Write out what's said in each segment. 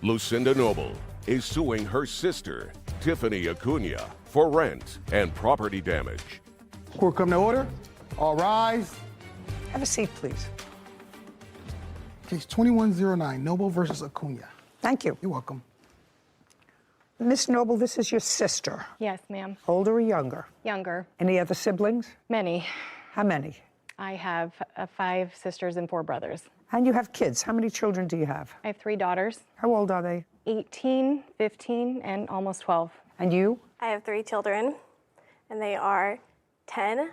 Lucinda Noble is suing her sister, Tiffany Acuna, for rent and property damage. Court come to order. All rise. Have a seat, please. Case 2109, Noble versus Acuna. Thank you. You're welcome. Miss Noble, this is your sister. Yes, ma'am. Older or younger? Younger. Any other siblings? Many. How many? I have 5 sisters and 4 brothers. And you have kids. How many children do you have? I have 3 daughters, How old are they? 18, 15, and almost 12. And you? I have 3 children, and they are 10,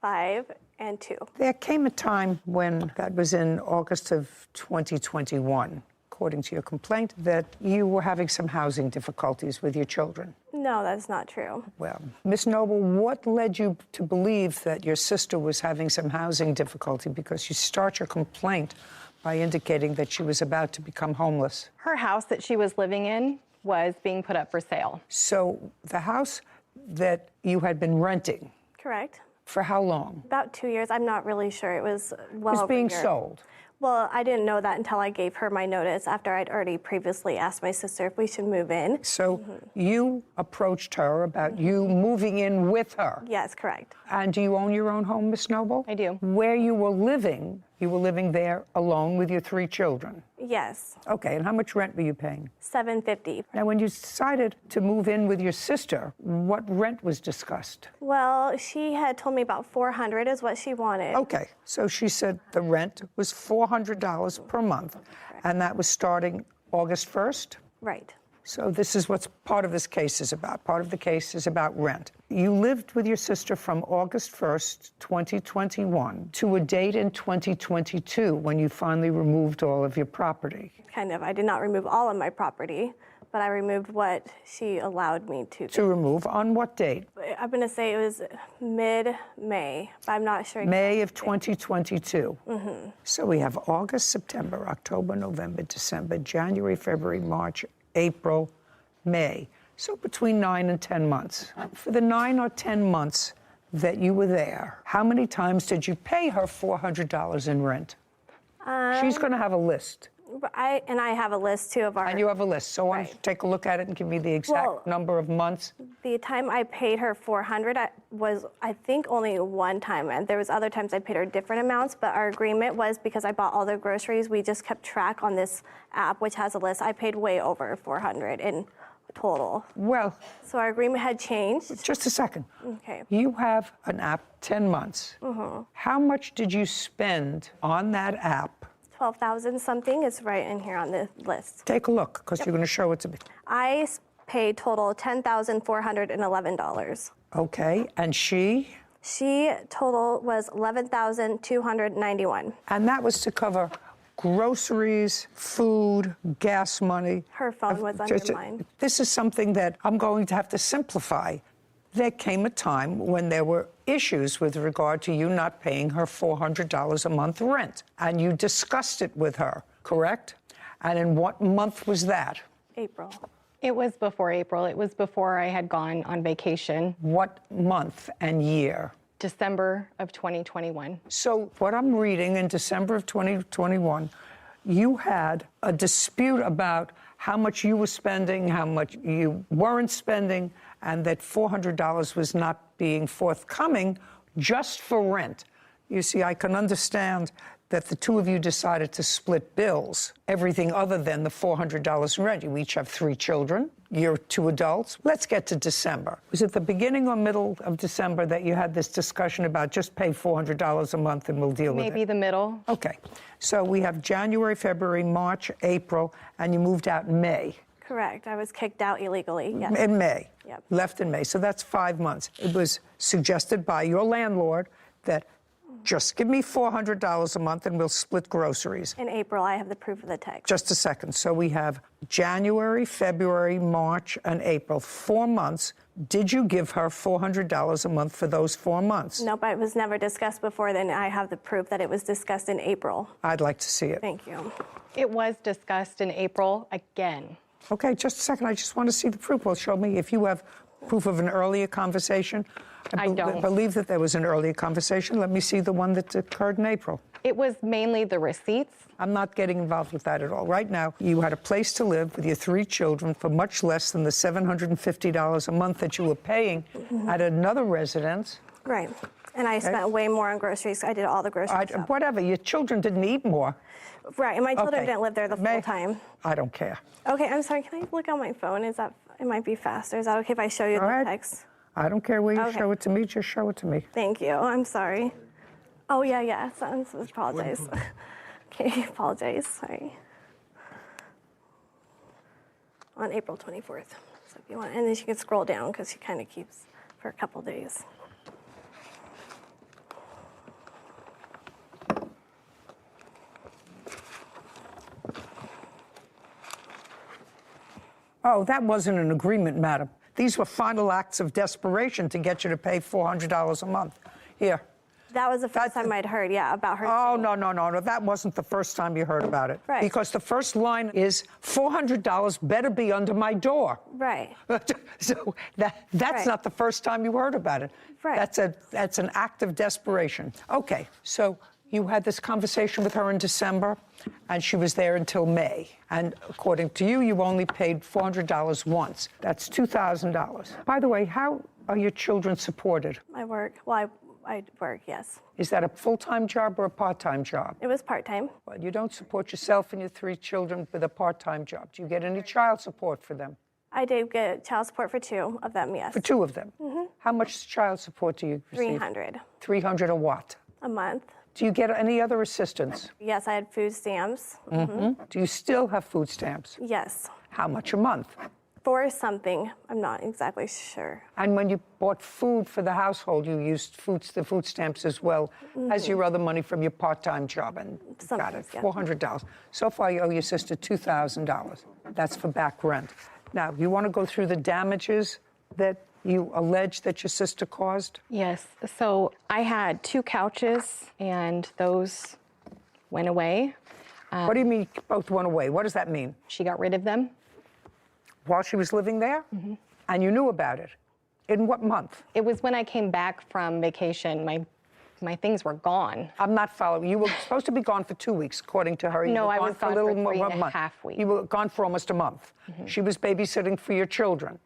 5, and 2. There came a time when, that was in August of 2021, according to your complaint, that you were having some housing difficulties with your children. No, that's not true. Well, Miss Noble, what led you to believe that your sister was having some housing difficulty? Because you start your complaint by indicating that she was about to become homeless. Her house that she was living in was being put up for sale. So the house that you had been renting, Correct. for how long? About 2 years. I'm not really sure. It was well Was over being a year. sold. Well, I didn't know that until I gave her my notice after I'd already previously asked my sister if we should move in. So you approached her about you moving in with her. Yes, correct. And do you own your own home, Miss Noble? I do. Where you were living there alone with your 3 children. Yes, Okay, and how much rent were you paying? $750. Now, when you decided to move in with your sister, what rent was discussed? Well, she had told me about $400 is what she wanted. Okay, so she said the rent was $400 per month, and that was starting August 1st? Right. So this is what part of this case is about. Part of the case is about rent. You lived with your sister from August 1st, 2021, to a date in 2022 when you finally removed all of your property. Kind of. I did not remove all of my property, but I removed what she allowed me to. To remove on what date? I'm going to say it was mid-May, but I'm not sure. May of 2022. So we have August, September, October, November, December, January, February, March, April, May. So between 9 and 10 months. For the 9 or 10 months that you were there, how many times did you pay her $400 in rent? She's going to have a list. I have a list too of our. And you have a list. So why don't you take a look at it and give me the exact number of months? The time I paid her $400 was, I think, only one time, and there was other times I paid her different amounts. But our agreement was because I bought all the groceries, we just kept track on this app, which has a list. I paid way over $400 in total. Well, So our agreement had changed. just a second. Okay. You have an app, 10 months. How much did you spend on that app? 12,000 something is right in here on the list. Take a look, because you're going to show it to me. I paid total $10,411. Okay, and she? She total was $11,291. And that was to cover groceries, food, gas money. Her phone was under mine. This is something that I'm going to have to simplify. There came a time when there were issues with regard to you not paying her $400 a month rent, and you discussed it with her, correct? And in what month was that? April. It was before April. It was before I had gone on vacation. What month and year? December of 2021. So what I'm reading in December of 2021, you had a dispute about how much you were spending, how much you weren't spending, and that $400 was not being forthcoming just for rent. You see, I can understand that the two of you decided to split bills, everything other than the $400 in rent. You each have 3 children. You're 2 adults. Let's get to December. Was it the beginning or middle of December that you had this discussion about just pay $400 a month and we'll deal with it? Maybe the middle. Okay. So we have January, February, March, April, and you moved out in May. Correct. I was kicked out illegally. Yes. In May. Yep. Left in May. So that's 5 months. It was suggested by your landlord that just give me $400 a month and we'll split groceries. In April, I have the proof of the text. Just a second. So we have January, February, March, and April. 4 months. Did you give her $400 a month for those 4 months? Nope, it was never discussed before then. I have the proof that it was discussed in April. I'd like to see it. Thank you. It was discussed in April again. Okay, just a second. I just want to see the proof. Well, show me if you have proof of an earlier conversation. I don't. believe that there was an earlier conversation. Let me see the one that occurred in April. It was mainly the receipts. I'm not getting involved with that at all. Right now, you had a place to live with your 3 children for much less than the $750 a month that you were paying at another residence. Right. And I spent way more on groceries. I did all the groceries. Whatever. Your children didn't eat more. Right. And my children Okay. didn't live there the full time. I don't care. Okay. I'm sorry. Can I look on my phone? It might be faster. Is that okay if I show you All the right. text? I don't care where you Okay. show it to me. Just show it to me. Thank you. I'm sorry. Oh, yeah. I apologize. Okay, apologize. Sorry. On April 24th. So if you want, and then you can scroll down because she kind of keeps for a couple days. Oh, that wasn't an agreement, madam. These were final acts of desperation to get you to pay $400 a month. Here. That was the first time I'd heard, about her. Oh, too. no. That wasn't the first time you heard about it. Right. Because the first line is $400 better be under my door. Right. So that's Right. not the first time you heard about it. Right. That's an act of desperation. Okay, so you had this conversation with her in December, and she was there until May. And according to you, you only paid $400 once. That's $2,000. By the way, how are your children supported? I work. Well, I work, yes. Is that a full-time job or a part-time job? It was part-time. Well, you don't support yourself and your 3 children with a part-time job. Do you get any child support for them? I did get child support for 2 of them, yes. For 2 of them? Mm-hmm. How much child support do you receive? $300 $300 a what? a month. Do you get any other assistance? Yes, I had food stamps. Do you still have food stamps? Yes. How much a month? For something, I'm not exactly sure. And when you bought food for the household, you used the food stamps as well as your other money from your part-time job, and got it, Sometimes, yeah. $400. So far, you owe your sister $2,000. That's for back rent. Now, you want to go through the damages that you allege that your sister caused? Yes. So I had 2 couches, and those went away. What do you mean both went away? What does that mean? She got rid of them. While she was living there? Mm-hmm. And you knew about it? In what month? It was when I came back from vacation. My things were gone. I'm not following. You were supposed to be gone for 2 weeks, according to her. You No, were I was a gone little for more 3.5 weeks. You were gone for almost a month. Mm-hmm. She was babysitting for your children.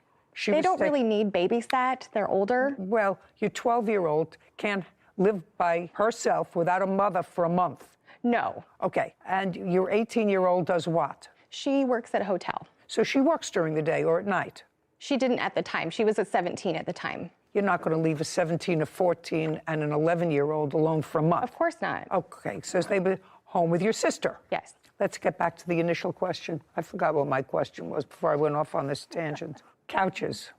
They don't really need babysat. They're older. Well, your 12-year-old can't live by herself without a mother for a month. No. Okay. And your 18-year-old does what? She works at a hotel. So she works during the day or at night? She didn't at the time. She was at 17 at the time. You're not going to leave a 17, a 14, and an 11-year-old alone for a month. Of course not. Okay, so they were home with your sister. Yes. Let's get back to the initial question. I forgot what my question was before I went off on this tangent. Couches.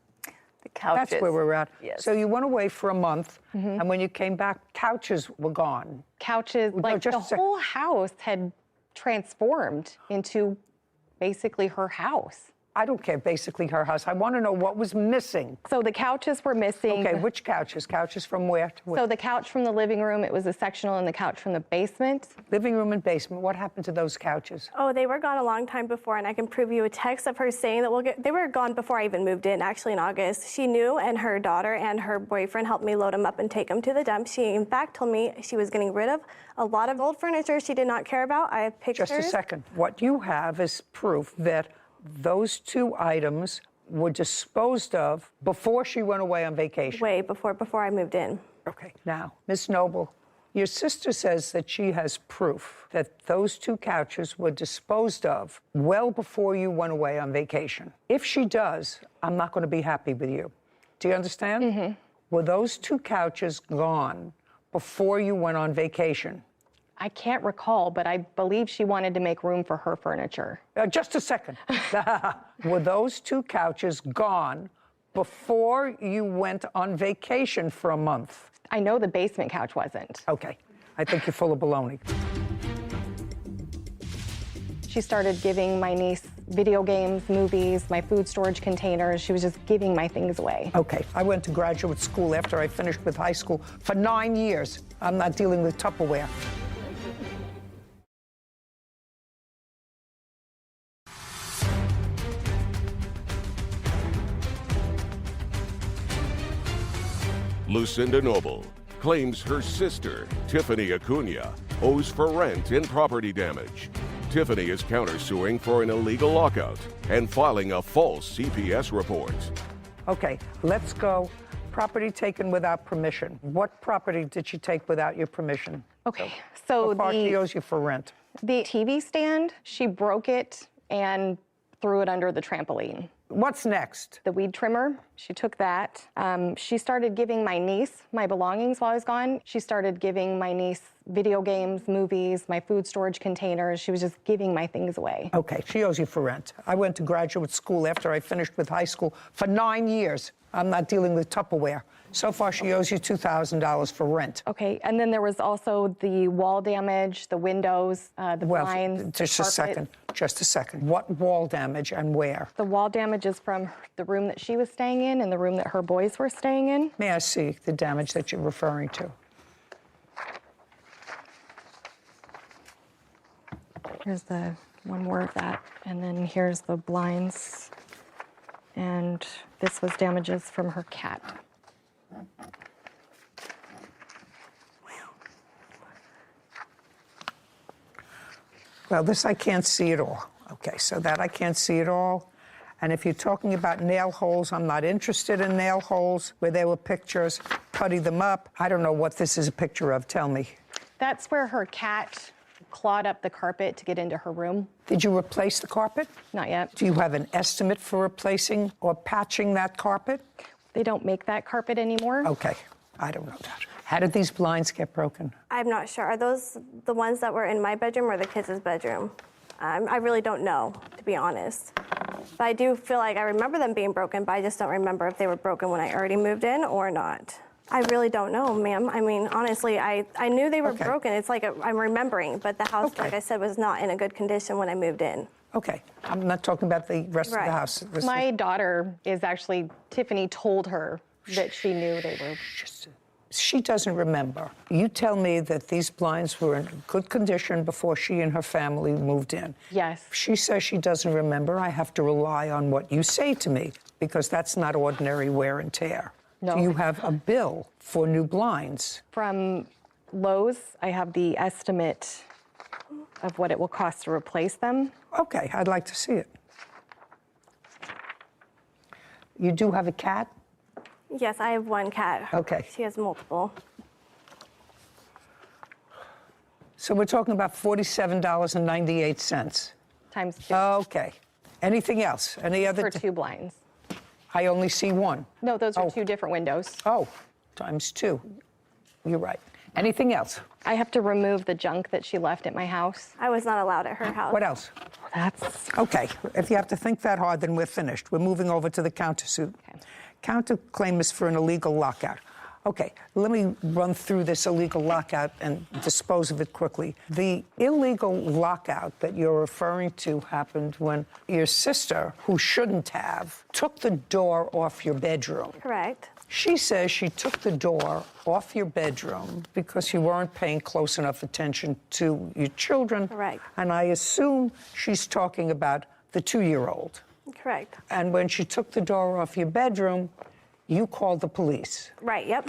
The couches. That's where we're at. Yes. So you went away for a month, and when you came back, couches were gone. Couches, No, like just the whole house had transformed into basically her house. I don't care, basically her house. I want to know what was missing. So the couches were missing. Okay, which couches? Couches from where to where? So the couch from the living room, it was a sectional, and the couch from the basement. Living room and basement. What happened to those couches? Oh, they were gone a long time before, and I can prove you a text of her saying that they were gone before I even moved in, actually in August. She knew, and her daughter and her boyfriend helped me load them up and take them to the dump. She, in fact, told me she was getting rid of a lot of old furniture she did not care about. I have pictures. Just a second. What you have is proof that those 2 items were disposed of before she went away on vacation. Way before I moved in. Okay. Now, Miss Noble, your sister says that she has proof that those 2 couches were disposed of well before you went away on vacation. If she does, I'm not going to be happy with you. Do you understand? Mm-hmm. Were those 2 couches gone before you went on vacation? I can't recall, but I believe she wanted to make room for her furniture. Just a second. Were those 2 couches gone before you went on vacation for a month? I know the basement couch wasn't. Okay. I think you're full of baloney. She started giving my niece video games, movies, my food storage containers. She was just giving my things away. Okay. I went to graduate school after I finished with high school for 9 years. I'm not dealing with Tupperware. Lucinda Noble claims her sister, Tiffany Acuna, owes for rent and property damage. Tiffany is countersuing for an illegal lockout and filing a false CPS report. Okay, let's go. Property taken without permission. What property did she take without your permission? Okay, so What part she owes you for rent? the TV stand, she broke it and threw it under the trampoline. What's next? The weed trimmer, she took that. She started giving my niece my belongings while I was gone. She started giving my niece video games, movies, my food storage containers. She was just giving my things away. Okay, she owes you for rent. I went to graduate school after I finished with high school for 9 years. I'm not dealing with Tupperware. So far, she owes you $2,000 for rent. Okay, and then there was also the wall damage, the windows, the blinds, just a second. Just a second. What wall damage and where? The wall damage is from the room that she was staying in and the room that her boys were staying in. May I see the damage that you're referring to? Here's the one more of that, and then here's the blinds, and this was damages from her cat. Well, this I can't see at all. Okay, so that I can't see at all. And if you're talking about nail holes, I'm not interested in nail holes where there were pictures, putty them up. I don't know what this is a picture of. Tell me. That's where her cat clawed up the carpet to get into her room. Did you replace the carpet? Not yet. Do you have an estimate for replacing or patching that carpet? They don't make that carpet anymore. Okay, I don't know that. How did these blinds get broken? I'm not sure. Are those the ones that were in my bedroom or the kids' bedroom? I really don't know, to be honest. But I do feel like I remember them being broken, but I just don't remember if they were broken when I already moved in or not. I really don't know, ma'am. I mean, honestly, I knew they were Okay. broken. It's like I'm remembering, but the house, Okay. like I said, was not in a good condition when I moved in. Okay, I'm not talking about the rest of Right. the house. This My daughter is actually, Tiffany told her that she knew they were. She doesn't remember. You tell me that these blinds were in good condition before she and her family moved in. Yes. If she says she doesn't remember, I have to rely on what you say to me, because that's not ordinary wear and tear. No. Do you have a bill for new blinds? From Lowe's, I have the estimate of what it will cost to replace them. Okay, I'd like to see it. You do have a cat? Yes, I have one cat. Okay. She has multiple. So we're talking about $47.98. Times two Okay. Anything else? Any other? for two blinds. I only see one. No, those are Oh. two different windows. Oh, times two. You're right. Anything else? I have to remove the junk that she left at my house. I was not allowed at her house. What else? That's Okay, if you have to think that hard, then we're finished. We're moving over to the countersuit. Okay. Counterclaim is for an illegal lockout. Okay, let me run through this illegal lockout and dispose of it quickly. The illegal lockout that you're referring to happened when your sister, who shouldn't have, took the door off your bedroom. Correct. She says she took the door off your bedroom because you weren't paying close enough attention to your children. Correct. And I assume she's talking about the 2-year-old. Correct. And when she took the door off your bedroom, you called the police. Right, yep.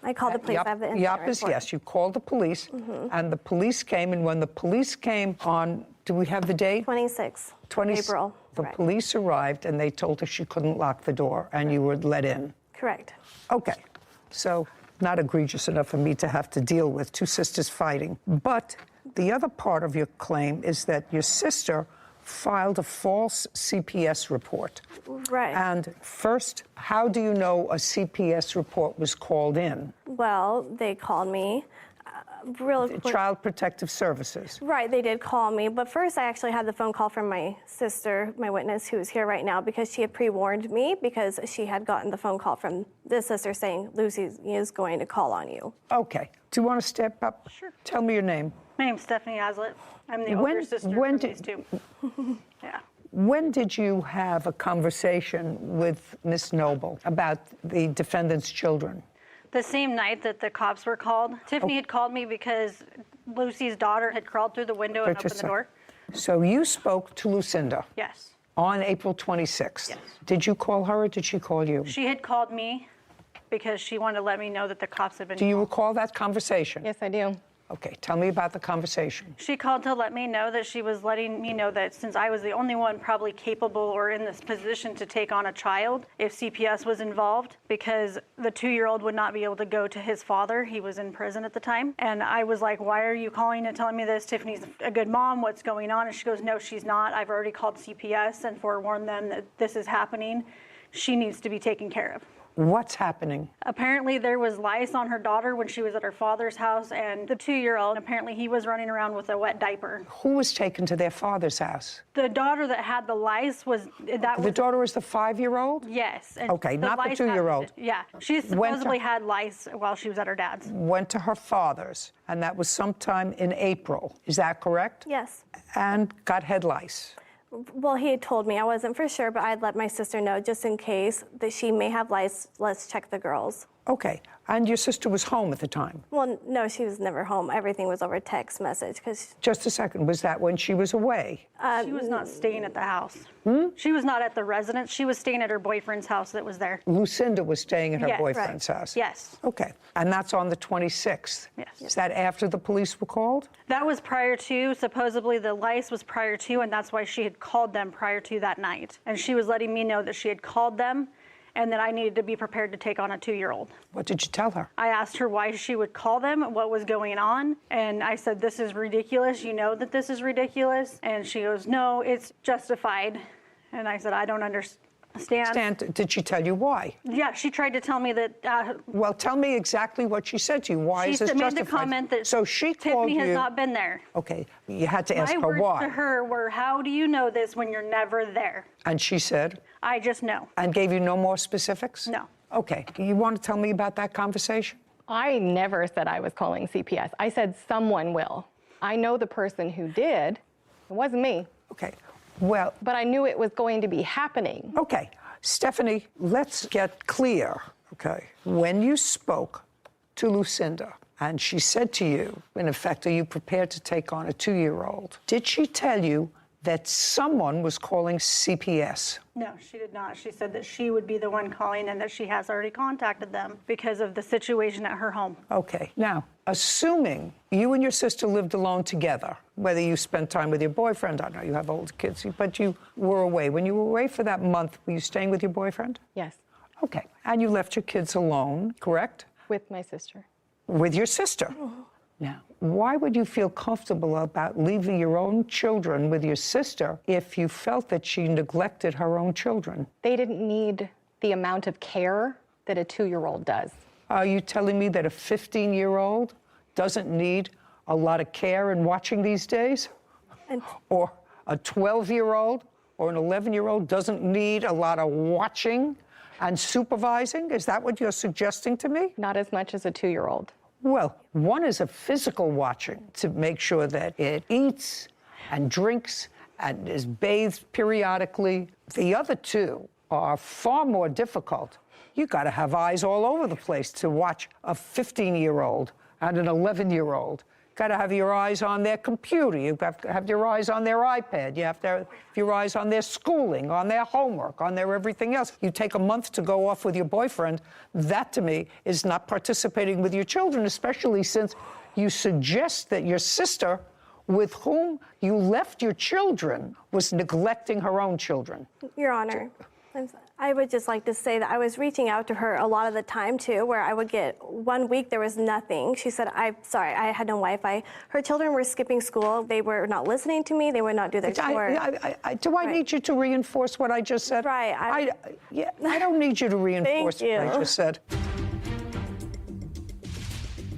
I called the police. I have the incident Yup is report. yes. You called the police, and the police came. And when the police came on, do we have the date? 26 20 April. The Correct. police arrived, and they told her she couldn't lock the door, and you were let in. Correct. Okay, so not egregious enough for me to have to deal with two sisters fighting. But the other part of your claim is that your sister filed a false CPS report. Right. And first, how do you know a CPS report was called in? Well, they called me real quick. Child Protective Services. Right, they did call me, but first I actually had the phone call from my sister, my witness, who's here right now, because she had pre-warned me because she had gotten the phone call from this sister saying, Lucy is going to call on you. Okay. Do you want to step up? Sure. Tell me your name. My name's Stephanie Aslett. I'm the When- older sister when from did- these two. Yeah. When did you have a conversation with Miss Noble about the defendant's children? The same night that the cops were called, Tiffany had called me because Lucy's daughter had crawled through the window and opened the door. So you spoke to Lucinda Yes. on April 26th. Yes. Did you call her or did she call you? She had called me because she wanted to let me know that the cops had been Do you called. recall that conversation? Yes, I do. Okay, tell me about the conversation. She called to let me know that she was letting me know that since I was the only one probably capable or in this position to take on a child, if CPS was involved, because the 2-year-old would not be able to go to his father. He was in prison at the time. And I was like, why are you calling and telling me this? Tiffany's a good mom. What's going on? And she goes, no, she's not. I've already called CPS and forewarned them that this is happening. She needs to be taken care of. What's happening? Apparently there was lice on her daughter when she was at her father's house, and the 2-year-old, apparently he was running around with a wet diaper. Who was taken to their father's house? The daughter that had the lice was... The daughter was the 5-year-old? Yes. And Okay, not the lice 2-year-old. Yeah. She supposedly had lice while she was at her dad's. Went to her father's, and that was sometime in April. Is that correct? Yes. And got head lice. Well, he had told me. I wasn't for sure, but I'd let my sister know just in case that she may have lice. Let's check the girls. Okay, and your sister was home at the time? Well, no, she was never home. Everything was over text message. Because Just a second, was that when she was away? She was not staying at the house. She was not at the residence. She was staying at her boyfriend's house that was there. Lucinda was staying at her Yes, boyfriend's house? Yes. Okay, and that's on the 26th? Yes. Is that after the police were called? That was prior to, supposedly the lice was prior to, and that's why she had called them prior to that night. And she was letting me know that she had called them and that I needed to be prepared to take on a 2-year-old. What did you tell her? I asked her why she would call them, what was going on, and I said, this is ridiculous. You know that this is ridiculous? And she goes, no, it's justified. And I said, I don't understand. Did she tell you why? Yeah, she tried to tell me that... Well, tell me exactly what she said to you. Why is this she made justified? the comment that so she called Tiffany has you. not been there. Okay, you had to ask My her words why. to her were, how do you know this when you're never there? And she said? I just know. And gave you no more specifics? No. Okay, you want to tell me about that conversation? I never said I was calling CPS. I said someone will. I know the person who did. It wasn't me. Okay, well... But I knew it was going to be happening. Okay, Stephanie, let's get clear, okay? When you spoke to Lucinda and she said to you, in effect, are you prepared to take on a 2-year-old? Did she tell you that someone was calling CPS? No, she did not. She said that she would be the one calling and that she has already contacted them because of the situation at her home. Okay, now, assuming you and your sister lived alone together, whether you spent time with your boyfriend, I know you have older kids, but you were away. When you were away for that month, were you staying with your boyfriend? Yes, Okay, and you left your kids alone, correct? with my sister. With your sister. Now, why would you feel comfortable about leaving your own children with your sister if you felt that she neglected her own children? They didn't need the amount of care that a 2-year-old does. Are you telling me that a 15-year-old doesn't need a lot of care and watching these days? Or a 12-year-old or an 11-year-old doesn't need a lot of watching and supervising? Is that what you're suggesting to me? Not as much as a 2-year-old. Well, one is a physical watching to make sure that it eats and drinks and is bathed periodically. The other two are far more difficult. You got to have eyes all over the place to watch a 15-year-old and an 11-year-old. Got to have your eyes on their computer. You have to have your eyes on their iPad. You have to have your eyes on their schooling, on their homework, on their everything else. You take a month to go off with your boyfriend. That, to me, is not participating with your children, especially since you suggest that your sister, with whom you left your children, was neglecting her own children. Your Honor, I would just like to say that I was reaching out to her a lot of the time, too, where I would get 1 week there was nothing. She said, I'm sorry, I had no Wi-Fi. Her children were skipping school. They were not listening to me. They would not do their work. Do I need you to reinforce what I just said? Right. I don't need you to reinforce what I just said.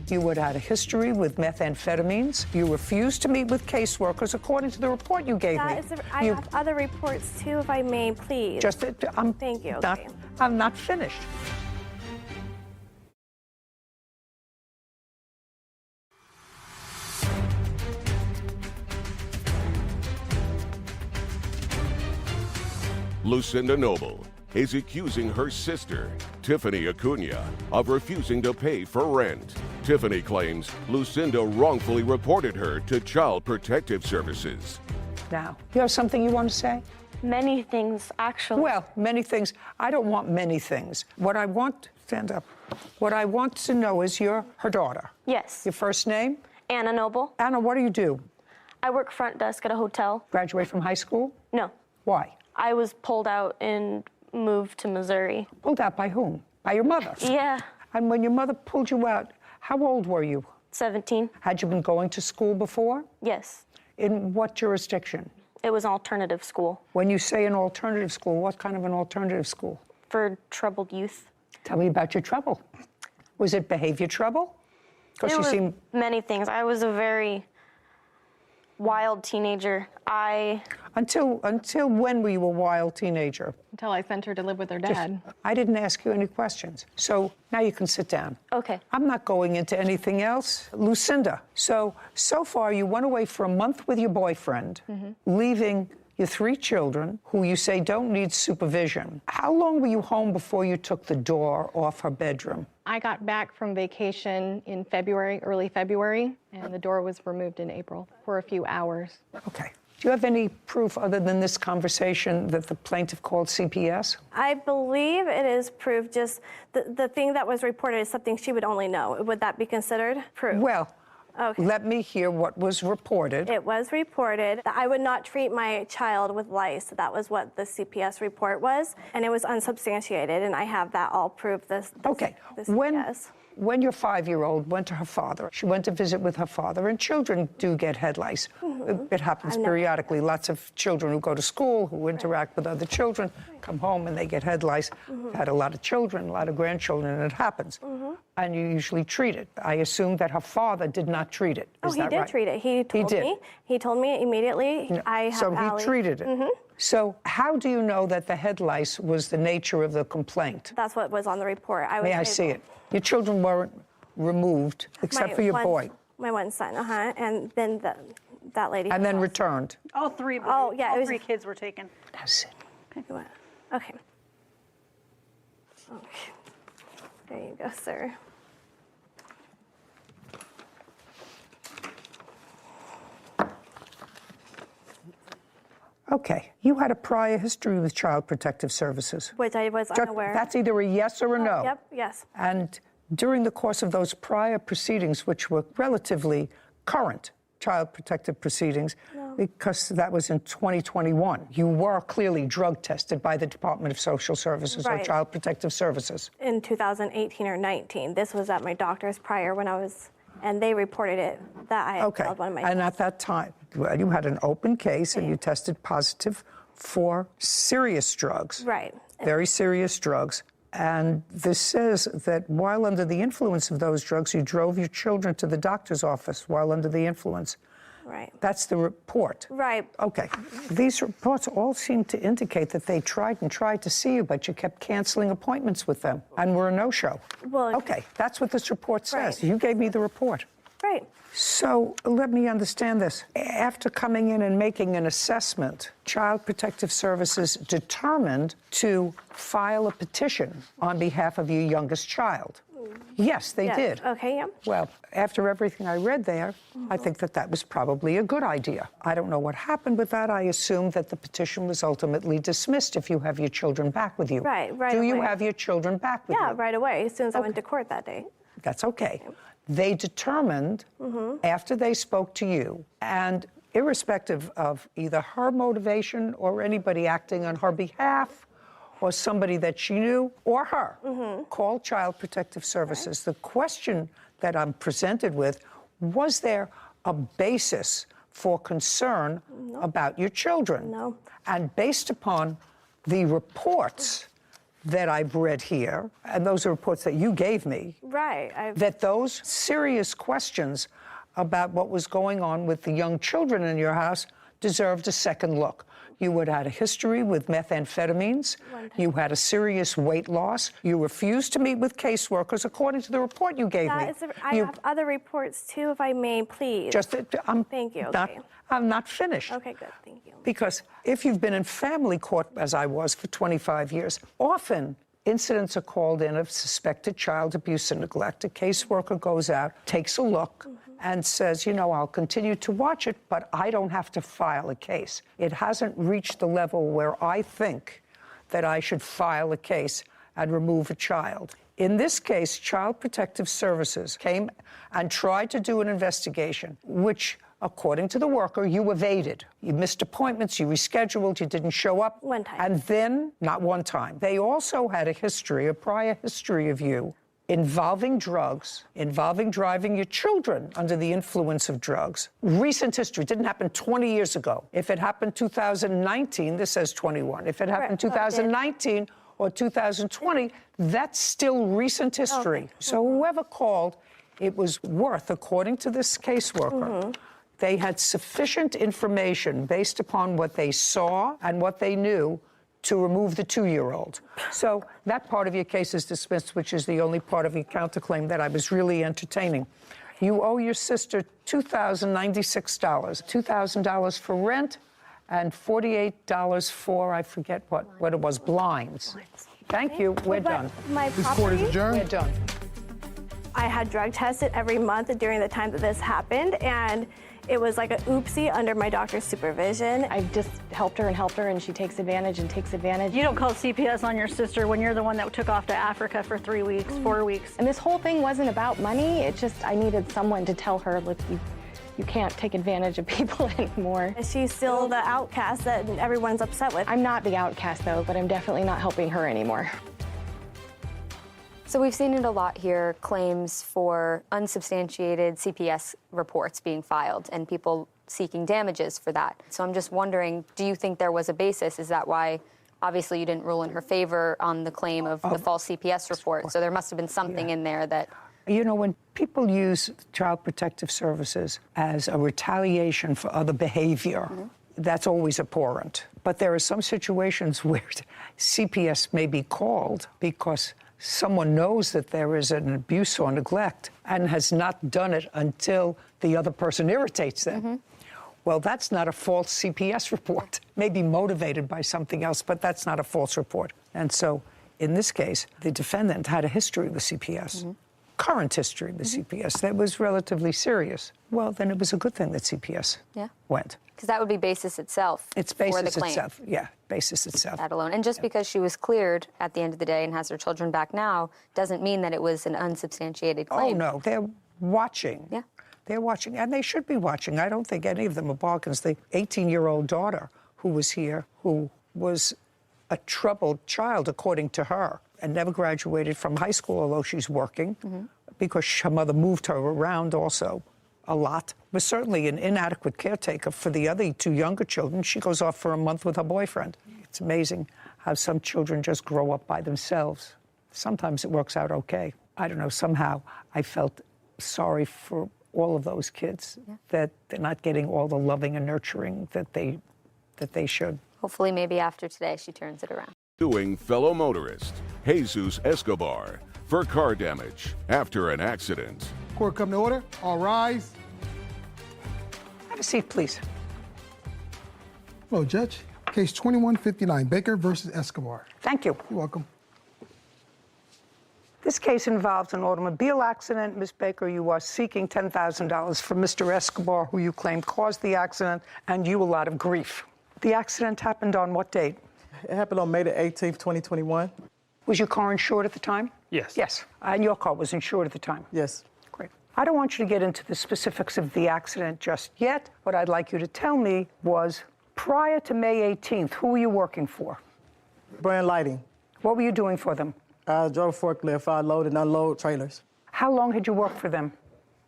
You would have had a history with methamphetamines. You refused to meet with caseworkers, according to the report you gave me. I have other reports, too, if I may, please. Thank you. Okay. I'm not finished. Lucinda Noble is accusing her sister, Tiffany Acuna, of refusing to pay for rent. Tiffany claims Lucinda wrongfully reported her to Child Protective Services. Now, you have something you want to say? Many things, actually. Well, many things. I don't want many things. What I want, stand up. What I want to know is you're her daughter. Yes. Your first name? Anna Noble. Anna, what do you do? I work front desk at a hotel. Graduate from high school? No, Why? I was pulled out and moved to Missouri. Pulled out by whom? By your mother? Yeah, And when your mother pulled you out, how old were you? 17. Had you been going to school before? Yes, In what jurisdiction? it was an alternative school When you say an alternative school, what kind of an alternative school? for troubled youth. Tell me about your trouble. Was it behavior trouble? Because It you was seem many things. I was a very wild teenager. until when were you a wild teenager? Until I sent her to live with her dad. I didn't ask you any questions. So now you can sit down. Okay. I'm not going into anything else. Lucinda, so far you went away for a month with your boyfriend, leaving your 3 children who you say don't need supervision. How long were you home before you took the door off her bedroom? I got back from vacation in February, early February, and the door was removed in April for a few hours. Okay. Do you have any proof other than this conversation that the plaintiff called CPS? I believe it is proof, just the thing that was reported is something she would only know. Would that be considered proof? Well, Okay. let me hear what was reported. It was reported that I would not treat my child with lice. That was what the CPS report was, and it was unsubstantiated, and I have that all proof. The CPS. When your 5-year-old went to her father, she went to visit with her father, and children do get head lice. It happens periodically. Lots of children who go to school, who interact with other children, come home and they get head lice. Had a lot of children, a lot of grandchildren, and it happens. And you usually treat it. I assume that her father did not treat it. Is that right? He did treat it. He told me. He told me immediately. So he treated it. So how do you know that the head lice was the nature of the complaint? That's what was on the report. May I see it? Your children weren't removed, except for your boy. My one son, and then that lady. And then returned. All 3 boys, Oh, yeah, it all was- 3 kids were taken. Now sit. Okay. Okay. There you go, sir. Okay. You had a prior history with Child Protective Services. Which I was unaware. That's either a yes or a no. Yep, yes. And during the course of those prior proceedings, which were relatively current child protective proceedings, because that was in 2021, you were clearly drug tested by the Department of Social Services or Right. Child Protective Services. In 2018 or 19. This was at my doctor's prior when I was, and they reported it that I had Okay. failed one of my And tests. at that time, well, you had an open case and you tested positive for serious drugs. Right. Very serious drugs. And this says that while under the influence of those drugs, you drove your children to the doctor's office while under the influence. Right. That's the report. Right. Okay. These reports all seem to indicate that they tried to see you, but you kept canceling appointments with them and were a no-show. Well, okay, that's what this report says. Right. You gave me the report. Right. So let me understand this. After coming in and making an assessment, Child Protective Services determined to file a petition on behalf of your youngest child. Yes, they Yes. did. Okay, yeah. Well, after everything I read there, I think that was probably a good idea. I don't know what happened with that. I assume that the petition was ultimately dismissed if you have your children back with you. Right Do you away. have your children back with you? Yeah, right away, as soon as I went to court that day. That's okay. They determined, after they spoke to you, and irrespective of either her motivation or anybody acting on her behalf, or somebody that she knew, or her, call Child Protective Services. The question that I'm presented with, was there a basis for concern about your children? No. And based upon the reports that I've read here, and those are reports that you gave me, Right. that those serious questions about what was going on with the young children in your house deserved a second look. You had had a history with methamphetamines. You had a serious weight loss. You refused to meet with caseworkers, according to the report you gave me. I have other reports too, if I may, please. Thank you. Not, Okay. I'm not finished. Okay, good. Thank you. Because if you've been in family court, as I was for 25 years, often incidents are called in of suspected child abuse and neglect. A caseworker goes out, takes a look, and says, I'll continue to watch it, but I don't have to file a case. It hasn't reached the level where I think that I should file a case and remove a child. In this case, Child Protective Services came and tried to do an investigation, which, according to the worker, you evaded. You missed appointments, you rescheduled, you didn't show up. One time. And then, not one time, they also had a prior history of you involving drugs, involving driving your children under the influence of drugs. Recent history, didn't happen 20 years ago. If it happened 2019, this says 21. If it happened 2019 or 2020, that's still recent history. Okay. So whoever called, it was worth, according to this caseworker, they had sufficient information based upon what they saw and what they knew to remove the 2-year-old. So that part of your case is dismissed, which is the only part of your counterclaim that I was really entertaining. You owe your sister $2,096, $2,000 for rent and $48 for, I forget what it was, blinds. Thank you, we're done. My This court is property, adjourned. We're done. I had drug tested every month during the time that this happened, and it was like an oopsie under my doctor's supervision. I've just helped her, and she takes advantage and takes advantage. You don't call CPS on your sister when you're the one that took off to Africa for 3 weeks, 4 weeks. And this whole thing wasn't about money. It just, I needed someone to tell her, look, you can't take advantage of people anymore. She's still the outcast that everyone's upset with. I'm not the outcast, though, but I'm definitely not helping her anymore. So we've seen it a lot here, claims for unsubstantiated CPS reports being filed and people seeking damages for that. So I'm just wondering, do you think there was a basis? Is that why, obviously, you didn't rule in her favor on the claim of the false CPS report? So there must have been something in there that... You know, when people use Child Protective Services as a retaliation for other behavior, that's always abhorrent. But there are some situations where CPS may be called because someone knows that there is an abuse or neglect and has not done it until the other person irritates them. Well, that's not a false CPS report. Maybe motivated by something else, but that's not a false report. And so, in this case, the defendant had a history with CPS, current history with CPS that was relatively serious. Well, then it was a good thing that CPS went. Because that would be basis itself It's for basis the claim. itself. Yeah, basis itself. That alone. And just because she was cleared at the end of the day and has her children back now doesn't mean that it was an unsubstantiated claim. Oh, no, they're watching. Yeah. They're watching, and they should be watching. I don't think any of them are bargains. The 18-year-old daughter who was here, who was a troubled child, according to her, and never graduated from high school, although she's working, because her mother moved her around also a lot, was certainly an inadequate caretaker for the other 2 younger children. She goes off for a month with her boyfriend. It's amazing how some children just grow up by themselves. Sometimes it works out okay. I don't know, somehow I felt sorry for all of those kids, that they're not getting all the loving and nurturing that they should. Hopefully, maybe after today, she turns it around. Suing fellow motorist Jesus Escobar for car damage after an accident. Court come to order. All rise. Have a seat, please. Hello, Judge. Case 2159, Baker versus Escobar. Thank you. You're welcome. This case involves an automobile accident. Ms. Baker, you are seeking $10,000 from Mr. Escobar, who you claim caused the accident and you a lot of grief. The accident happened on what date? It happened on May the 18th, 2021. Was your car insured at the time? Yes. Yes. And your car was insured at the time? Yes. Great. I don't want you to get into the specifics of the accident just yet. What I'd like you to tell me was, prior to May 18th, who were you working for? Brand Lighting. What were you doing for them? I drove a forklift. I load and unload trailers. How long had you worked for them?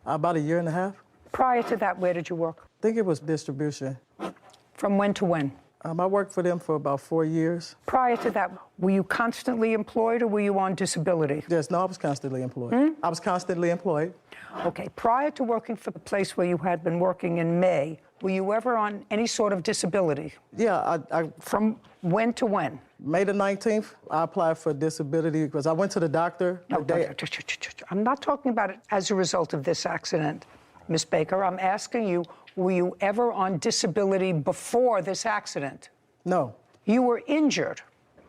About a year and a half. Prior to that, where did you work? I think it was distribution. From when to when? I worked for them for about 4 years. Prior to that, were you constantly employed or were you on disability? Yes, no, I was constantly employed. I was constantly employed. Okay, prior to working for the place where you had been working in May, were you ever on any sort of disability? Yeah, From when to when? May the 19th, I applied for disability because I went to the doctor. I'm not talking about it as a result of this accident, Ms. Baker. I'm asking you, were you ever on disability before this accident? No. You were injured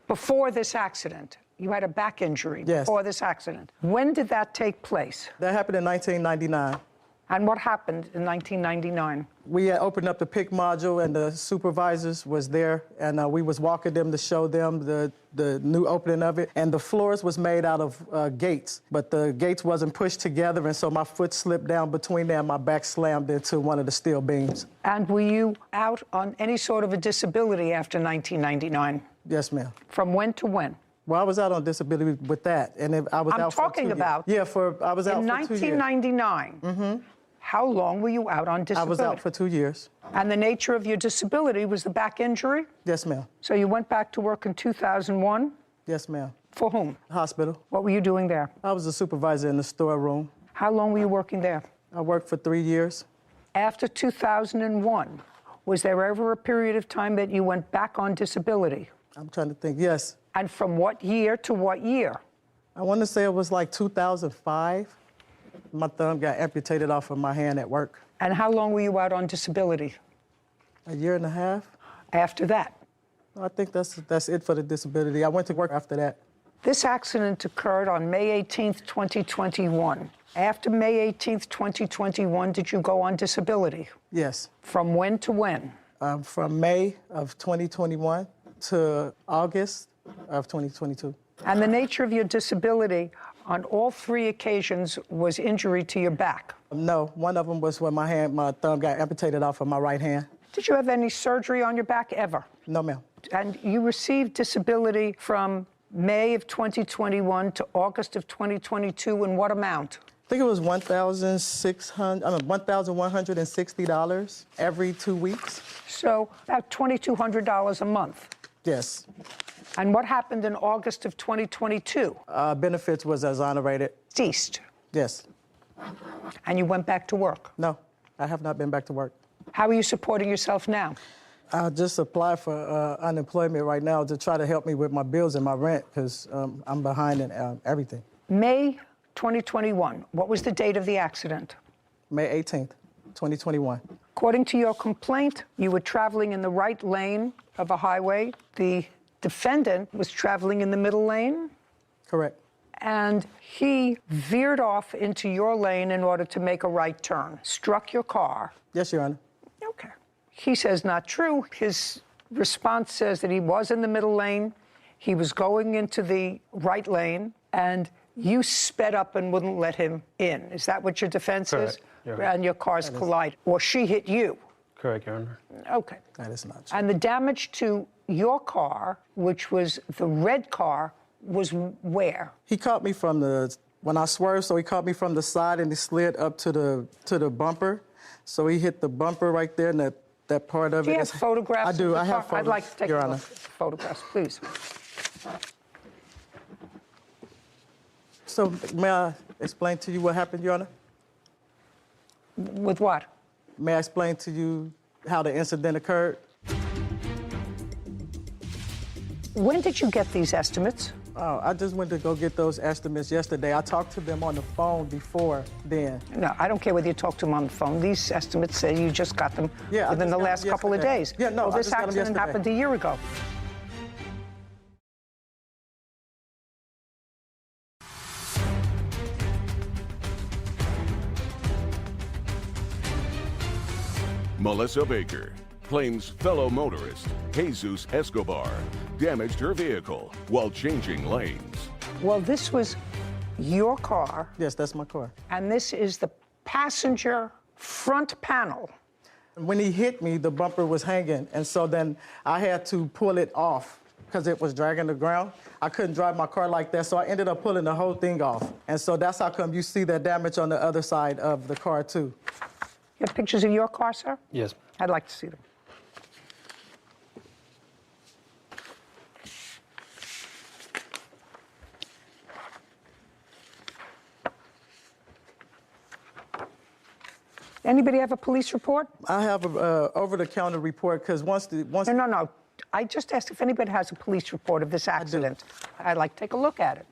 before this accident. You had a back injury Yes. before this accident. When did that take place? That happened in 1999. And what happened in 1999? We had opened up the PIC module, and the supervisors was there, and we was walking them to show them the new opening of it. And the floors was made out of gates, but the gates wasn't pushed together, and so my foot slipped down between there, and my back slammed into one of the steel beams. And were you out on any sort of a disability after 1999? Yes, ma'am. From when to when? Well, I was out on disability with that, and I was out for 2 years. I'm talking about. Yeah, I was out for 2 years. In 1999. How long were you out on disability? I was out for 2 years. And the nature of your disability was the back injury? Yes, ma'am. So you went back to work in 2001? Yes, ma'am. For whom? Hospital. What were you doing there? I was a supervisor in the storeroom. How long were you working there? I worked for 3 years. After 2001, was there ever a period of time that you went back on disability? I'm trying to think, yes. And from what year to what year? I want to say it was like 2005. My thumb got amputated off of my hand at work. And how long were you out on disability? A year and a half. After that? I think that's it for the disability. I went to work after that. This accident occurred on May 18th, 2021. After May 18th, 2021, did you go on disability? Yes. From when to when? From May of 2021 to August of 2022. And the nature of your disability on all 3 occasions was injury to your back? No, one of them was when my thumb got amputated off of my right hand. Did you have any surgery on your back ever? No, ma'am. And you received disability from May of 2021 to August of 2022 in what amount? I think it was $1,160 every 2 weeks. So about $2,200 a month. Yes. And what happened in August of 2022? Benefits was exonerated. Ceased. Yes. And you went back to work? No, I have not been back to work. How are you supporting yourself now? I just applied for unemployment right now to try to help me with my bills and my rent because I'm behind in everything. May 2021, what was the date of the accident? May 18th, 2021. According to your complaint, you were traveling in the right lane of a highway. The defendant was traveling in the middle lane. Correct. And he veered off into your lane in order to make a right turn, struck your car. Yes, Your Honor. Okay. He says not true. His response says that he was in the middle lane, he was going into the right lane, and you sped up and wouldn't let him in. Is that what your defense is? Correct. And your cars collided. Or she hit you. Correct, Your Honor. Okay. That is not true. And the damage to your car, which was the red car, was where? He caught me from when I swerved, so he caught me from the side and he slid up to the bumper. So he hit the bumper right there, and that part of it. Do you have photographs? I do. Of the I have car? photographs, I'd like to take Your a Honor. look at the photographs, please. So may I explain to you what happened, Your Honor? With what? May I explain to you how the incident occurred? When did you get these estimates? Oh, I just went to go get those estimates yesterday. I talked to them on the phone before then. No, I don't care whether you talk to them on the phone. These estimates say you just got them within the last couple of days. Yeah, no, well, I this just got them accident yesterday. happened a year ago. Melissa Baker claims fellow motorist Jesus Escobar damaged her vehicle while changing lanes. Well, this was your car, Yes, that's my car. and this is the passenger front panel. When he hit me, the bumper was hanging, and so then I had to pull it off because it was dragging the ground. I couldn't drive my car like that, so I ended up pulling the whole thing off. And so that's how come you see that damage on the other side of the car, too. You have pictures of your car, sir? Yes. I'd like to see them. Anybody have a police report? I have a over-the-counter report because once No. I just asked if anybody has a police report of this accident. I'd like to take a look at it.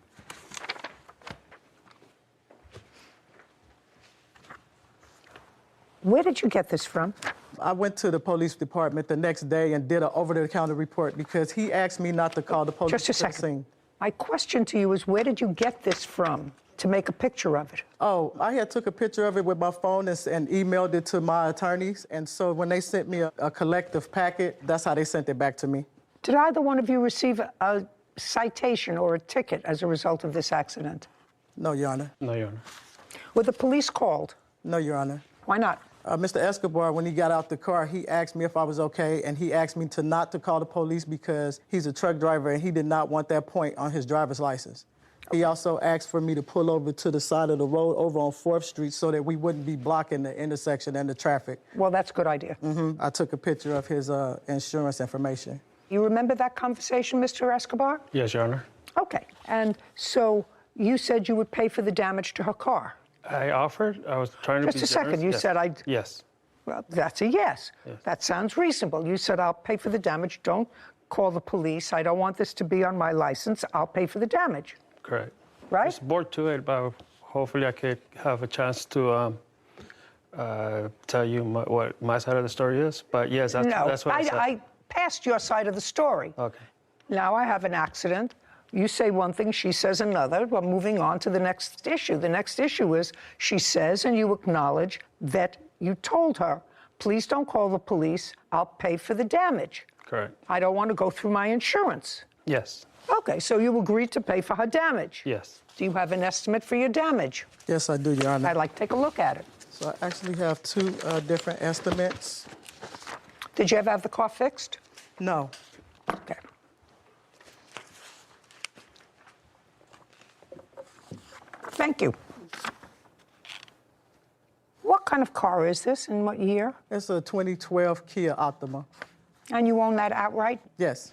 Where did you get this from? I went to the police department the next day and did an over-the-counter report because he asked me not to call the police. Just a to the second. scene. My question to you is, where did you get this from? to make a picture of it? Oh, I had took a picture of it with my phone and emailed it to my attorneys. And so when they sent me a collective packet, that's how they sent it back to me. Did either one of you receive a citation or a ticket as a result of this accident? No, Your Honor. No, Your Honor. Were the police called? No, Your Honor. Why not? Mr. Escobar, when he got out the car, he asked me if I was okay, and he asked me not to call the police because he's a truck driver and he did not want that point on his driver's license. Okay. He also asked for me to pull over to the side of the road over on 4th Street so that we wouldn't be blocking the intersection and the traffic. Well, that's a good idea. I took a picture of his insurance information. You remember that conversation, Mr. Escobar? Yes, Your Honor. Okay. And so you said you would pay for the damage to her car. I offered. I was trying to be Just a second. You generous. said I'd... Yes. Well, that's a yes. Yes. That sounds reasonable. You said, I'll pay for the damage. Don't call the police. I don't want this to be on my license. I'll pay for the damage. Correct. Right? Just bored to it, but hopefully I could have a chance to tell you what my side of the story is. But yes, that's what I said. I passed your side of the story. Okay. Now I have an accident. You say one thing, she says another. We're moving on to the next issue. The next issue is she says, and you acknowledge that you told her, please don't call the police. I'll pay for the damage. Correct. I don't want to go through my insurance. Yes. Okay, so you agreed to pay for her damage. Yes. Do you have an estimate for your damage? Yes, I do, Your Honor. I'd like to take a look at it. So I actually have two different estimates. Did you ever have the car fixed? No. Okay. Thank you. What kind of car is this and what year? It's a 2012 Kia Optima. And you own that outright? Yes.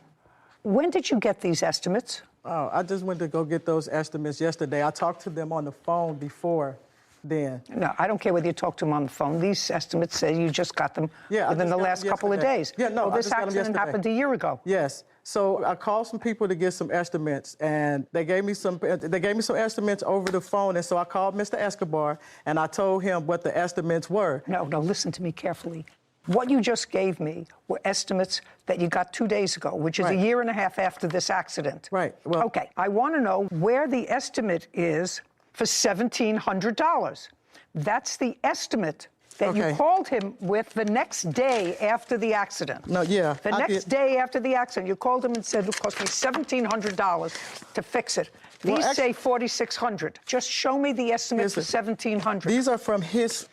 When did you get these estimates? Oh, I just went to go get those estimates yesterday. I talked to them on the phone before then. No, I don't care whether you talk to them on the phone. These estimates say you just got them within the last couple of days. Yeah, no, well, this accident happened a year ago. Yes. So I called some people to get some estimates, and they gave me some estimates over the phone. And so I called Mr. Escobar, and I told him what the estimates were. No, listen to me carefully. What you just gave me were estimates that you got 2 days ago, which is a year and a half after this accident. Right. Well, okay, I want to know where the estimate is for $1,700. That's the estimate that you called him with the next day after the accident. No, yeah. The next day after the accident, you called him and said it cost me $1,700 to fix it. These say $4,600. Just show me the estimate for $1,700. These are from his.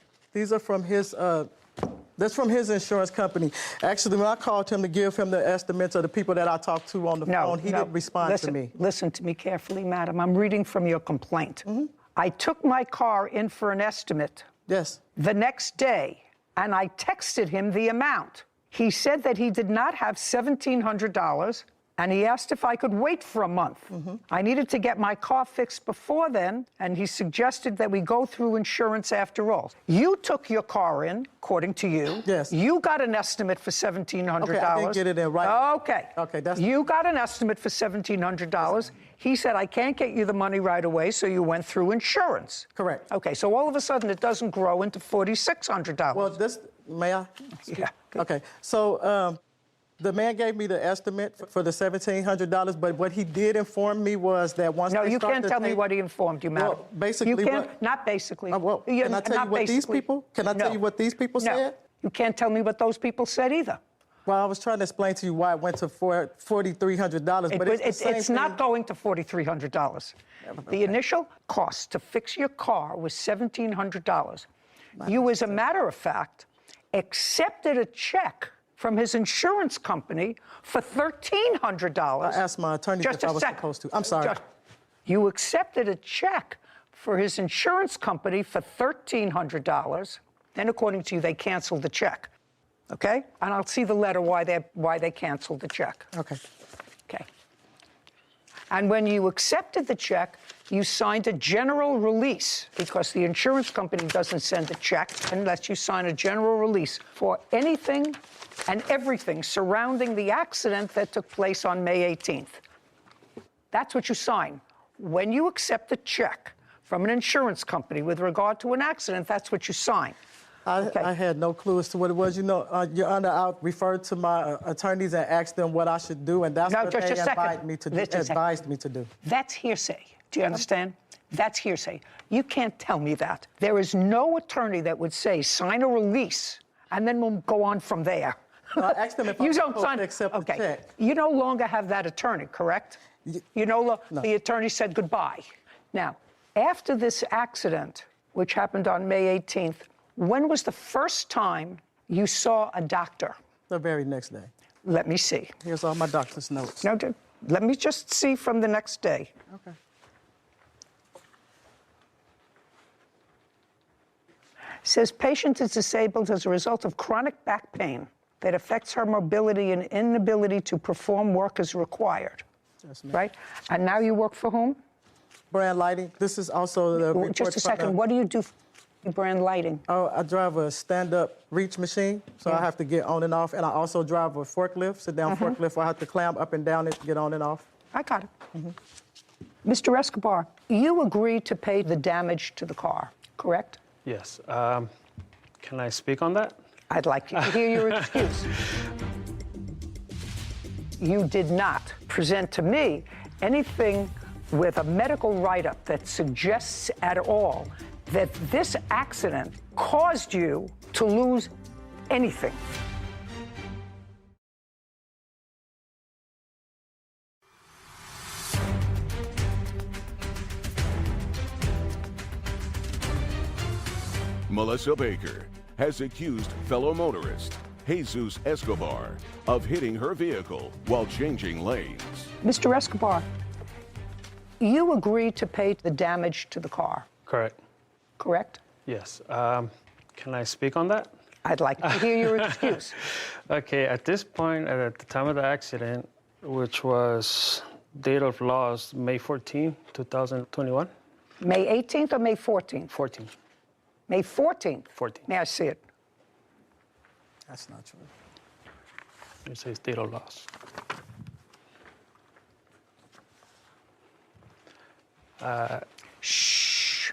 That's from his insurance company. Actually, when I called him to give him the estimates of the people that I talked to on the phone, he didn't respond to me. Listen to me carefully, madam. I'm reading from your complaint. I took my car in for an estimate. Yes. The next day, and I texted him the amount. He said that he did not have $1,700, and he asked if I could wait for a month. I needed to get my car fixed before then, and he suggested that we go through insurance after all. You took your car in, according to you. Yes. You got an estimate for $1,700. Okay, I didn't get it in right. Okay. Okay, that's... You got an estimate for $1,700. He said, I can't get you the money right away, so you went through insurance. Correct. Okay, so all of a sudden it doesn't grow into $4,600. Well, may I? Yeah. Okay, so the man gave me the estimate for the $1,700, but what he did inform me was that once No, you can't tell me what he informed you, madam. Well, basically, you can't, not basically. Can I tell you what these people? Can I tell you what these people said? You can't tell me what those people said either. Well, I was trying to explain to you why it went to $4,300, but it's not going to $4,300. The initial cost to fix your car was $1,700. You, as a matter of fact, accepted a check from his insurance company for $1,300. I asked my attorney if I was supposed to. I'm sorry. You accepted a check for his insurance company for $1,300. Then, according to you, they canceled the check. Okay? And I'll see the letter why they canceled the check. Okay. Okay. And when you accepted the check, you signed a general release, because the insurance company doesn't send a check unless you sign a general release for anything and everything surrounding the accident that took place on May 18th. That's what you sign. When you accept a check from an insurance company with regard to an accident, that's what you sign. I had no clue as to what it was. You know, Your Honor, I referred to my attorneys and asked them what I should do, and that's what they advised me to do. That's hearsay. Do you understand? That's hearsay. You can't tell me that. There is no attorney that would say, sign a release, and then we'll go on from there. I asked them if I was supposed to accept the check. You no longer have that attorney, correct? No. The attorney said goodbye. Now, after this accident, which happened on May 18th, when was the first time you saw a doctor? The very next day. Let me see. Here's all my doctor's notes. No, let me just see from the next day. Okay. Says patient is disabled as a result of chronic back pain that affects her mobility and inability to perform work as required. Yes, ma'am. Right? And now you work for whom? Brand Lighting. This is also the report. Just a second. What do you do for Brand Lighting? Oh, I drive a stand-up reach machine, so I have to get on and off. And I also drive a forklift, sit-down forklift, where I have to climb up and down it to get on and off. I got it. Mr. Escobar, you agreed to pay the damage to the car, correct? Yes. Can I speak on that? I'd like you to hear your excuse. You did not present to me anything with a medical write-up that suggests at all that this accident caused you to lose anything. Melissa Baker has accused fellow motorist Jesus Escobar of hitting her vehicle while changing lanes. Mr. Escobar, you agreed to pay the damage to the car, Correct. correct? Yes. Can I speak on that? I'd like to hear your excuse. Okay, at this point, at the time of the accident, which was date of loss, May 14, 2021. May 18th or May 14th? 14. May 14th? 14. May I see it? That's not true. It says date of loss. Shh.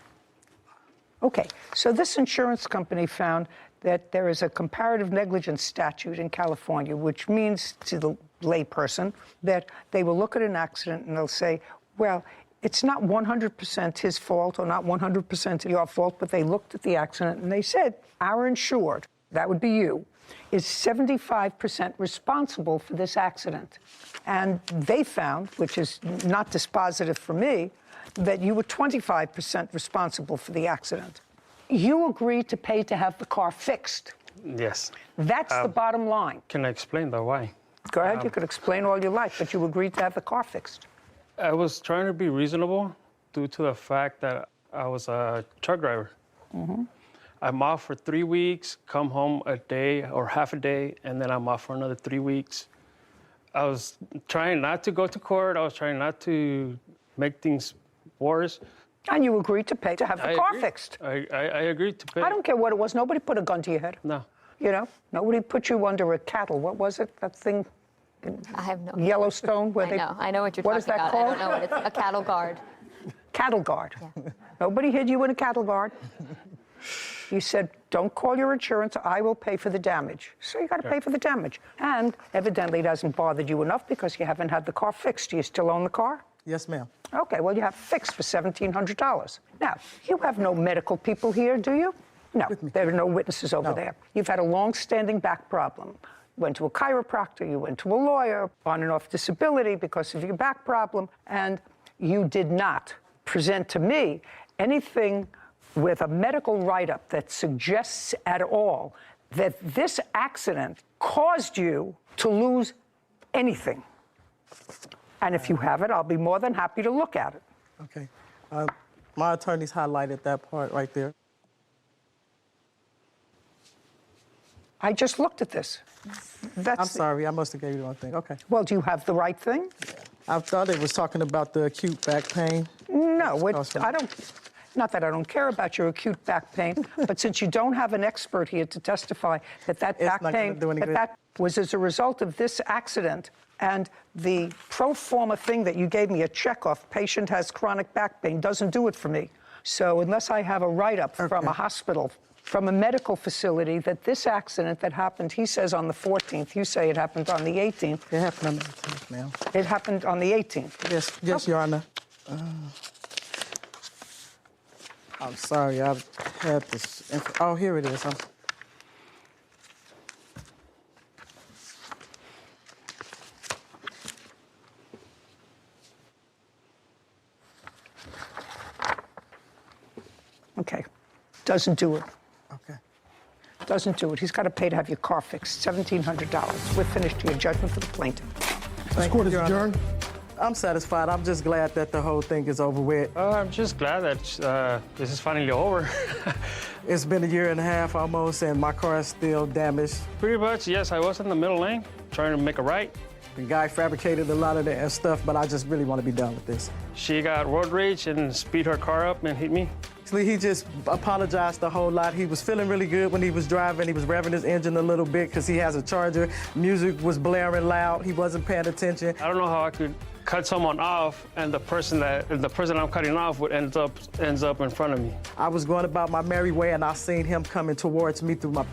Okay, so this insurance company found that there is a comparative negligence statute in California, which means to the layperson that they will look at an accident and they'll say, well, it's not 100% his fault or not 100% your fault, but they looked at the accident and they said, our insured, that would be you, is 75% responsible for this accident. And they found, which is not dispositive for me, that you were 25% responsible for the accident. You agreed to pay to have the car fixed. Yes. That's the bottom line. Can I explain that why? Go ahead, you could explain all you like, but you agreed to have the car fixed. I was trying to be reasonable due to the fact that I was a truck driver. I'm off for 3 weeks, come home a day or half a day, and then I'm off for another 3 weeks. I was trying not to go to court. I was trying not to make things worse. And you agreed to pay to have the car fixed. I agreed to pay. I don't care what it was. Nobody put a gun to your head. No. You know, nobody put you under a cattle. What was it? That thing? I have no. Yellowstone, where I know what you're what talking is that about. called? I don't know what it's a cattle guard. Cattle guard. Yeah. Nobody hid you in a cattle guard. You said, don't call your insurance, I will pay for the damage. So you got to pay for the damage. And evidently it hasn't bothered you enough because you haven't had the car fixed. Do you still own the car? Yes, ma'am. Okay, well, you have fixed for $1,700. Now, you have no medical people here, do you? No, there are no witnesses over there. You've had a long-standing back problem. Went to a chiropractor, you went to a lawyer, on and off disability because of your back problem, and you did not present to me anything with a medical write-up that suggests at all that this accident caused you to lose anything. And if you have it, I'll be more than happy to look at it. Okay. My attorneys highlighted that part right there. I just looked at this. I'm sorry, I must have gave you the wrong thing. Okay. Well, do you have the right thing? I thought it was talking about the acute back pain. No, I don't. Not that I don't care about your acute back pain, but since you don't have an expert here to testify that back pain, that was as a result of this accident, and the pro forma thing that you gave me a check off, patient has chronic back pain, doesn't do it for me. So unless I have a write-up from a hospital, from a medical facility, that this accident that happened, he says on the 14th, you say it happened on the 18th. It happened on the 18th, ma'am. It happened on the 18th. Yes, Your Honor. I'm sorry, I had this. Oh, here it is. Okay. Doesn't do it. Okay. Doesn't do it. He's got to pay to have your car fixed. $1,700. We're finished here. Judgment for the plaintiff. This court is adjourned. I'm satisfied. I'm just glad that the whole thing is over with. I'm just glad that this is finally over. It's been a year and a half almost, and my car is still damaged. Pretty much, yes, I was in the middle lane trying to make a right. The guy fabricated a lot of the stuff, but I just really want to be done with this. She got road rage and speed her car up and hit me. Actually, he just apologized a whole lot. He was feeling really good when he was driving. He was revving his engine a little bit because he has a Charger. Music was blaring loud. He wasn't paying attention. I don't know how I could cut someone off and the person I'm cutting off would ends up in front of me. I was going about my merry way, and I seen him coming towards me through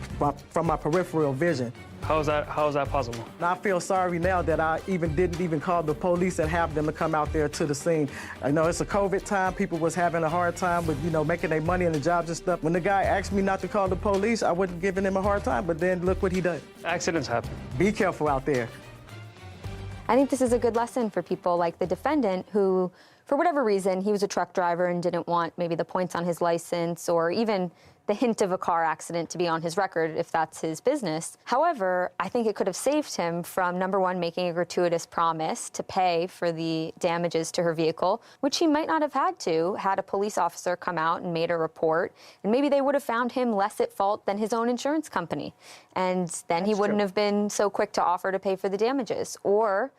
from my peripheral vision. How is that possible? And I feel sorry now that I didn't call the police and have them to come out there to the scene. I know it's a COVID time. People was having a hard time with, making their money and the jobs and stuff. When the guy asked me not to call the police, I wasn't giving him a hard time, but then look what he did. Accidents happen. Be careful out there. I think this is a good lesson for people like the defendant who, for whatever reason, he was a truck driver and didn't want maybe the points on his license or even the hint of a car accident to be on his record if that's his business. However, I think it could have saved him from, number one, making a gratuitous promise to pay for the damages to her vehicle, which he might not have had to had a police officer come out and made a report. And maybe they would have found him less at fault than his own insurance company. And then he wouldn't have been so quick to offer to pay for the damages. Or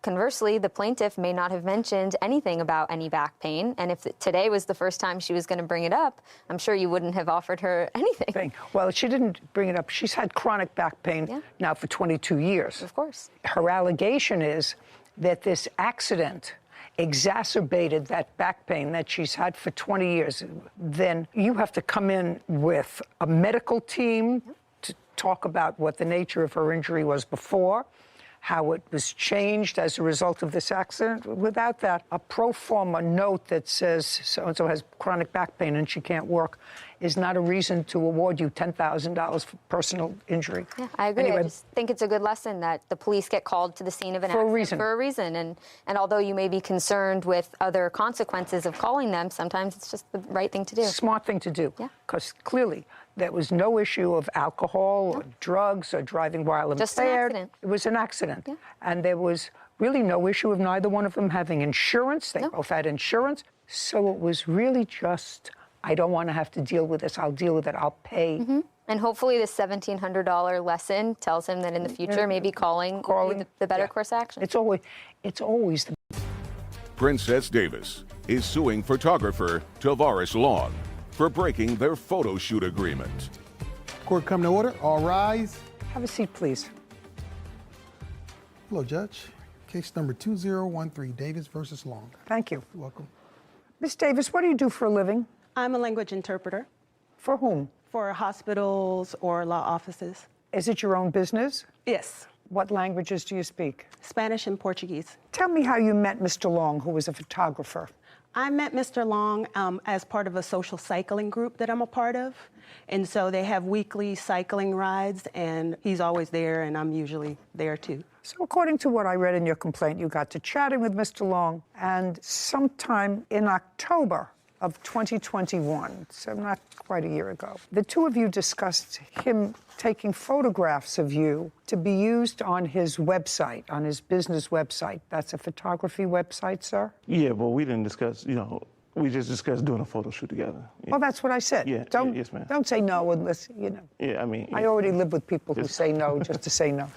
conversely, the plaintiff may not have mentioned anything about any back pain, and if today was the first time she was going to bring it up, I'm sure you wouldn't have offered her anything. Well, she didn't bring it up. She's had chronic back pain now for 22 years. Of course. Her allegation is that this accident exacerbated that back pain that she's had for 20 years. Then you have to come in with a medical team to talk about what the nature of her injury was before, how it was changed as a result of this accident. Without that, a pro forma note that says so-and-so has chronic back pain and she can't work is not a reason to award you $10,000 for personal injury. Yeah, I agree. Anyway, I just think it's a good lesson that the police get called to the scene of an accident for a reason. And although you may be concerned with other consequences of calling them, sometimes it's just the right thing to do. Smart thing to do. Because clearly there was no issue of alcohol or drugs or driving while impaired. Just an accident. It was an accident. Yeah. And there was really no issue of neither one of them having insurance. They both had insurance. So it was really just, I don't want to have to deal with this. I'll deal with it. I'll pay. Mm-hmm. And hopefully this $1,700 lesson tells him that in the future, maybe calling the better course of action. It's always the... Princess Davis is suing photographer Tavares Long for breaking their photo shoot agreement. Court come to order. All rise. Have a seat, please. Hello, Judge. Case number 2013, Davis versus Long. Thank you. You're welcome. Ms. Davis, what do you do for a living? I'm a language interpreter. For whom? For hospitals or law offices. Is it your own business? Yes. What languages do you speak? Spanish and Portuguese. Tell me how you met Mr. Long, who was a photographer. I met Mr. Long as part of a social cycling group that I'm a part of. And so they have weekly cycling rides, and he's always there, and I'm usually there too. So according to what I read in your complaint, you got to chatting with Mr. Long, and sometime in October of 2021, so not quite a year ago, the two of you discussed him taking photographs of you to be used on his website, on his business website. That's a photography website, sir? Yeah, but we didn't discuss, we just discussed doing a photo shoot together. Yeah. Well, that's what I said. Yeah, yes, ma'am. Don't say no unless, Yeah, I mean... I already live with people who say no just to say no.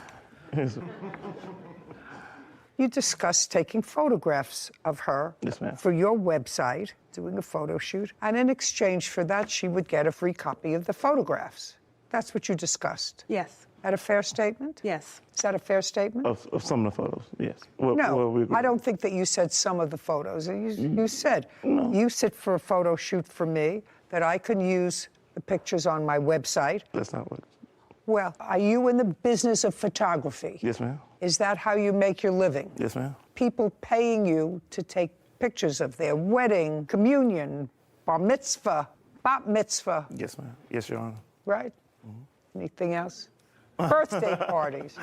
You discussed taking photographs of her for your website, doing a photo shoot, and in exchange for that, she would get a free copy of the photographs. That's what you discussed? Yes. That a fair statement? Yes. Is that a fair statement? Of some of the photos, yes. I don't think that you said some of the photos. You said, you sit for a photo shoot for me, that I can use the pictures on my website. That's not what... Well, are you in the business of photography? Yes, ma'am. Is that how you make your living? Yes, ma'am. People paying you to take pictures of their wedding, communion, bar mitzvah, bat mitzvah, Yes, ma'am. Yes, Your Honor. right? Anything else? Birthday parties.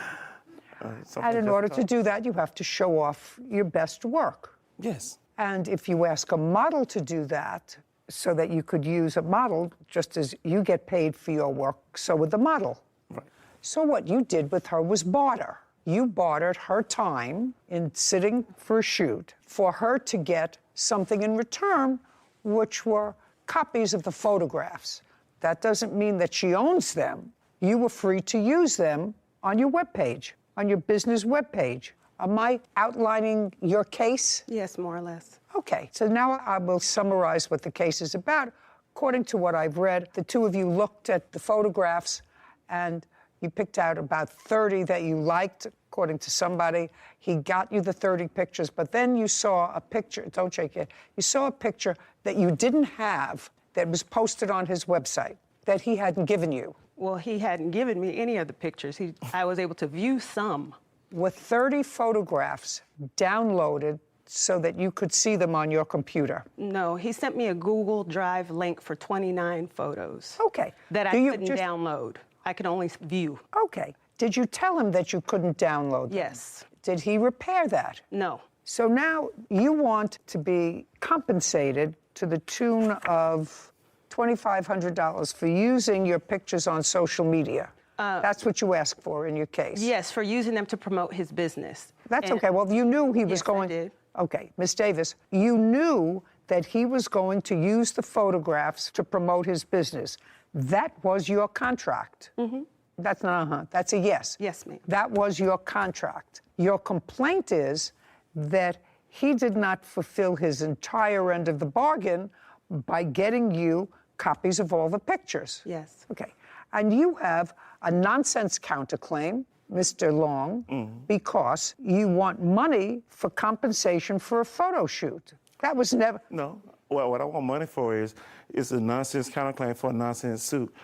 And in order to do that, you have to show off your best work. Yes. And if you ask a model to do that, so that you could use a model, just as you get paid for your work, so would the model. Right. So what you did with her was barter. You bartered her time in sitting for a shoot for her to get something in return, which were copies of the photographs. That doesn't mean that she owns them. You were free to use them on your webpage, on your business webpage. Am I outlining your case? Yes, more or less. Okay, so now I will summarize what the case is about. According to what I've read, the two of you looked at the photographs and you picked out about 30 that you liked, according to somebody. He got you the 30 pictures, but then you saw a picture, don't shake it, you saw a picture that you didn't have that was posted on his website that he hadn't given you. Well, he hadn't given me any of the pictures. I was able to view some. With 30 photographs downloaded so that you could see them on your computer. No, he sent me a Google Drive link for 29 photos. Okay. That I couldn't download. I could only view. Okay. Did you tell him that you couldn't download them? Yes. Did he repair that? No. So now you want to be compensated to the tune of $2,500 for using your pictures on social media. That's what you asked for in your case. Yes, for using them to promote his business. That's okay. Well, you knew he was going. I did. Okay, Ms. Davis, you knew that he was going to use the photographs to promote his business. That was your contract. Mm-hmm. That's not that's a yes. Yes, ma'am. That was your contract. Your complaint is that he did not fulfill his entire end of the bargain by getting you copies of all the pictures. Yes. Okay. And you have a nonsense counterclaim, Mr. Long, because you want money for compensation for a photo shoot. That was never... No. Well, what I want money for is a nonsense counterclaim for a nonsense suit.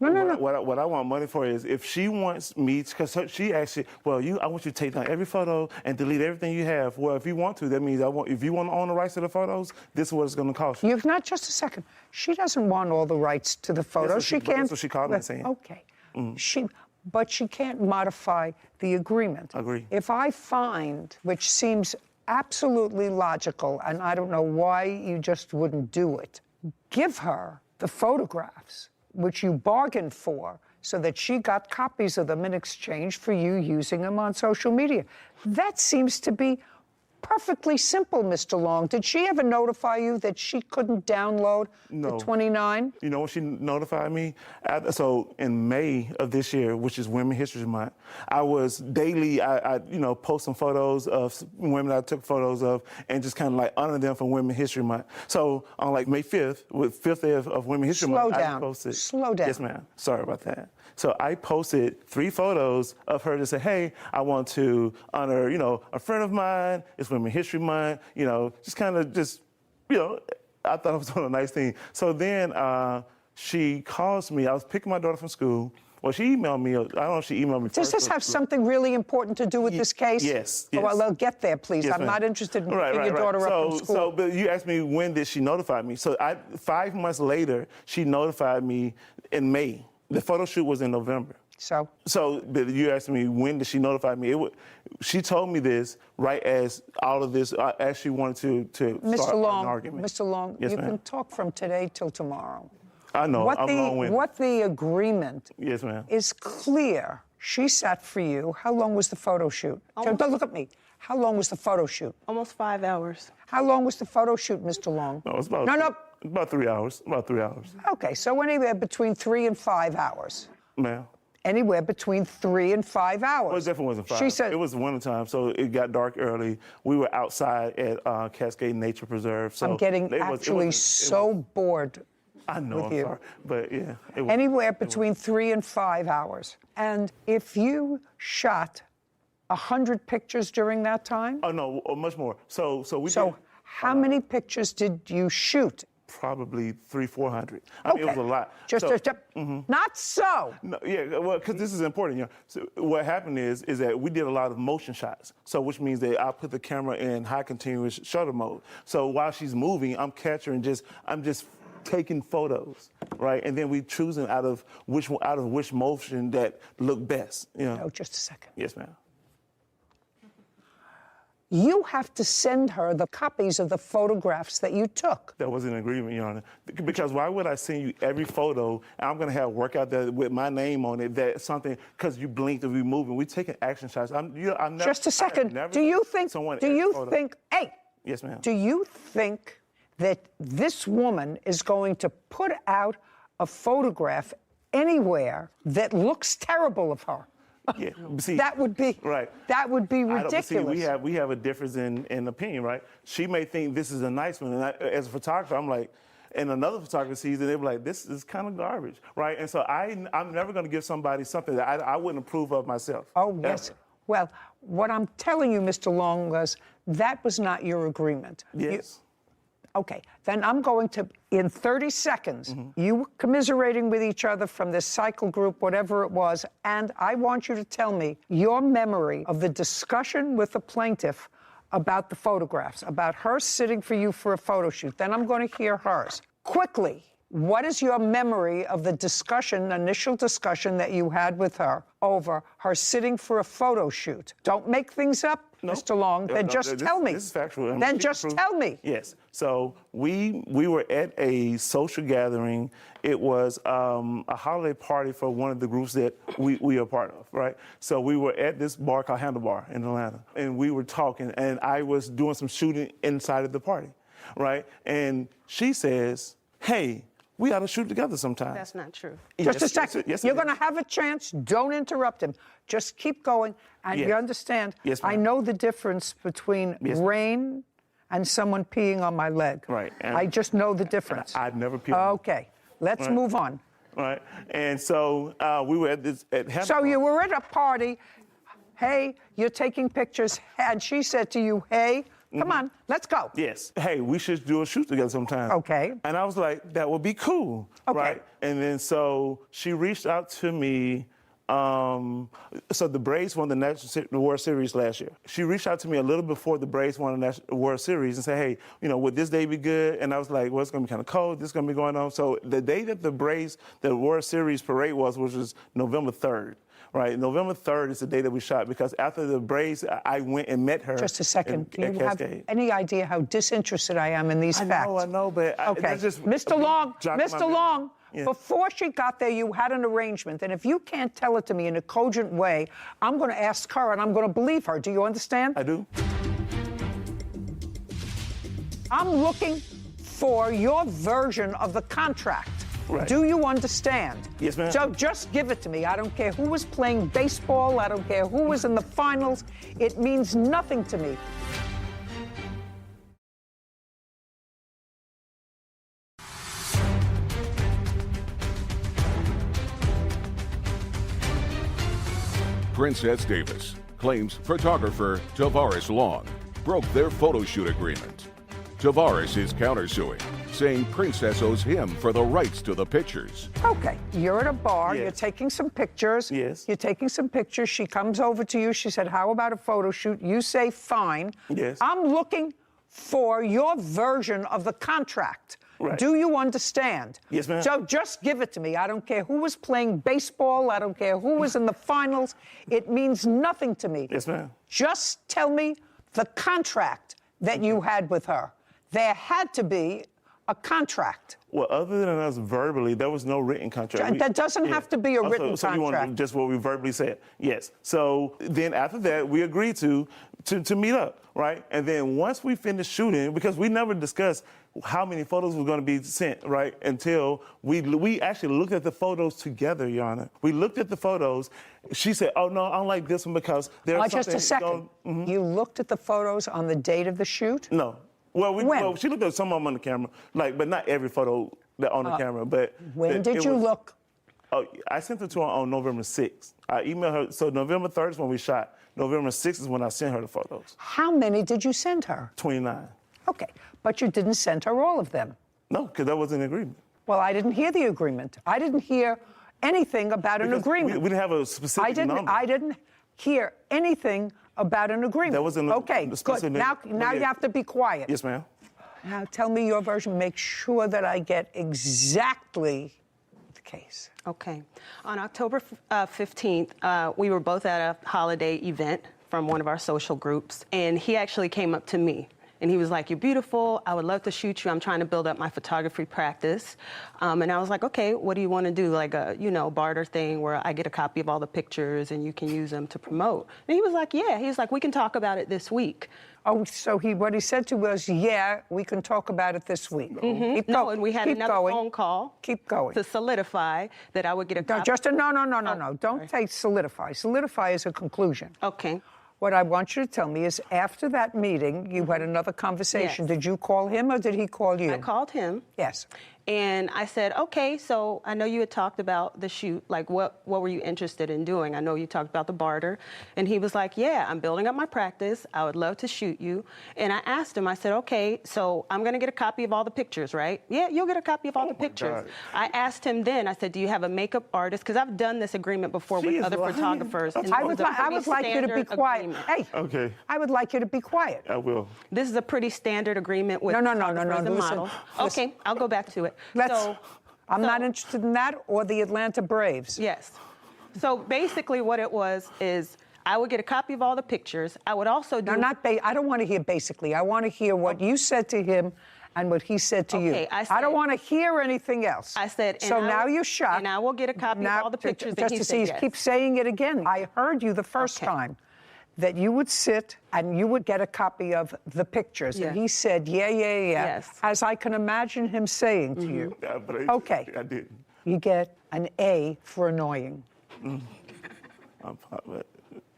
No. What I want money for is if she wants me, because she actually, I want you to take down every photo and delete everything you have. Well, if you want to, that means if you want to own the rights to the photos, this is what it's going to cost you. You've not just a second. She doesn't want all the rights to the photos. She can't. That's what she called me saying. Okay. But she can't modify the agreement. Agree. If I find, which seems absolutely logical, and I don't know why you just wouldn't do it, give her the photographs, which you bargained for, so that she got copies of them in exchange for you using them on social media. That seems to be perfectly simple, Mr. Long. Did she ever notify you that she couldn't download the 29? You know when she notified me? So in May of this year, which is Women's History Month, I was daily, I post some photos of women that I took photos of and just kind of like honor them for Women's History Month. So on like May 5th, with 5th day of Women's History Month, I posted. Slow down. Yes, ma'am. Sorry about that. So I posted 3 photos of her to say, hey, I want to honor, a friend of mine. It's Women's History Month, just kind of I thought it was a nice thing. So then she calls me. I was picking my daughter from school. Well, she emailed me. I don't know if she emailed me Does first. this have something really important to do with this case? Yes. Well, I'll get there, please. Yes, I'm ma'am. not interested in picking your daughter up from school. But you asked me when did she notify me. So 5 months later, she notified me in May. The photo shoot was in November. But you asked me when did she notify me? She told me this right as all of this, as she wanted to start an argument. Mr. Long, yes, you ma'am. can talk from today till tomorrow. I know, I'm long-winded. What the agreement yes, ma'am. is clear. She sat for you. How long was the photo shoot? Don't look at me. How long was the photo shoot? Almost 5 hours. How long was the photo shoot, Mr. Long? No, it's about about 3 hours. About 3 hours. Okay, so anywhere between 3 and 5 hours. Ma'am. Anywhere between 3 and 5 hours. Well, it definitely wasn't 5. She said it was wintertime, so it got dark early. We were outside at Cascade Nature Preserve. So I'm getting so bored. I know, with I'm you. sorry. But yeah. Anywhere between 3 and 5 hours. And if you shot 100 pictures during that time? Oh, no, much more. So we So how many pictures did you shoot? probably 300-400. I mean, it was a lot. Not so. No, yeah, well, because this is important. You know, so what happened is that we did a lot of motion shots. So which means that I put the camera in high continuous shutter mode. So while she's moving, I'm capturing I'm just taking photos, right? And then we choosing out of which motion that look best. You know. Oh, just a second. Yes, ma'am. You have to send her the copies of the photographs that you took. That was an agreement, Your Honor. Because why would I send you every photo and I'm going to have work out there with my name on it, that something, because you blinked and we moving. We taking action shots. Just a second. Do you think, hey. Yes, ma'am. Do you think that this woman is going to put out a photograph anywhere that looks terrible of her? Yeah, see, that would be right. That would be ridiculous. See, we have a difference in opinion, right? She may think this is a nice one, and as a photographer, I'm like, and another photographer sees it, they're like, this is kind of garbage, right? And so I'm never going to give somebody something that I wouldn't approve of myself. Oh yes. Ever. Well, what I'm telling you, Mr. Long, was that was not your agreement. Yes. Okay, then I'm going to, in 30 seconds, you were commiserating with each other from this cycle group, whatever it was, and I want you to tell me your memory of the discussion with the plaintiff about the photographs, about her sitting for you for a photo shoot. Then I'm going to hear hers. Quickly, what is your memory of the discussion, initial discussion that you had with her over her sitting for a photo shoot? Don't make things up. No. Mr. Long, then just tell me. This is factual. Then just tell me. Yes. So we were at a social gathering. It was a holiday party for one of the groups that we are part of, right? So we were at this bar called Handlebar in Atlanta, and we were talking, and I was doing some shooting inside of the party, right? And she says, hey, we ought to shoot together sometime. That's not true. Just a second. Yes, You're going to have a chance. Don't interrupt him. Just keep going. And you understand, yes, ma'am. I know the difference between rain and someone peeing on my leg. Right. And I just know the difference. I've never peed. Okay. Let's move on. Right. And so we were at Handlebar. So you were at a party. Hey, you're taking pictures. And she said to you, hey, come on, let's go. Yes. Hey, we should do a shoot together sometime. Okay. And I was like, that would be cool. Okay. Right? And then so she reached out to me. So the Braves won the World Series last year. She reached out to me a little before the Braves won the World Series and said, hey, would this day be good? And I was like, well, it's going to be kind of cold. This is going to be going on. So the day that the World Series parade was, which was November 3rd. Right, November 3rd is the day that we shot because after the Braves, I went and met her. Just a second. Do you have Cascade. any idea how disinterested I am in these facts? I know, but okay, that's just Mr. Long, yeah. Before she got there, you had an arrangement, and if you can't tell it to me in a cogent way, I'm going to ask her, and I'm going to believe her. Do you understand? I do. I'm looking for your version of the contract. Right. Do you understand? Yes, ma'am. So just give it to me. I don't care who was playing baseball. I don't care who was in the finals. It means nothing to me. Princess Davis claims photographer Tavares Long broke their photo shoot agreement. Tavares is countersuing, saying Princess owes him for the rights to the pictures. Okay, you're at a bar, Yes. you're taking some pictures. Yes. You're taking some pictures. She comes over to you. She said, how about a photo shoot? You say, fine. Yes. I'm looking for your version of the contract. Right. Do you understand? Yes, ma'am. So just give it to me. I don't care who was playing baseball. I don't care who was in the finals. It means nothing to me. Yes, ma'am. Just tell me the contract that you had with her. There had to be a contract. Well, other than us verbally, there was no written contract. That doesn't have to be a written so you want contract. just what we verbally said? Yes. So then after that, we agreed to meet up, right? And then once we finished shooting, because we never discussed how many photos were going to be sent, right? Until we actually looked at the photos together, Your Honor. We looked at the photos. She said, "Oh no, I don't like this one because there's something." Just a second. You looked at the photos on the date of the shoot? No. Well, when? She looked at some of them on the camera, but not every photo that on the camera. But when did you look? Oh, I sent it to her on November 6th. I emailed her. So November 3rd is when we shot. November 6th is when I sent her the photos. How many did you send her? 29. Okay, but you didn't send her all of them. No, because that wasn't an agreement. Well, I didn't hear the agreement. I didn't hear anything about an agreement. We didn't have a specific number. I didn't hear anything about an agreement. That wasn't okay, good. Now you have to be quiet. Yes, ma'am. Now tell me your version. Make sure that I get exactly the case. Okay. On October 15th, we were both at a holiday event from one of our social groups, and he actually came up to me. And he was like, "You're beautiful. I would love to shoot you. I'm trying to build up my photography practice." And I was like, "Okay, what do you want to do? Like a, barter thing where I get a copy of all the pictures and you can use them to promote." And he was like, "Yeah." He was like, "We can talk about it this week." Oh, so what he said to was, "Yeah, we can talk about it this week." Mm-hmm. No, and we had another phone call. Keep going. To solidify that I would get a copy. No. Don't say solidify. Solidify is a conclusion. Okay. What I want you to tell me is after that meeting, you had another conversation. Yes. Did you call him or did he call you? I called him. Yes. And I said, "Okay, so I know you had talked about the shoot. Like, what were you interested in doing? I know you talked about the barter." And he was like, "Yeah, I'm building up my practice. I would love to shoot you." And I asked him, I said, "Okay, so I'm going to get a copy of all the pictures, right?" "Yeah, you'll get a copy of all the pictures." God. I asked him then, I said, "Do you have a makeup artist?" Because I've done this agreement before with other photographers. And I would like you to be quiet. Agreement. Hey, Okay. I would like you to be quiet. I will. This is a pretty standard agreement with photographers and models. Listen. Okay, I'll go back to it. I'm not interested in that or the Atlanta Braves. Yes. So basically what it was is I would get a copy of all the pictures. I would also do... I don't want to hear basically. I want to hear what you said to him and what he said to you. I don't want to hear anything else. I said... So now you're shocked. And I will get a copy of all the pictures. Just to see, keep saying it again. I heard you the first time that you would sit and you would get a copy of the pictures. Yes. And he said, yeah. Yes. As I can imagine him saying to you. Yeah, but Okay. I didn't. You get an A for annoying.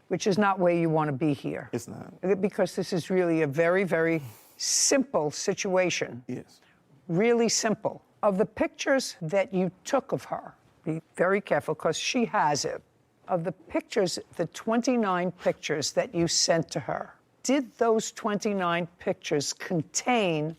Which is not where you want to be here. It's not. Because this is really a very, very simple situation. Yes. Really simple. Of the pictures that you took of her, be very careful because she has it. Of the pictures, the 29 pictures that you sent to her, did those 29 pictures contain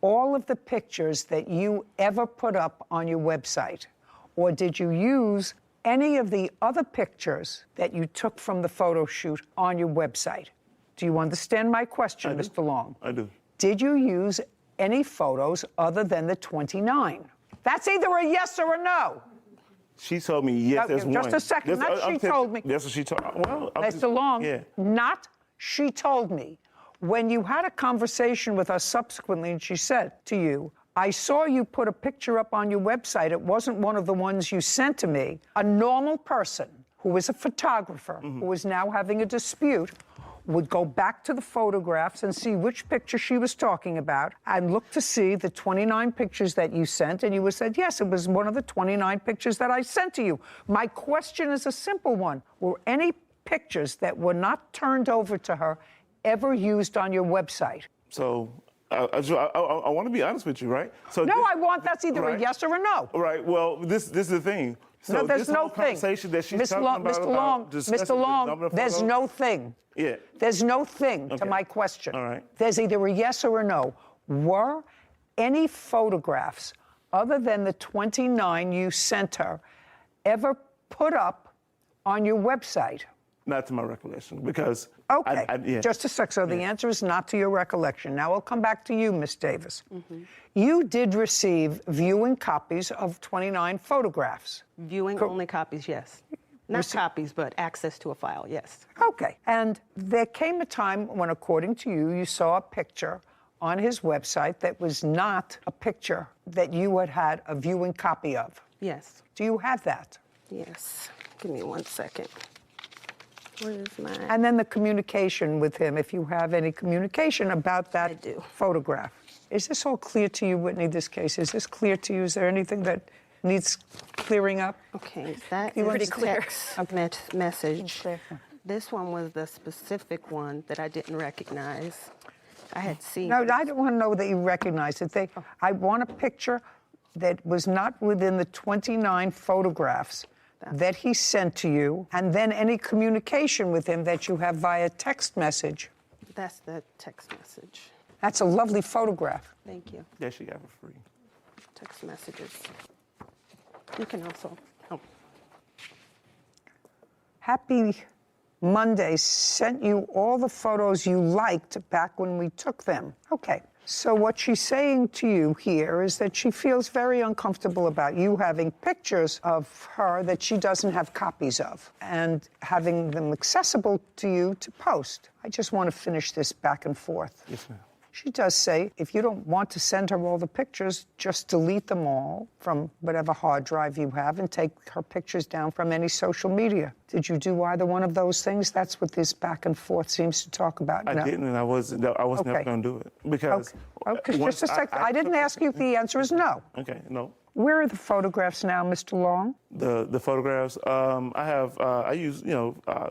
all of the pictures that you ever put up on your website? Or did you use any of the other pictures that you took from the photo shoot on your website? Do you understand my question, Mr. Long? I do. Did you use any photos other than the 29? That's either a yes or a no. She told me yes, there's one. Just a second. She told me. That's what she told me. Well, Mr. Long, yeah. not she told me. When you had a conversation with her subsequently, and she said to you, "I saw you put a picture up on your website. It wasn't one of the ones you sent to me." A normal person who is a photographer, who is now having a dispute, would go back to the photographs and see which picture she was talking about and look to see the 29 pictures that you sent, and you would have said, yes, it was one of the 29 pictures that I sent to you. My question is a simple one. Were any pictures that were not turned over to her ever used on your website? So I want to be honest with you, right? So that's either a yes or a no. Right. Well, this is the thing. So no, there's this no whole conversation that she's talking about Mr. Long, there's no thing. Yeah. There's no thing to my question. All right. There's either a yes or a no. Were any photographs other than the 29 you sent her ever put up on your website? Not to my recollection, because... Okay, just a sec. So the answer is not to your recollection. Now I'll come back to you, Miss Davis. You did receive viewing copies of 29 photographs. Viewing only copies, yes. Not copies, but access to a file, yes. Okay. And there came a time when, according to you, you saw a picture on his website that was not a picture that you had a viewing copy of. Yes. Do you have that? Yes. Give me 1 second. Where is mine? And then the communication with him, if you have any communication about that photograph. Is this all clear to you, Whitney, this case? Is this clear to you? Is there anything that needs clearing up? Okay, that You is pretty the clear. text message. This one was the specific one that I didn't recognize. I had seen. No, I don't want to know that you recognize it. I want a picture that was not within the 29 photographs that he sent to you, and then any communication with him that you have via text message. That's the text message. That's a lovely photograph. Thank you. Yeah, she got it for free. text messages. You can also, oh. Happy Monday sent you all the photos you liked back when we took them. Okay. So what she's saying to you here is that she feels very uncomfortable about you having pictures of her that she doesn't have copies of and having them accessible to you to post. I just want to finish this back and forth. Yes, ma'am. She does say, if you don't want to send her all the pictures, just delete them all from whatever hard drive you have and take her pictures down from any social media. Did you do either one of those things? That's what this back and forth seems to talk about. I didn't, and I was never going to do it. Because okay. Just a sec. I didn't ask you if the answer is no. Okay, no. Where are the photographs now, Mr. Long? The photographs, I use,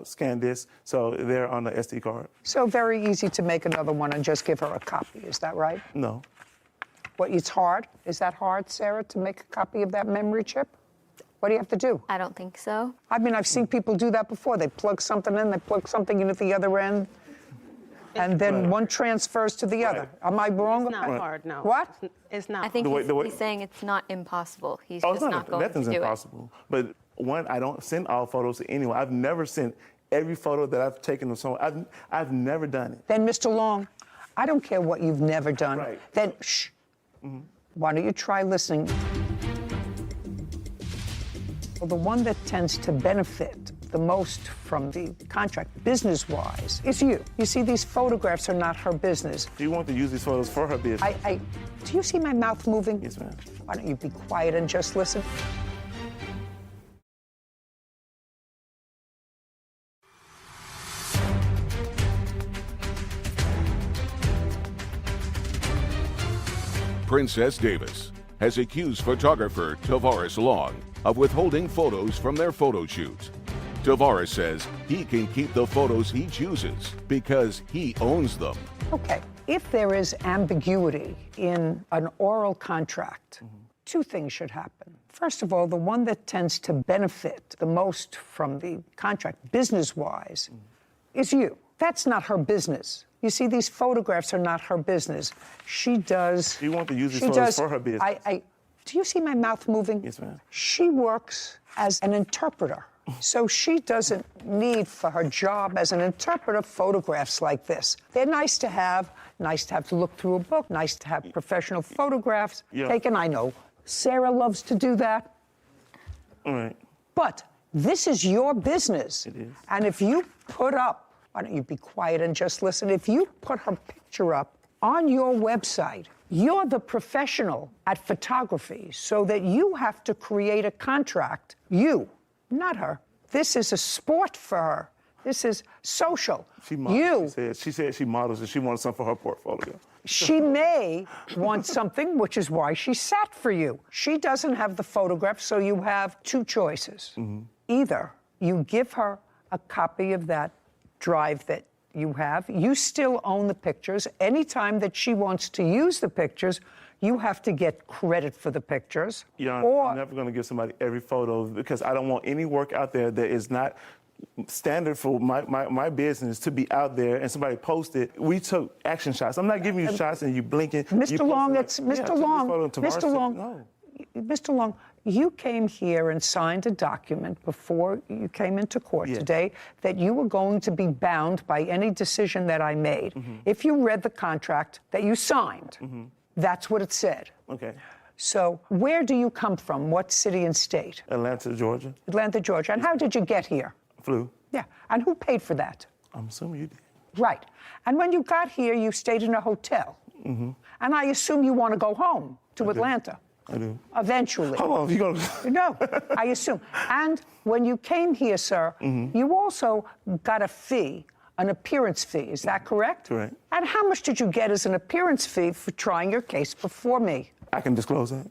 scan discs, so they're on the SD card. So very easy to make another one and just give her a copy, is that right? No. What, it's hard? Is that hard, Sarah, to make a copy of that memory chip? What do you have to do? I don't think so. I mean, I've seen people do that before. They plug something in, they plug something in at the other end, and then one transfers to the other. Am I wrong? It's not hard, no. What? It's not. I think he's saying it's not impossible. He's just not going to do it. Nothing's impossible. But one, I don't send all photos to anyone. I've never sent every photo that I've taken of someone. I've never done it. Then, Mr. Long, I don't care what you've never done. Right. Then, shh. Mm-hmm. Why don't you try listening? Well, the one that tends to benefit the most from the contract, business-wise, is you. You see, these photographs are not her business. Do you want to use these photos for her business? Do you see my mouth moving? Yes, ma'am. Why don't you be quiet and just listen? Princess Davis has accused photographer Tavares Long of withholding photos from their photo shoot. Tavares says he can keep the photos he chooses because he owns them. Okay, if there is ambiguity in an oral contract, two things should happen. First of all, the one that tends to benefit the most from the contract, business-wise, is you. That's not her business. You see, these photographs are not her business. She does... Do you want to use these photos for her business? Do you see my mouth moving? Yes, ma'am. She works as an interpreter. So she doesn't need for her job as an interpreter photographs like this. They're nice to have to look through a book, nice to have professional photographs taken. I know Sarah loves to do that. All right. But this is your business. It is. And if you put up, why don't you be quiet and just listen? If you put her picture up on your website, you're the professional at photography, so that you have to create a contract. You, not her. This is a sport for her. This is social. She said she models and she wants something for her portfolio. She may want something, which is why she sat for you. She doesn't have the photograph, so you have two choices. Mm-hmm. Either you give her a copy of that drive that you have. You still own the pictures. Anytime that she wants to use the pictures, you have to get credit for the pictures. I'm never going to give somebody every photo because I don't want any work out there that is not standard for my business to be out there and somebody post it. We took action shots. I'm not giving you shots and you blinking. Mr. Long, you came here and signed a document before you came into court today that you were going to be bound by any decision that I made. Mm-hmm. If you read the contract that you signed, that's what it said. Okay. So where do you come from? What city and state? Atlanta, Georgia. Atlanta, Georgia. And how did you get here? Flew. Yeah. And who paid for that? I'm assuming you did. Right. And when you got here, you stayed in a hotel. Mm-hmm. And I assume you want to go home to Atlanta. I do. Eventually. How long are you going to... No, I assume. And when you came here, sir, you also got a fee, an appearance fee. Is that correct? Correct. And how much did you get as an appearance fee for trying your case before me? I can disclose that.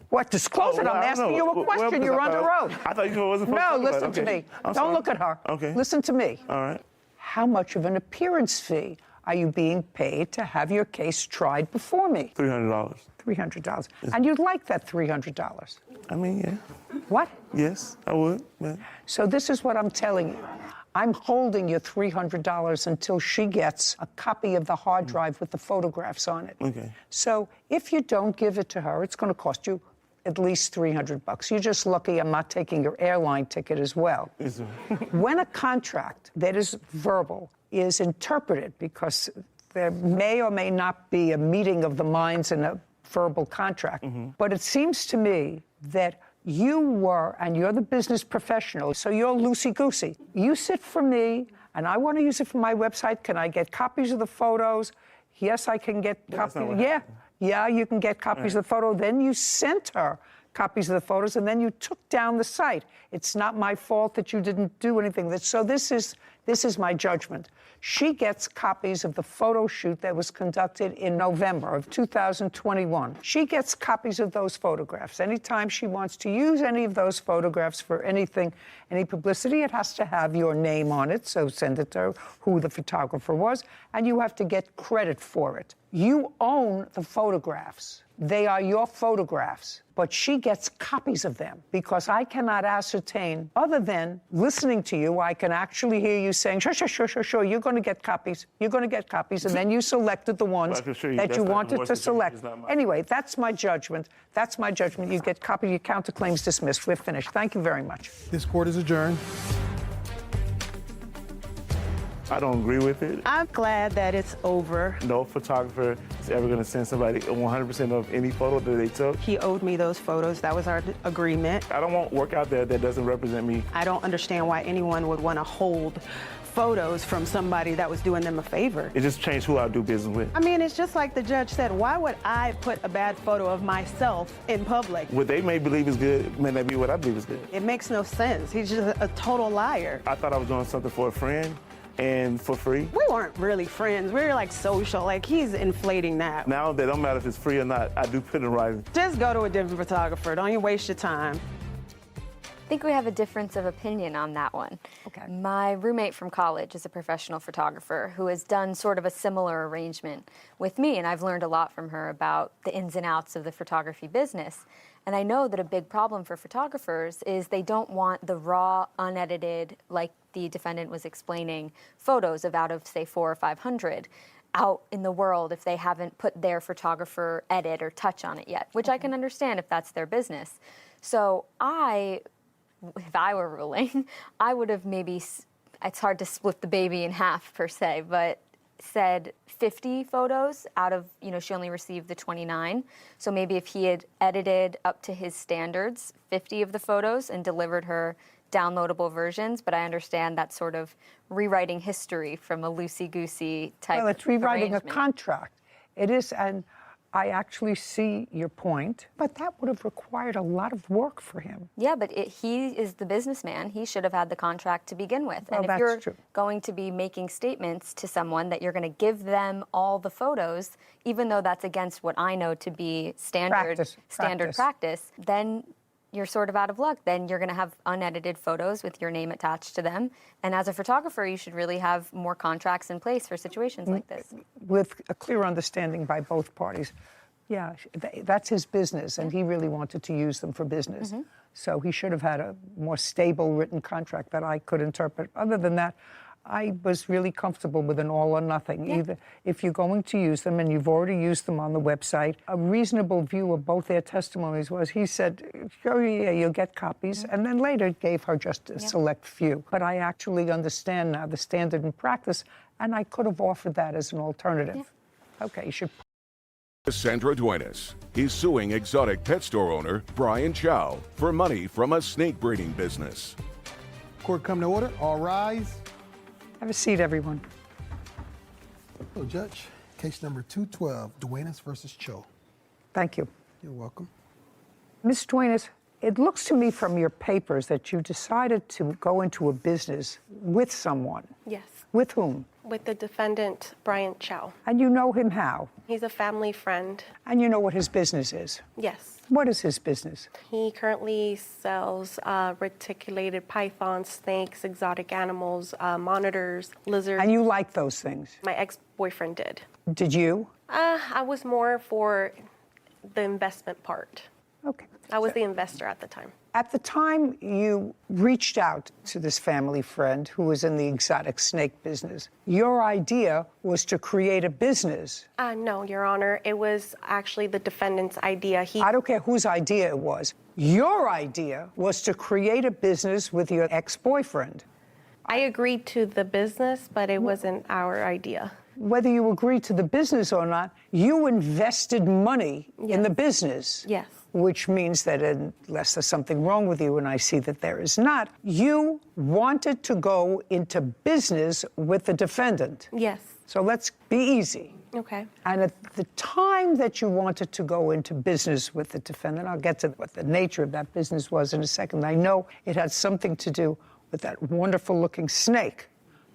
What, disclose it? I'm asking you a question. You're under oath. I thought you wasn't supposed to. No, listen to me. Don't look at her. Okay. Listen to me. All right. How much of an appearance fee are you being paid to have your case tried before me? $300. $300. And you'd like that $300? I mean, yeah. What? Yes, I would. But... So this is what I'm telling you. I'm holding your $300 until she gets a copy of the hard drive with the photographs on it. Okay. So if you don't give it to her, it's going to cost you at least $300. You're just lucky I'm not taking your airline ticket as well. Yes, sir. When a contract that is verbal is interpreted, because there may or may not be a meeting of the minds in a verbal contract, but it seems to me that you were, and you're the business professional, so you're loosey-goosey. Use it for me, and I want to use it for my website. Can I get copies of the photos? Yes, I can get copies. Yeah, you can get copies of the photo. Then you sent her copies of the photos, and then you took down the site. It's not my fault that you didn't do anything. So this is my judgment. She gets copies of the photo shoot that was conducted in November of 2021. She gets copies of those photographs. Anytime she wants to use any of those photographs for anything, any publicity, it has to have your name on it, so send it to her, who the photographer was, and you have to get credit for it. You own the photographs. They are your photographs, but she gets copies of them because I cannot ascertain, other than listening to you, I can actually hear you saying, sure, you're going to get copies, and then you selected the ones that you wanted to select. Anyway, that's my judgment. You get copies, your counterclaims dismissed. We're finished. Thank you very much. This court is adjourned. I don't agree with it. I'm glad that it's over. No photographer is ever going to send somebody 100% of any photo that they took. He owed me those photos. That was our agreement. I don't want work out there that doesn't represent me. I don't understand why anyone would want to hold photos from somebody that was doing them a favor. It just changed who I do business with. I mean, it's just like the judge said, why would I put a bad photo of myself in public? What they may believe is good may not be what I believe is good. It makes no sense. He's just a total liar. I thought I was doing something for a friend and for free. We weren't really friends. We were like social. Like, he's inflating that. Now that don't matter if it's free or not, I do put it in writing. Just go to a different photographer. Don't you waste your time. I think we have a difference of opinion on that one. Okay. My roommate from college is a professional photographer who has done sort of a similar arrangement with me, and I've learned a lot from her about the ins and outs of the photography business. And I know that a big problem for photographers is they don't want the raw, unedited, like the defendant was explaining, photos of out of, say, 400 or 500 out in the world if they haven't put their photographer edit or touch on it yet, which I can understand if that's their business. So if I were ruling, I would have maybe, it's hard to split the baby in half per se, but said 50 photos out of, she only received the 29. So maybe if he had edited up to his standards, 50 of the photos and delivered her downloadable versions, but I understand that's sort of rewriting history from a loosey-goosey type. Well, it's rewriting arrangement. a contract. It is, and I actually see your point, but that would have required a lot of work for him. Yeah, but he is the businessman. He should have had the contract to begin with. Well, and if that's you're true. going to be making statements to someone that you're going to give them all the photos, even though that's against what I know to be standard practice, then you're sort of out of luck. Then you're going to have unedited photos with your name attached to them. And as a photographer, you should really have more contracts in place for situations like this. With a clear understanding by both parties. Yeah, that's his business, and he really wanted to use them for business. So he should have had a more stable written contract that I could interpret. Other than that, I was really comfortable with an all or nothing. Yeah. Either if you're going to use them and you've already used them on the website, a reasonable view of both their testimonies was he said, oh, yeah, you'll get copies, and then later gave her just a select few. But I actually understand now the standard in practice, and I could have offered that as an alternative. Yeah. Okay, you should. Sandra Duenas. He's suing exotic pet store owner Brian Chow for money from a snake breeding business. Court come to order. All rise. Have a seat, everyone. Hello, Judge. Case number 212, Duenas versus Cho. Thank you. You're welcome. Ms. Duenas, it looks to me from your papers that you decided to go into a business with someone. Yes. With whom? With the defendant, Brian Chow. And you know him how? He's a family friend. And you know what his business is? Yes. What is his business? He currently sells reticulated pythons, snakes, exotic animals, monitors, lizards. And you like those things? My ex-boyfriend did. Did you? I was more for the investment part. Okay. I was the investor at the time. At the time you reached out to this family friend who was in the exotic snake business, your idea was to create a business. No, Your Honor. It was actually the defendant's idea. I don't care whose idea it was. Your idea was to create a business with your ex-boyfriend. I agreed to the business, but it wasn't our idea. Whether you agreed to the business or not, you invested money in the business. Yes. Which means that unless there's something wrong with you, and I see that there is not, you wanted to go into business with the defendant. Yes. So let's be easy. Okay. And at the time that you wanted to go into business with the defendant, I'll get to what the nature of that business was in a second. I know it had something to do with that wonderful-looking snake.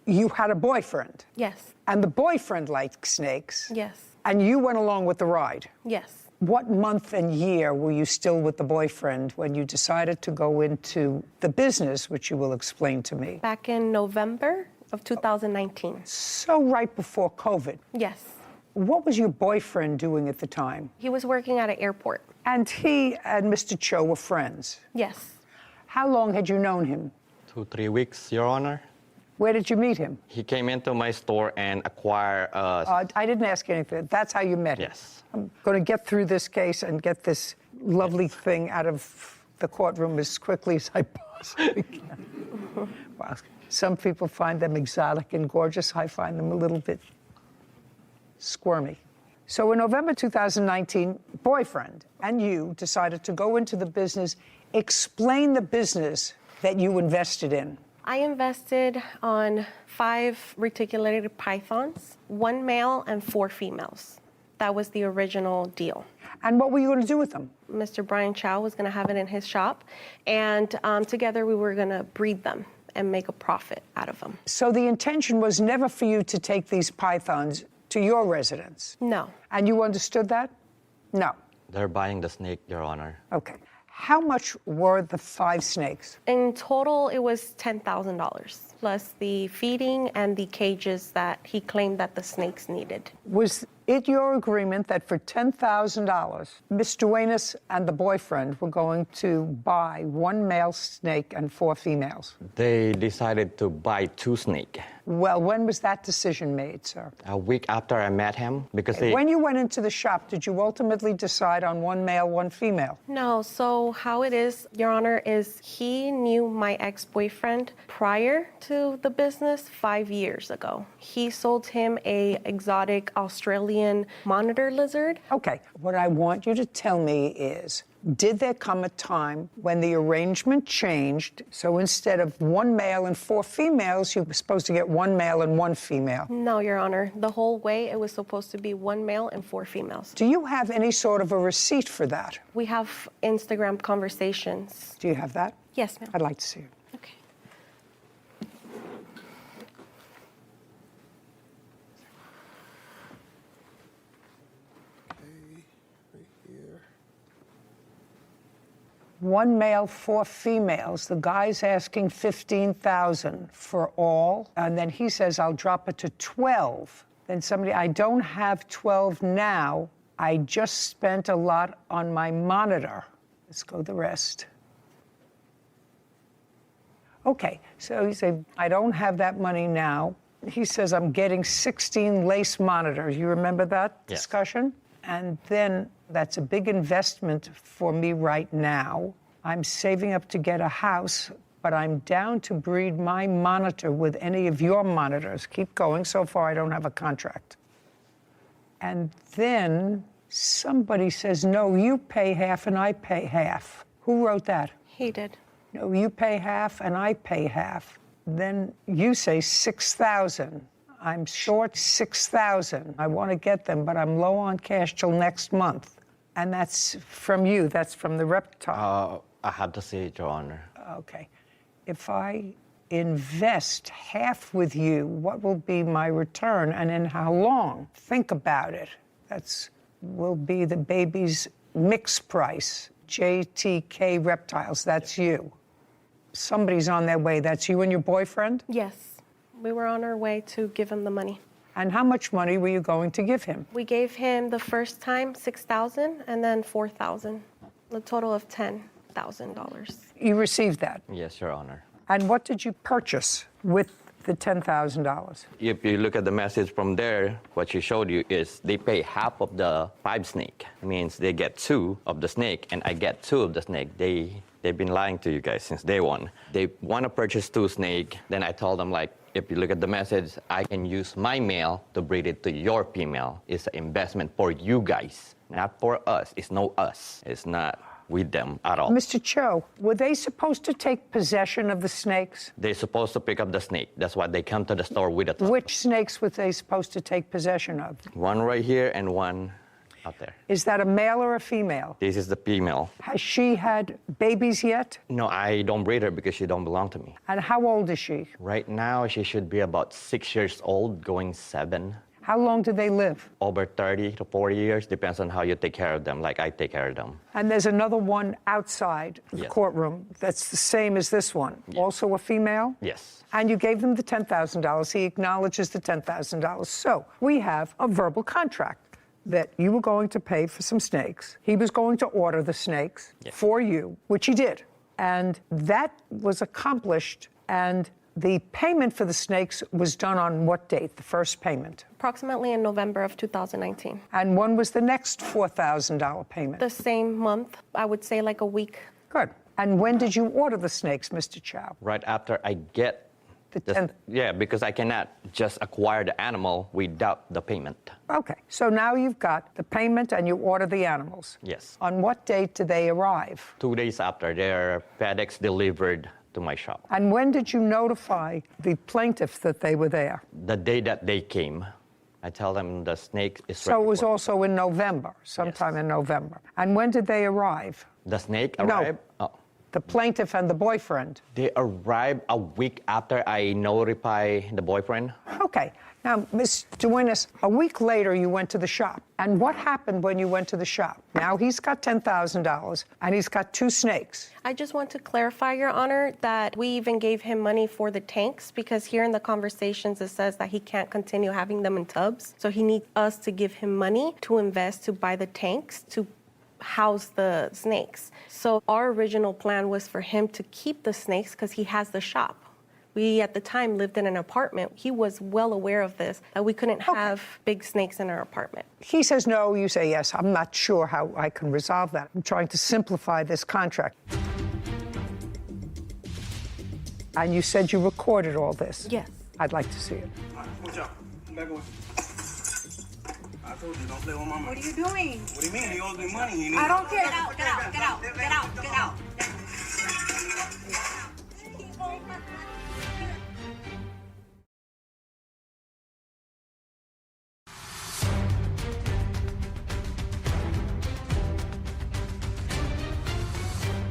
You had a boyfriend. Yes. And the boyfriend liked snakes. Yes. And you went along with the ride. Yes. What month and year were you still with the boyfriend when you decided to go into the business, which you will explain to me? Back in November of 2019. So right before COVID. Yes. What was your boyfriend doing at the time? He was working at an airport. And he and Mr. Cho were friends? Yes. How long had you known him? 2-3 weeks, Your Honor. Where did you meet him? He came into my store and acquired I didn't ask you anything. That's how you met him? Yes. I'm going to get through this case and get this lovely thing out of the courtroom as quickly as I possibly can. Wow. Some people find them exotic and gorgeous. I find them a little bit squirmy. So in November 2019, boyfriend and you decided to go into the business. Explain the business that you invested in. I invested on 5 reticulated pythons, 1 male and 4 females. That was the original deal. And what were you going to do with them? Mr. Brian Chow was going to have it in his shop, and together we were going to breed them and make a profit out of them. So the intention was never for you to take these pythons to your residence? No. And you understood that? No. They're buying the snake, Your Honor. Okay. How much were the 5 snakes? In total, it was $10,000, plus the feeding and the cages that he claimed that the snakes needed. Was it your agreement that for $10,000, Miss Duenas and the boyfriend were going to buy 1 male snake and 4 females? They decided to buy 2 snakes. Well, when was that decision made, sir? A week after I met him, because When you went into the shop, did you ultimately decide on 1 male, 1 female? No, so how it is, Your Honor, is he knew my ex-boyfriend prior to the business 5 years ago. He sold him a exotic Australian monitor lizard. Okay, what I want you to tell me is, did there come a time when the arrangement changed, so instead of 1 male and 4 females, you were supposed to get 1 male and 1 female? No, Your Honor. The whole way, it was supposed to be 1 male and 4 females. Do you have any sort of a receipt for that? We have Instagram conversations. Do you have that? Yes, ma'am. I'd like to see it. Okay. Right here. 1 male, 4 females. The guy's asking $15,000 for all, and then he says, I'll drop it to 12. Then somebody, I don't have 12 now. I just spent a lot on my monitor. Let's go the rest. Okay, so you say, I don't have that money now. He says, I'm getting 16 lace monitors. You remember that discussion? And then that's a big investment for me right now. I'm saving up to get a house, but I'm down to breed my monitor with any of your monitors. Keep going. So far, I don't have a contract. And then somebody says, no, you pay half and I pay half. Who wrote that? He did. No, you pay half and I pay half. Then you say 6,000. I'm short 6,000. I want to get them, but I'm low on cash till next month. And that's from you. That's from the reptile. I have to see it, Your Honor. Okay. If I invest half with you, what will be my return and in how long? Think about it. That's will be the baby's mix price. JTK Reptiles, that's you. Somebody's on their way. That's you and your boyfriend? Yes. We were on our way to give him the money. And how much money were you going to give him? We gave him the first time $6,000 and then $4,000. A total of $10,000. You received that. Yes, Your Honor. And what did you purchase with the $10,000? If you look at the message from there, what she showed you is they pay half of the 5 snake. Means they get 2 of the snake, and I get 2 of the snake. They've been lying to you guys since day one. They want to purchase 2 snake. Then I told them, like, if you look at the message, I can use my male to breed it to your female. It's an investment for you guys, not for us. It's no us. It's not with them at all. Mr. Cho, were they supposed to take possession of the snakes? They're supposed to pick up the snake. That's why they come to the store with it. Which snakes were they supposed to take possession of? One right here and one out there. Is that a male or a female? This is the female. Has she had babies yet? No, I don't breed her because she don't belong to me. And how old is she? Right now, she should be about 6 years old, going 7. How long do they live? Over 30 to 40 years, depends on how you take care of them, like I take care of them. And there's another one outside the Yes. courtroom that's the same as this one, also a female? Yes. And you gave them the $10,000. He acknowledges the $10,000. So we have a verbal contract that you were going to pay for some snakes. He was going to order the snakes for you, which he did. And that was accomplished, and the payment for the snakes was done on what date, the first payment? Approximately in November of 2019. And when was the next $4,000 payment? The same month, I would say like a week. Good. And when did you order the snakes, Mr. Chow? Right after I get yeah, because I cannot just acquire the animal without the payment. Okay, so now you've got the payment and you order the animals. Yes. On what date did they arrive? 2 days after, their FedEx delivered to my shop. And when did you notify the plaintiff that they were there? The day that they came, I tell them the snake is So ready it was for- also in November, sometime in November. And when did they arrive? The snake No. arrived? Oh. The plaintiff and the boyfriend. They arrived a week after I notify the boyfriend. Okay. Now, Ms. Duenas, a week later you went to the shop. And what happened when you went to the shop? Now he's got $10,000 and he's got 2 snakes. I just want to clarify, Your Honor, that we even gave him money for the tanks because here in the conversations it says that he can't continue having them in tubs. So he needs us to give him money to invest to buy the tanks to house the snakes. So our original plan was for him to keep the snakes because he has the shop. We, at the time, lived in an apartment. He was well aware of this, that we couldn't have big snakes in our apartment. He says no, you say yes. I'm not sure how I can resolve that. I'm trying to simplify this contract. And you said you recorded all this? Yes. I'd like to see it. Watch out. Come back away. I told you, don't play with my money. What are you doing? What do you mean? He owes me money. He I don't needs- care. Get out, get out, get out, get out, get out.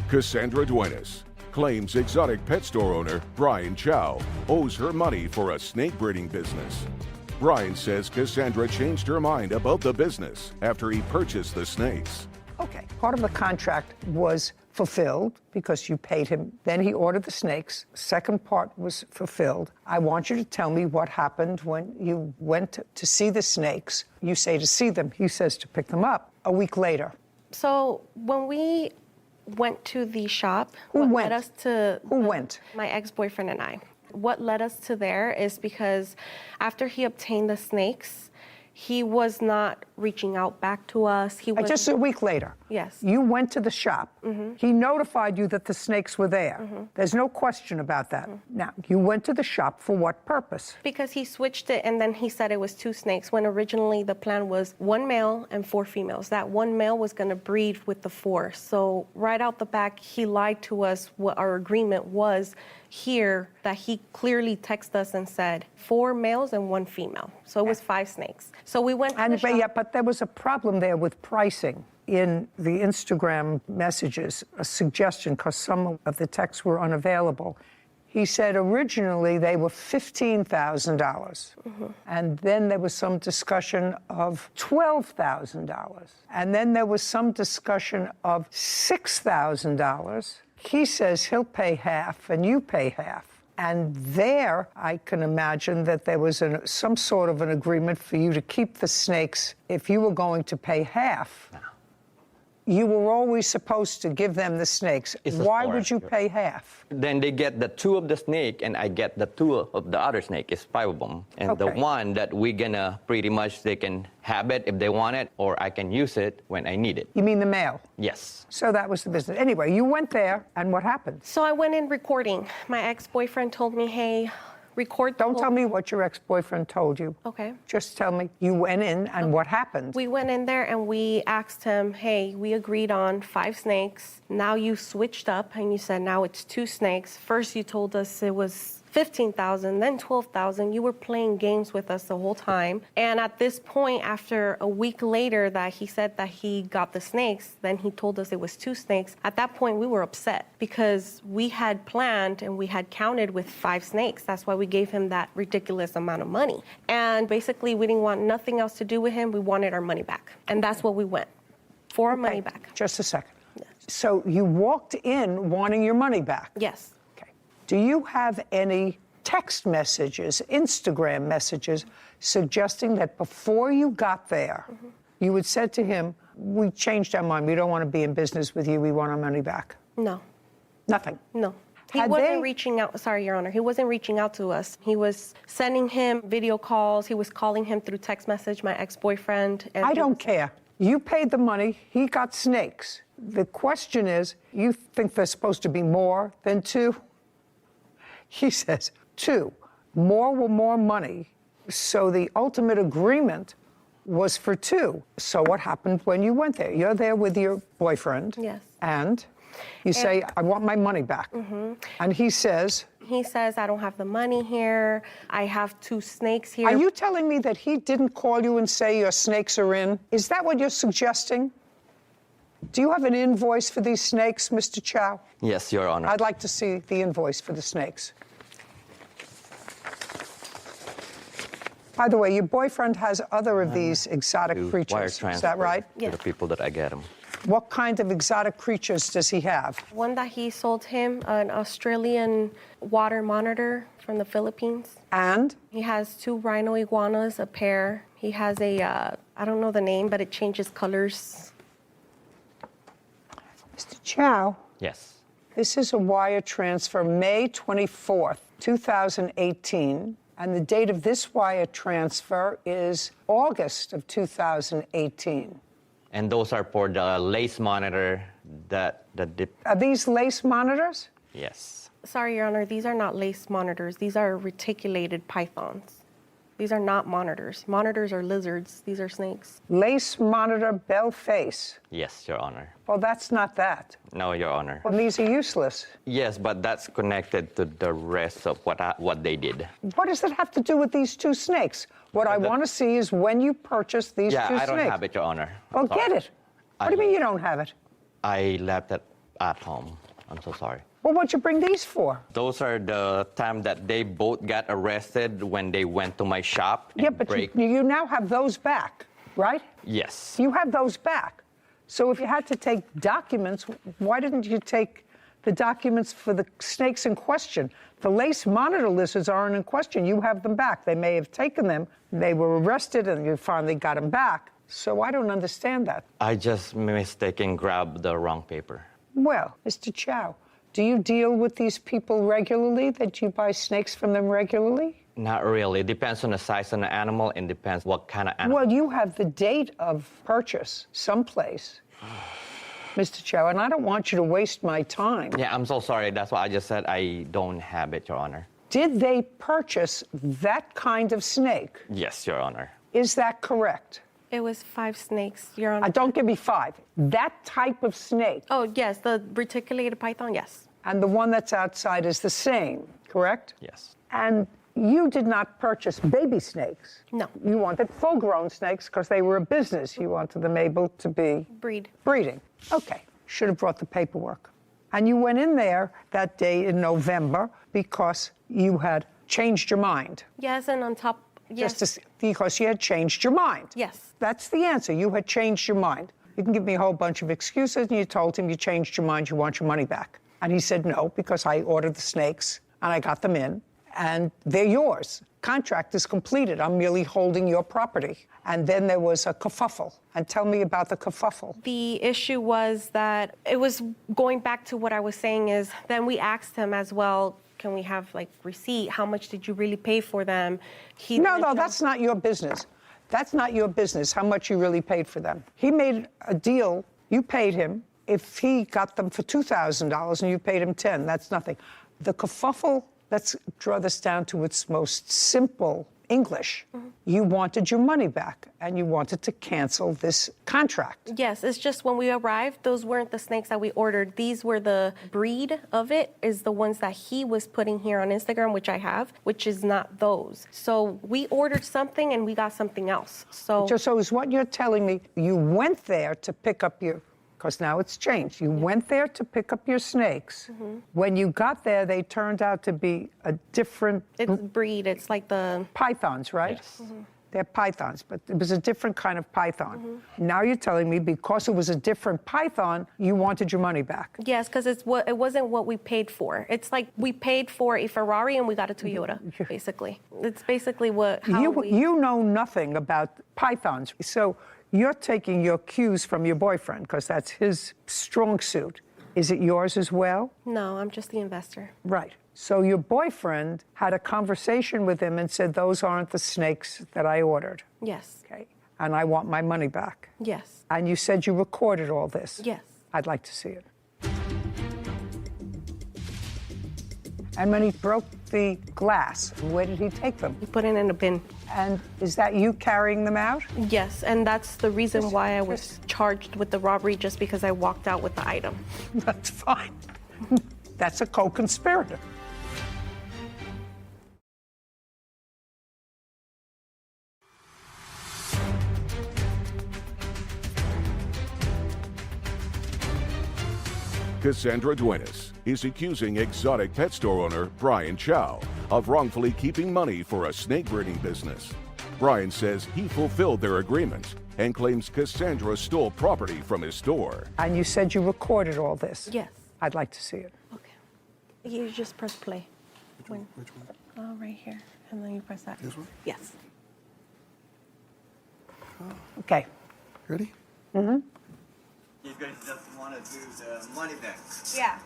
Cassandra Duenas claims exotic pet store owner Brian Chow owes her money for a snake breeding business. Brian says Cassandra changed her mind about the business after he purchased the snakes. Okay. Part of the contract was fulfilled because you paid him. Then he ordered the snakes. Second part was fulfilled. I want you to tell me what happened when you went to see the snakes. You say to see them. He says to pick them up a week later. So when we went to the shop, Who what went? led us to Who went? My ex-boyfriend and I. What led us to there is because after he obtained the snakes, he was not reaching out back to us. He was Just a week later. Yes. You went to the shop. He notified you that the snakes were there. There's no question about that. Now, you went to the shop for what purpose? Because he switched it and then he said it was 2 snakes when originally the plan was 1 male and 4 females. That 1 male was going to breed with the 4. So right out the back, he lied to us what our agreement was here, that he clearly texted us and said 4 males and 1 female. So it was 5 snakes. So we went to the shop. But there was a problem there with pricing. In the Instagram messages, a suggestion, because some of the texts were unavailable. He said originally they were $15,000. And then there was some discussion of $12,000. And then there was some discussion of $6,000. He says he'll pay half and you pay half. And there, I can imagine that there was some sort of an agreement for you to keep the snakes if you were going to pay half. You were always supposed to give them the snakes. It's a Why store. would you pay half? Then they get the 2 of the snake, and I get the 2 of the other snake. It's 5 of them. And the Okay. one that we're gonna pretty much, they can have it if they want it, or I can use it when I need it. You mean the male? Yes. So that was the business. Anyway, you went there, and what happened? So I went in recording. My ex-boyfriend told me, hey, record the Don't whole- tell me what your ex-boyfriend told you. Okay. Just tell me you went in and what happened. We went in there and we asked him, hey, we agreed on 5 snakes. Now you switched up and you said now it's 2 snakes. First you told us it was 15,000, then 12,000. You were playing games with us the whole time. And at this point, after a week later that he said that he got the snakes, then he told us it was 2 snakes. At that point, we were upset because we had planned and we had counted with 5 snakes. That's why we gave him that ridiculous amount of money. And basically, we didn't want nothing else to do with him. We wanted our money back. And that's what we went for, our money back. Just a second. So you walked in wanting your money back. Yes. Do you have any text messages, Instagram messages, suggesting that before you got there, you had said to him, we changed our mind, we don't want to be in business with you, we want our money back? No. Nothing? No. He Had wasn't they- reaching out, sorry, Your Honor, he wasn't reaching out to us. He was sending him video calls, he was calling him through text message, my ex-boyfriend. And I don't care. You paid the money, he got snakes. The question is, you think there's supposed to be more than 2? He says 2. More were more money. So the ultimate agreement was for 2. So what happened when you went there? You're there with your boyfriend. Yes. And you say, I want my money back. And he says, I don't have the money here. I have 2 snakes here. are you telling me that he didn't call you and say your snakes are in? Is that what you're suggesting? Do you have an invoice for these snakes, Mr. Chow? Yes, Your Honor. I'd like to see the invoice for the snakes. By the way, your boyfriend has other of these exotic To wire creatures. Is transfer that right? to the people that I get them. What kind of exotic creatures does he have? One that he sold him, an Australian water monitor from the Philippines. And? He has 2 rhino iguanas, a pair. He has a, I don't know the name, but it changes colors. Mr. Chow? Yes. This is a wire transfer May 24th, 2018. And the date of this wire transfer is August of 2018. And those are for the lace monitor that the Are these lace monitors? Yes. Sorry, Your Honor, these are not lace monitors. These are reticulated pythons. These are not monitors. Monitors are lizards. These are snakes. Lace monitor bell face. Yes, Your Honor. Well, that's not that. No, Your Honor. Well, these are useless. Yes, but that's connected to the rest of what they did. What does it have to do with these 2 snakes? What I want to see is when you purchased these 2 Yeah, snakes. I don't have it, Your Honor. Well, Sorry. get it. What do you mean you don't have it? I left it at home. I'm so sorry. Well, what'd you bring these for? Those are the time that they both got arrested when they went to my shop and Yeah, but you now have those back, right? Yes. You have those back. So if you had to take documents, why didn't you take the documents for the snakes in question? The lace monitor lizards aren't in question. You have them back. They may have taken them. They were arrested, and you finally got them back. So I don't understand that. I just mistaken grabbed the wrong paper. Well, Mr. Chow, do you deal with these people regularly, that you buy snakes from them regularly? Not really. It depends on the size of the animal and depends what kind of animal. Well, you have the date of purchase someplace, Mr. Chow, and I don't want you to waste my time. Yeah, I'm so sorry. That's why I just said I don't have it, Your Honor. Did they purchase that kind of snake? Yes, Your Honor. Is that correct? It was 5 snakes, Your Honor. Don't give me 5. That type of snake. Oh, yes, the reticulated python, yes. And the one that's outside is the same, correct? Yes. And you did not purchase baby snakes. No. You wanted full-grown snakes because they were a business. You wanted them able to be breeding. Okay. Should have brought the paperwork. And you went in there that day in November because you had changed your mind. Yes, and on top, yes. Because you had changed your mind. Yes. That's the answer. You had changed your mind. You can give me a whole bunch of excuses, and you told him you changed your mind, you want your money back. And he said no, because I ordered the snakes, and I got them in, and they're yours. Contract is completed. I'm merely holding your property. And then there was a kerfuffle. And tell me about the kerfuffle. The issue was that it was going back to what I was saying is then we asked him as well, can we have like receipt? How much did you really pay for them? No, that's not your business. That's not your business, how much you really paid for them. He made a deal, you paid him. If he got them for $2,000 and you paid him $10,000, that's nothing. The kerfuffle, let's draw this down to its most simple English. You wanted your money back and you wanted to cancel this contract. Yes, it's just when we arrived, those weren't the snakes that we ordered. These were the breed of it, is the ones that he was putting here on Instagram, which I have, which is not those. So we ordered something and we got something else. So is what you're telling me, you went there to pick up your, because now it's changed. You went there to pick up your snakes. When you got there, they turned out to be a different... It's breed. It's like the... Pythons, right? Yes. They're pythons, but it was a different kind of python. Now you're telling me because it was a different python, you wanted your money back. Yes, because it wasn't what we paid for. It's like we paid for a Ferrari and we got a Toyota, basically. It's basically You know nothing about pythons, so you're taking your cues from your boyfriend because that's his strong suit. Is it yours as well? No, I'm just the investor. Right. So your boyfriend had a conversation with him and said, those aren't the snakes that I ordered. Yes. Okay. And I want my money back. Yes. And you said you recorded all this. Yes. I'd like to see it. And when he broke the glass, where did he take them? He put it in a bin. And is that you carrying them out? Yes, and that's the reason why I was charged with the robbery, just because I walked out with the item. That's fine. That's a co-conspirator. Cassandra Duenas is accusing exotic pet store owner Brian Chow of wrongfully keeping money for a snake breeding business. Brian says he fulfilled their agreement and claims Cassandra stole property from his store. And you said you recorded all this? Yes. I'd like to see it. Okay. You just press play. Which one? Oh, right here. And then you press that. This one? Yes. Okay. Ready? Mm-hmm. You guys just want to do the money back? Yeah.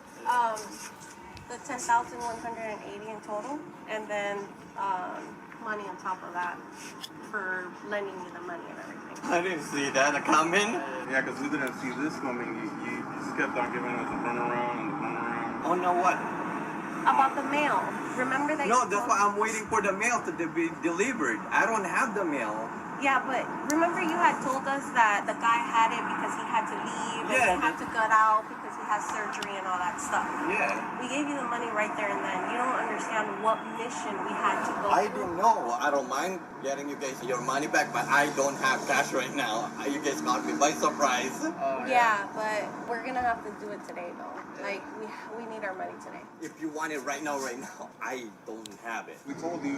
The 10,180 in total, and then money on top of that for lending you the money and everything. I didn't see that coming. Yeah, because we didn't see this coming. You just kept on giving us a runaround and a runaround. Oh, no, what? About the mail. Remember that? No, that's why I'm waiting for the mail to be delivered. I don't have the mail. Yeah, but remember you had told us that the guy had it because he had to leave and he had to cut out because he has surgery and all that stuff. Yeah. We gave you the money right there and then. You don't understand what mission we had to go I through. didn't know. I don't mind getting you guys your money back, but I don't have cash right now. You guys caught me by surprise. Yeah, but we're gonna have to do it today though. Like we need our money today. If you want it right now, I don't have it. We told you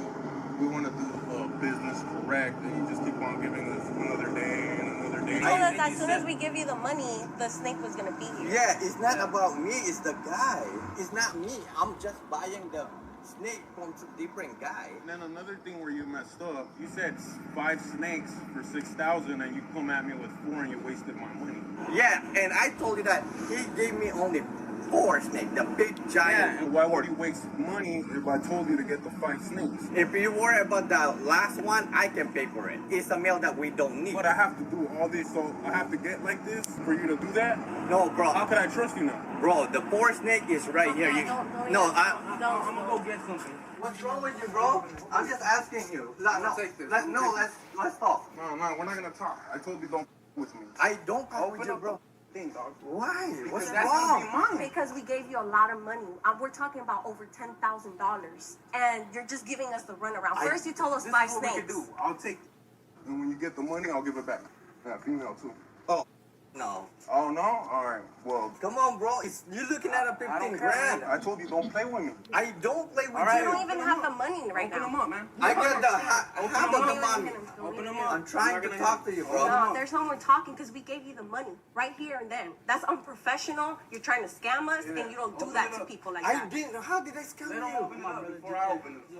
we want to do business correct, and you just keep on giving us another day and another day. You told us as soon as we give you the money, the snake was gonna be here. Yeah, it's not about me, it's the guy. It's not me. I'm just buying the snake from a different guy. And then another thing where you messed up, you said 5 snakes for 6,000, and you come at me with 4 and you wasted my money. Yeah, and I told you that he gave me only 4 snakes, the big giant. Yeah, and why would you waste money if I told you to get the 5 snakes? If you worry about the last one, I can pay for it. It's a mail that we don't need. But I have to do all this, so I have to get like this for you to do that? No, bro. How could I trust you now? Bro, the 4 snake is right here. I'm gonna go get something. What's wrong with you, bro? I'm just asking you. Let's talk. No, we're not gonna talk. I told you don't with me. I don't talk with you, bro. Dog. Why? What's that's wrong? gonna be mine. Because we gave you a lot of money. We're talking about over $10,000, and you're just giving us the runaround. First, you told us 5 snakes. What we can do. I'll take it. And when you get the money, I'll give it back. Yeah, female too. Oh, no. Oh, don't know? All right, well. Come on, bro. You're looking at a 15 grand. I told you don't play with me. I don't play with All right. you. You don't even have the money right now. Open them up, man. I got the half of the money. Open them up. I'm trying to talk to you, bro. No, there's no more talking because we gave you the money right here and then. That's unprofessional. You're trying to scam us, and you don't do that to people like that. I didn't. How did I scam you?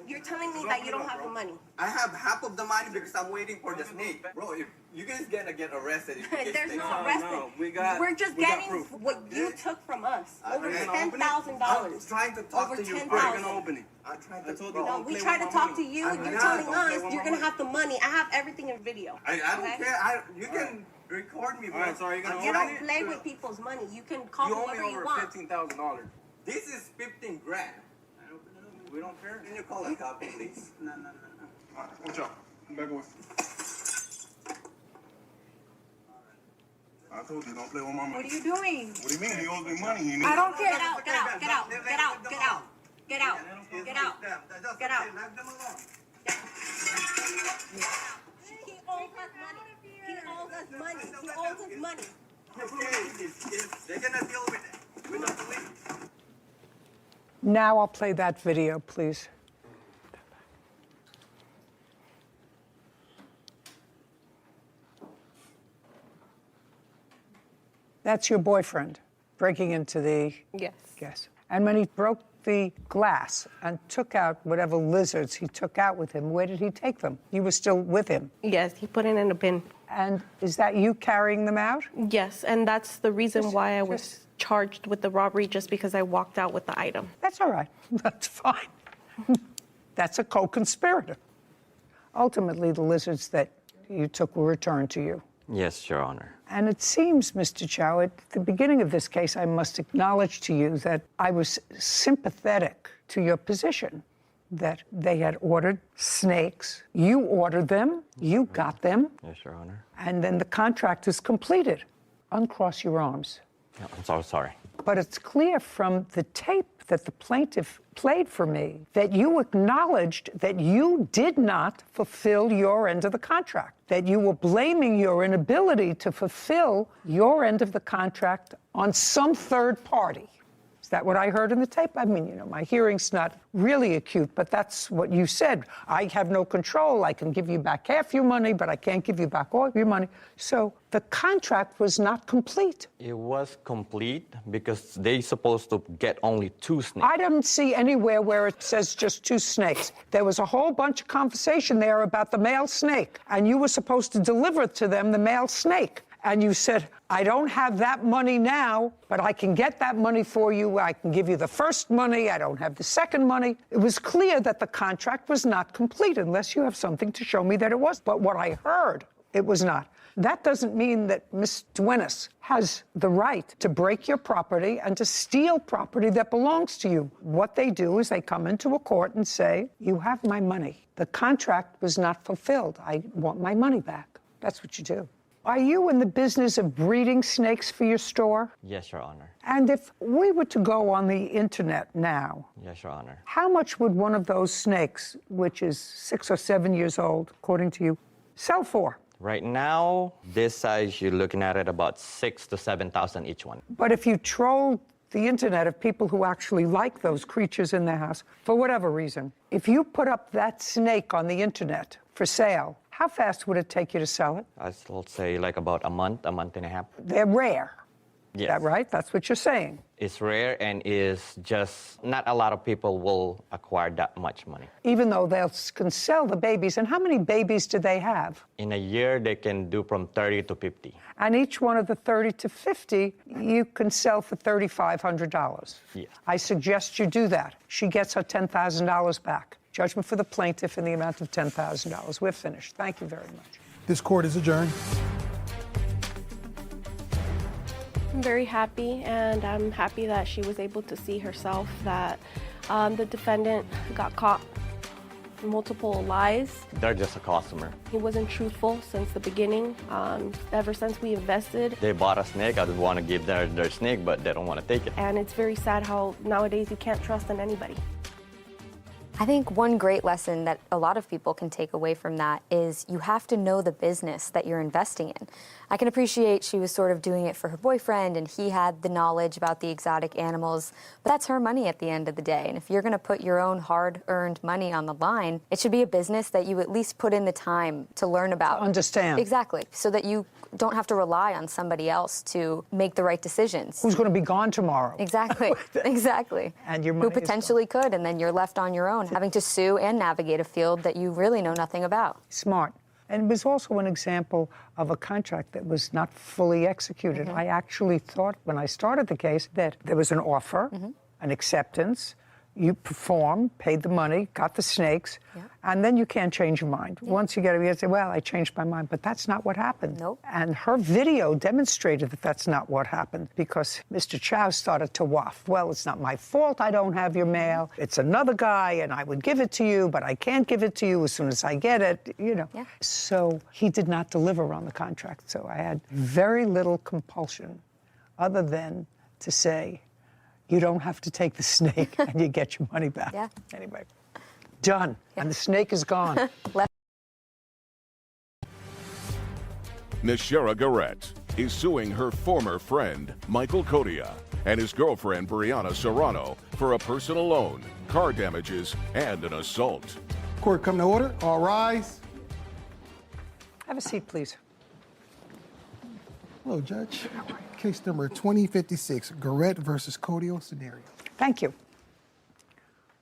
You're telling me that you don't have the money. I have half of the money because I'm waiting for the snake. Bro, if you guys gonna get arrested. If you get There's snakes. no arresting. We're just getting what you took from us. Over $10,000. I'm trying to talk Over to you. $10,000. I'm trying to talk to No, we try to talk to you. You're telling us you're gonna have the money. I have everything in video. I don't care. You can record me, bro. All right, so are you gonna You open don't it? play with people's money. You can call You owe whoever me you over want. $15,000. This is 15 grand. We don't care. Can you call a cop, please? No. All right, watch out. Come back away. I told you, don't play with my money. What are you doing? What do you mean? He owes me money. I don't care. Get out, get out, get out, get out, get out. Get out, get out, get out. He owes us money. He owes us money. He owes us money. They're gonna deal with it. With the police. Now I'll play that video, please. That's your boyfriend breaking into the... Yes. Yes. And when he broke the glass and took out whatever lizards he took out with him, where did he take them? You were still with him. Yes, he put it in a bin. And is that you carrying them out? Yes, and that's the reason why I was charged with the robbery, just because I walked out with the item. That's all right. That's fine. That's a co-conspirator. Ultimately, the lizards that you took were returned to you. Yes, Your Honor. And it seems, Mr. Chow, at the beginning of this case, I must acknowledge to you that I was sympathetic to your position, that they had ordered snakes. You ordered them, you got them, Yes, Your Honor. and then the contract is completed. Uncross your arms. No, I'm so sorry. But it's clear from the tape that the plaintiff played for me that you acknowledged that you did not fulfill your end of the contract, that you were blaming your inability to fulfill your end of the contract on some third party. Is that what I heard in the tape? I mean, you know, my hearing's not really acute, but that's what you said. I have no control. I can give you back half your money, but I can't give you back all your money. So the contract was not complete. It was complete because they supposed to get only 2 snakes. I didn't see anywhere where it says just 2 snakes. There was a whole bunch of conversation there about the male snake, and you were supposed to deliver to them the male snake. And you said, I don't have that money now, but I can get that money for you. I can give you the first money. I don't have the second money. It was clear that the contract was not complete unless you have something to show me that it was. But what I heard, it was not. That doesn't mean that Ms. Duenas has the right to break your property and to steal property that belongs to you. What they do is they come into a court and say, you have my money. The contract was not fulfilled. I want my money back. That's what you do. Are you in the business of breeding snakes for your store? Yes, Your Honor. And if we were to go on the internet now, Yes, Your Honor. how much would one of those snakes, which is 6 or 7 years old, according to you, sell for? Right now, this size, you're looking at it about 6,000 to 7,000 each one. But if you trolled the internet of people who actually like those creatures in their house, for whatever reason, if you put up that snake on the internet for sale, how fast would it take you to sell it? I'd say like about a month and a half. They're rare. Yes. Is that right? That's what you're saying. It's rare and is just not a lot of people will acquire that much money. Even though they can sell the babies. And how many babies do they have? In a year, they can do from 30 to 50. And each one of the 30 to 50, you can sell for $3,500. Yes. I suggest you do that. She gets her $10,000 back. Judgment for the plaintiff in the amount of $10,000. We're finished. Thank you very much. This court is adjourned. I'm very happy, and I'm happy that she was able to see herself that the defendant got caught multiple lies. They're just a customer. He wasn't truthful since the beginning. Ever since we invested. They bought a snake. I would want to give their snake, but they don't want to take it. And it's very sad how nowadays you can't trust in anybody. I think one great lesson that a lot of people can take away from that is you have to know the business that you're investing in. I can appreciate she was sort of doing it for her boyfriend and he had the knowledge about the exotic animals, but that's her money at the end of the day. And if you're going to put your own hard-earned money on the line, it should be a business that you at least put in the time to learn about. To understand. Exactly. So that you don't have to rely on somebody else to make the right decisions. Who's going to be gone tomorrow? Exactly. Exactly. And your who money potentially could, and then you're left on your own, having to sue and navigate a field that you really know nothing about. Smart. And it was also an example of a contract that was not fully executed. I actually thought when I started the case that there was an offer, an acceptance, you performed, paid the money, got the snakes, and then you can't change your mind. Once you get it, you say, well, I changed my mind, but that's not what happened. Nope. And her video demonstrated that that's not what happened because Mr. Chow started to waft. Well, it's not my fault I don't have your mail. It's another guy, and I would give it to you, but I can't give it to you as soon as I get it, you know. So he did not deliver on the contract. So I had very little compulsion other than to say, you don't have to take the snake and you get your money back. Anyway, done. And the snake is gone. Miss Shara Garrett is suing her former friend, Michael Kodia, and his girlfriend, Brianna Serrano, for a personal loan, car damages, and an assault. Court come to order. All rise. Have a seat, please. Hello, Judge. Case number 2056, Garrett versus Codio scenario. Thank you.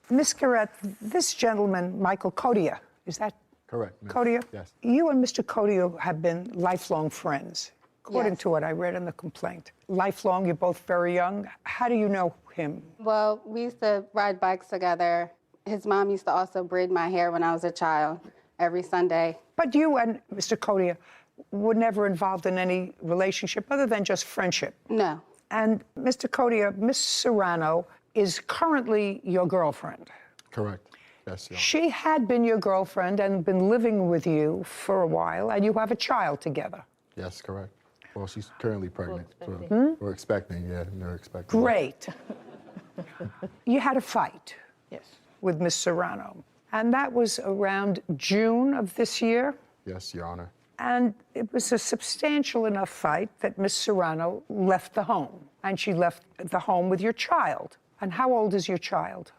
Miss Garrett, this gentleman, Michael Kodia, is that correct? Miss. Kodia? Yes. You and Mr. Kodia have been lifelong friends, according to what I read in the complaint. Lifelong, you're both very young. How do you know him? Well, we used to ride bikes together. His mom used to also braid my hair when I was a child every Sunday. But you and Mr. Kodia were never involved in any relationship other than just friendship? No. And Mr. Kodia, Miss Serrano is currently your girlfriend? Correct. Yes, Your Honor. She had been your girlfriend and been living with you for a while, and you have a child together? Yes, correct. Well, she's currently pregnant. So we're expecting, they're expecting. Great. You had a fight with Miss Serrano, and that was around June of this year? Yes, Your Honor. And it was a substantial enough fight that Miss Serrano left the home, and she left the home with your child. And how old is your child?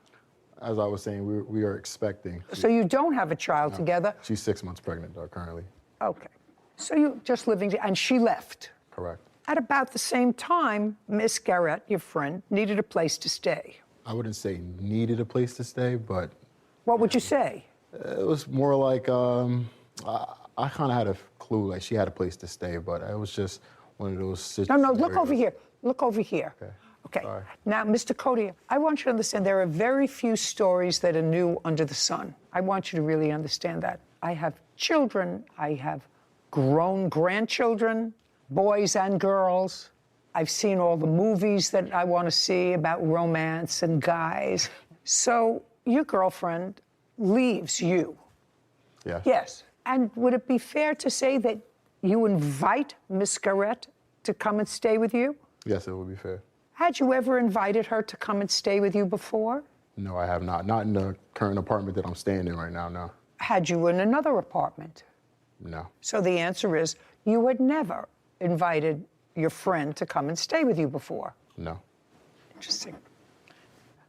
As I was saying, we are expecting. So you don't have a child together? She's 6 months pregnant, currently. Okay. So you're just living, and she left? Correct. At about the same time, Miss Garrett, your friend, needed a place to stay. I wouldn't say needed a place to stay, but... What would you say? It was more like, I kind of had a clue, like she had a place to stay, but it was just one of those situations. No, look over here. Look over here. Okay. Sorry. Now, Mr. Kodia, I want you to understand there are very few stories that are new under the sun. I want you to really understand that. I have children. I have grown grandchildren, boys and girls. I've seen all the movies that I want to see about romance and guys. So your girlfriend leaves you. Yes. Yes. And would it be fair to say that you invite Miss Garrett to come and stay with you? Yes, it would be fair. Had you ever invited her to come and stay with you before? No, I have not. Not in the current apartment that I'm staying in right now, no. Had you in another apartment? No. So the answer is you had never invited your friend to come and stay with you before? No. Interesting.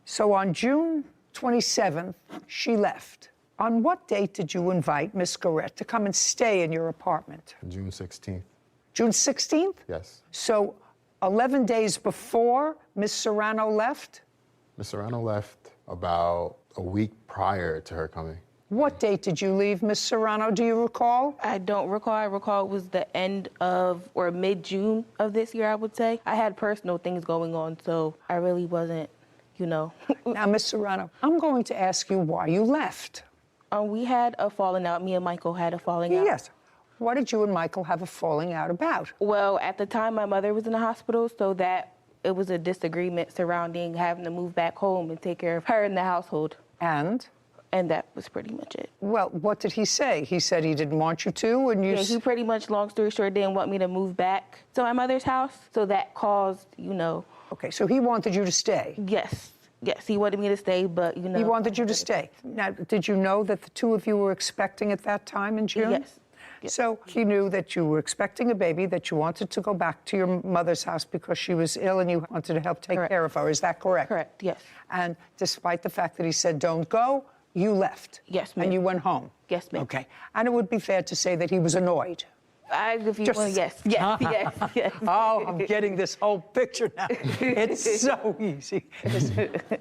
So on June 27th, she left. On what date did you invite Miss Garrett to come and stay in your apartment? June 16th. June 16th? Yes. So 11 days before Miss Serrano left? Miss Serrano left about a week prior to her coming. What date did you leave, Miss Serrano? Do you recall? I don't recall. I recall it was the end of, or mid-June of this year, I would say. I had personal things going on, so I really wasn't, Now, Miss Serrano, I'm going to ask you why you left. We had a falling out. Me and Michael had a falling out. Yes. What did you and Michael have a falling out about? Well, at the time, my mother was in the hospital, so that it was a disagreement surrounding having to move back home and take care of her in the household. And? And that was pretty much it. Well, what did he say? He said he didn't want you to, and you... Yeah, he pretty much, long story short, didn't want me to move back to my mother's house, so that caused, Okay, so he wanted you to stay? Yes. Yes, he wanted me to stay, but He wanted you to stay. Now, did you know that the two of you were expecting at that time in June? Yes. So he knew that you were expecting a baby, that you wanted to go back to your mother's house because she was ill and you wanted to help take care of her. Is that correct? Correct, yes. And despite the fact that he said, don't go, you left. Yes, ma'am. And you went home. Yes, ma'am. Okay. And it would be fair to say that he was annoyed. Yes. Oh, I'm getting this whole picture now. It's so easy.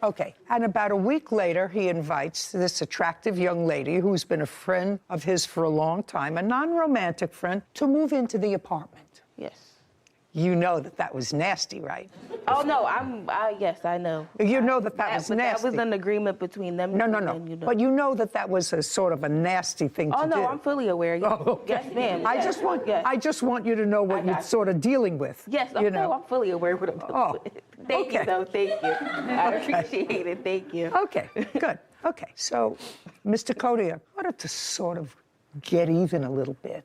Okay. And about a week later, he invites this attractive young lady who's been a friend of his for a long time, a non-romantic friend, to move into the apartment. Yes. You know that was nasty, right? Oh, no, yes, I know. You know that was nasty. That was an agreement between them. No. And, But you know that was a sort of a nasty thing to do. Oh, no, I'm fully aware. Yes, yes ma'am. I just want you to know what you're sort of dealing with. Yes, I'm fully aware of what I'm dealing with. Thank you, though. Thank you. I appreciate it. Thank you. Okay, good. Okay, so, Mr. Kodia, I wanted to sort of get even a little bit.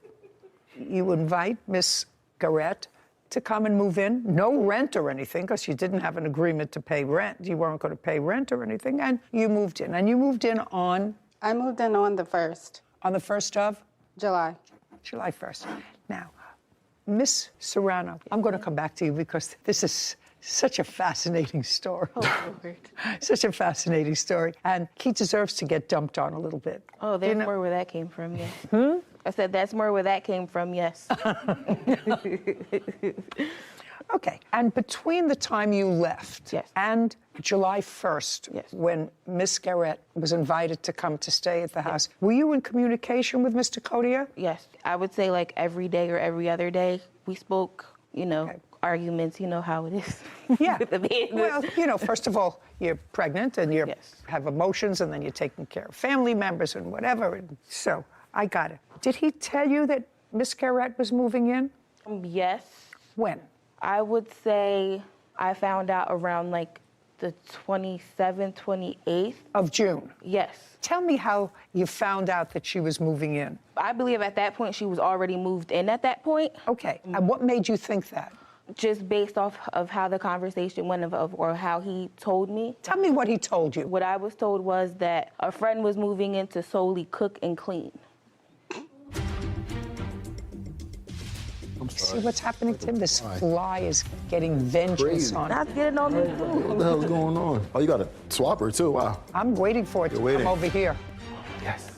You invite Miss Garrett to come and move in. No rent or anything, because you didn't have an agreement to pay rent. You weren't going to pay rent or anything, and you moved in. And you moved in on? I moved in on the 1st. On the 1st of? July. July 1st. Now, Miss Serrano, I'm going to come back to you because this is such a fascinating story. Oh, Lord. Such a fascinating story. And he deserves to get dumped on a little bit. Oh, there's more where that came from, yes. I said that's more where that came from, yes. Okay. And between the time you left and July 1st, when Miss Garrett was invited to come to stay at the house, were you in communication with Mr. Kodia? Yes. I would say like every day or every other day we spoke, arguments, you know how it is. Yeah. Well, first of all, you're pregnant and you have emotions, and then you're taking care of family members and whatever. And so I got it. Did he tell you that Miss Garrett was moving in? Yes. When? I would say I found out around like the 27th, 28th. Of June? Yes. Tell me how you found out that she was moving in. I believe at that point she was already moved in at that point. Okay. And what made you think that? Just based off of how the conversation went or how he told me. Tell me what he told you. What I was told was that a friend was moving in to solely cook and clean. See what's happening to him? This fly is getting vengeance on him. Not getting on the food. What the hell's going on? Oh, you got to swap her, too. Wow. I'm waiting for it to come over here. Yes.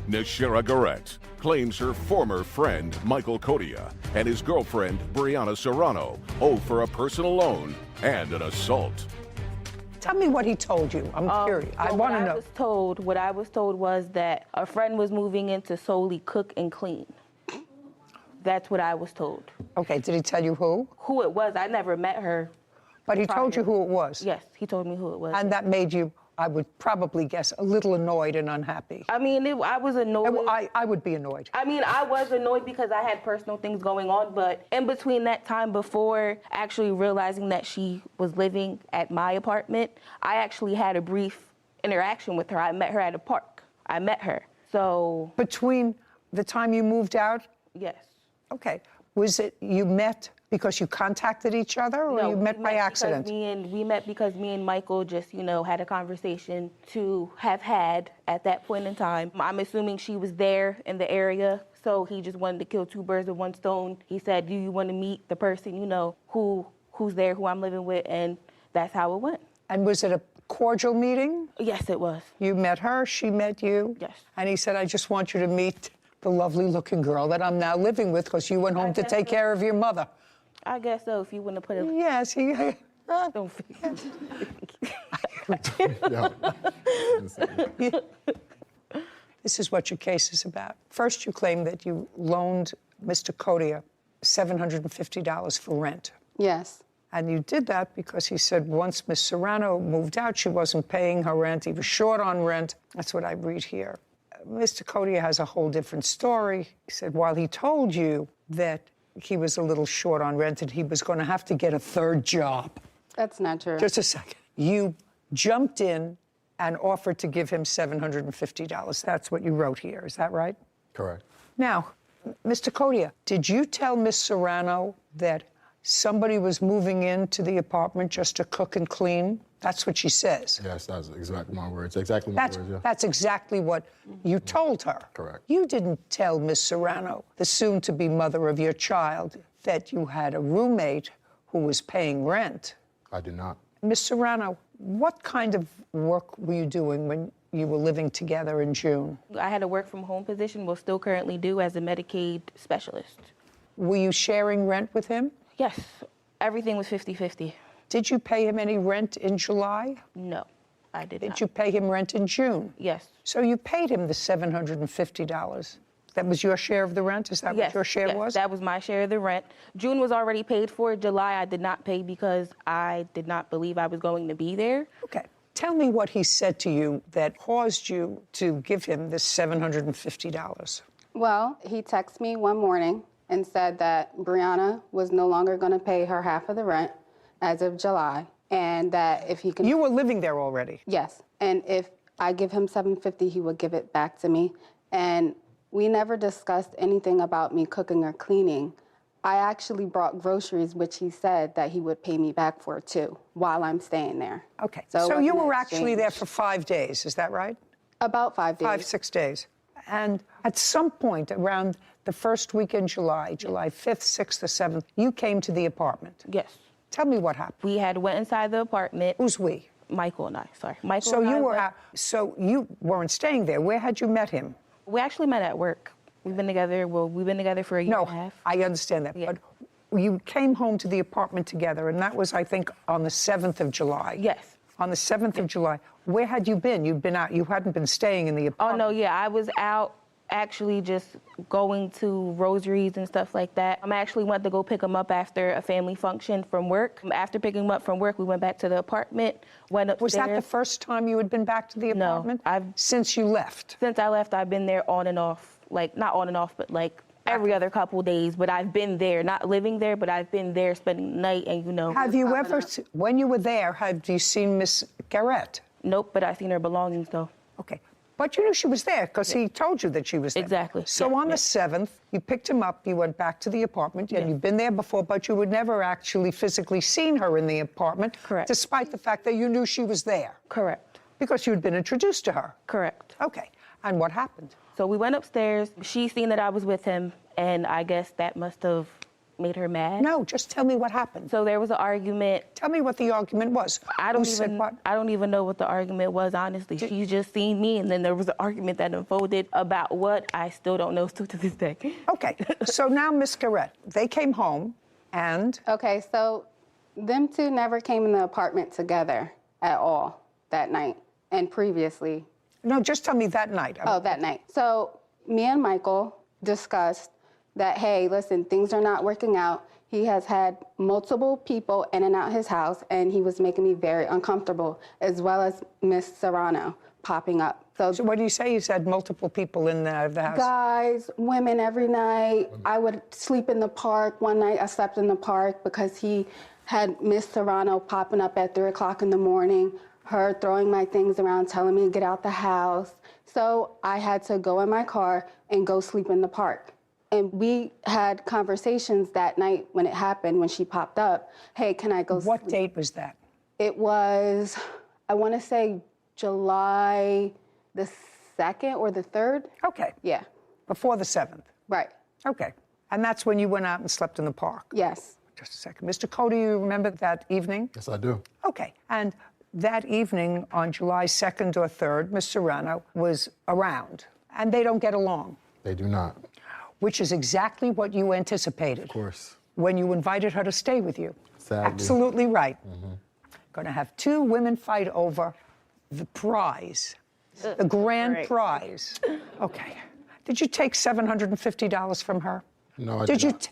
Nashira Garrett claims her former friend, Michael Kodia, and his girlfriend, Brianna Serrano, owe for a personal loan and an assault. Tell me what he told you. I'm curious. I want to know. What I was told was that a friend was moving in to solely cook and clean. That's what I was told. Okay, did he tell you who? Who it was. I never met her. But he told you who it was? Yes, he told me who it was. And that made you, I would probably guess, a little annoyed and unhappy. I mean, I was annoyed. I would be annoyed. I mean, I was annoyed because I had personal things going on, but in between that time before actually realizing that she was living at my apartment, I actually had a brief interaction with her. I met her at a park. I met her. So... Between the time you moved out? Yes. Okay. Was it you met because you contacted each other, or you met by accident? We met because me and Michael just, had a conversation to have had at that point in time. I'm assuming she was there in the area, so he just wanted to kill two birds with one stone. He said, do you want to meet the person, who's there, who I'm living with, and that's how it went. And was it a cordial meeting? Yes, it was. You met her, she met you? Yes. And he said, I just want you to meet the lovely-looking girl that I'm now living with because you went home to take care of your mother. I guess so, if you want to put it... Yes, he... Don't forget. This is what your case is about. First, you claim that you loaned Mr. Kodia $750 for rent. Yes. And you did that because he said once Miss Serrano moved out, she wasn't paying her rent. He was short on rent. That's what I read here. Mr. Kodia has a whole different story. He said while he told you that he was a little short on rent and he was going to have to get a third job. That's not true. Just a second. You jumped in and offered to give him $750. That's what you wrote here. Is that right? Correct. Now, Mr. Codia, did you tell Miss Serrano that somebody was moving into the apartment just to cook and clean? That's what she says. Yes, that's exactly my words. Exactly my words, yeah. That's exactly what you told her. Correct. You didn't tell Miss Serrano, the soon-to-be mother of your child, that you had a roommate who was paying rent. I did not. Miss Serrano, what kind of work were you doing when you were living together in June? I had a work from home position, will still currently do as a Medicaid specialist. Were you sharing rent with him? Yes, everything was 50-50. Did you pay him any rent in July? No, I did not. Did you pay him rent in June? Yes. So you paid him the $750. That was your share of the rent? Is that what your share was? That was my share of the rent. June was already paid for. July I did not pay because I did not believe I was going to be there. Okay. Tell me what he said to you that caused you to give him this $750. Well, he texted me one morning and said that Brianna was no longer going to pay her half of the rent as of July, and that if he could... You were living there already? Yes, and if I give him $750, he would give it back to me. And we never discussed anything about me cooking or cleaning. I actually brought groceries, which he said that he would pay me back for, too, while I'm staying there. Okay, So so it you wasn't were an actually there exchange. for 5 days, is that right? About 5 days. 5, 6 days. And at some point around the first week in July, July 5th, 6th, or 7th, you came to the apartment. Yes. Tell me what happened. We had went inside the apartment. Who's we? Michael and I, sorry. Michael So and I you were went- so you weren't staying there. Where had you met him? We actually met at work. We've been together for a year and a half. I understand that. But you came home to the apartment together, and that was, I think, on the 7th of July. Yes. On the 7th of July. Where had you been? You'd been out. You hadn't been staying in the apartment. Oh, no, yeah. I was out actually just going to rosaries and stuff like that. I actually went to go pick him up after a family function from work. After picking him up from work, we went back to the apartment, went upstairs. Was that the first time you had been back to the apartment? No. Since you left? Since I left, I've been there on and off. Like, not on and off, but like every other couple days. But I've been there, not living there, but I've been there spending the night and, you know. Have you ever, when you were there, have you seen Miss Garrett? Nope, but I've seen her belongings, though. Okay. But you knew she was there because he told you that she was there. Exactly. So on the 7th, you picked him up, you went back to the apartment, and you'd been there before, but you had never actually physically seen her in the apartment. Correct. Despite the fact that you knew she was there. Correct. Because you'd been introduced to her. Correct. Okay. And what happened? So we went upstairs. She seen that I was with him, and I guess that must have made her mad. No, just tell me what happened. So there was an argument. Tell me what the argument was. I don't even know what the argument was, honestly. She just seen me, and then there was an argument that unfolded about what I still don't know still to this day. Okay, so now Miss Garrett, they came home, and? Okay, so them two never came in the apartment together at all that night and previously. No, just tell me that night. Oh, that night. So me and Michael discussed that, hey, listen, things are not working out. He has had multiple people in and out his house, and he was making me very uncomfortable, as well as Miss Serrano popping up. So what do you say? He's had multiple people in the house? Guys, women every night. I would sleep in the park. One night I slept in the park because he had Miss Serrano popping up at 3 o'clock in the morning, her throwing my things around, telling me to get out the house. So I had to go in my car and go sleep in the park. And we had conversations that night when it happened, when she popped up. Hey, can I go sleep? What date was that? It was, I want to say July the 2nd or the 3rd. Okay. Yeah. Before the 7th? Right. Okay. And that's when you went out and slept in the park? Yes. Just a second. Mr. Cody, you remember that evening? Yes, I do. Okay. And that evening on July 2nd or 3rd, Miss Serrano was around, and they don't get along. They do not. Which is exactly what you anticipated. Of course. When you invited her to stay with you. Sadly. Absolutely right. Mm-hmm. Going to have 2 women fight over the prize, the grand prize. Okay. Did you take $750 from her? No, I did not.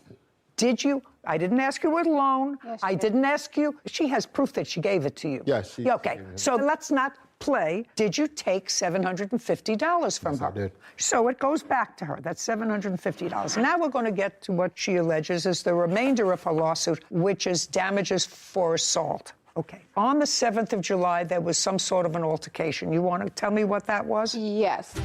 Did you? I didn't ask you with a loan. Yes, I didn't ask you. She has proof that she gave it to you. Yes. Okay. So let's not play. Did you take $750 from her? I did. So it goes back to her. That's $750. Now we're going to get to what she alleges is the remainder of her lawsuit, which is damages for assault. Okay. On the 7th of July, there was some sort of an altercation. You want to tell me what that was? Yes.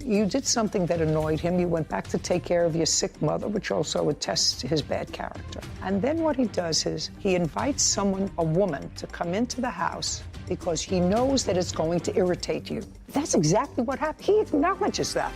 You did something that annoyed him. You went back to take care of your sick mother, which also attests to his bad character. And then what he does is he invites someone, a woman, to come into the house because he knows that it's going to irritate you. That's exactly what happened. He acknowledges that.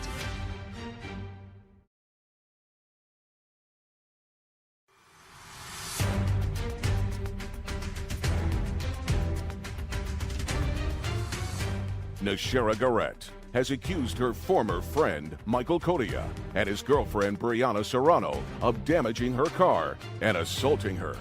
Nashera Garrett has accused her former friend, Michael Codia, and his girlfriend, Brianna Serrano, of damaging her car and assaulting her.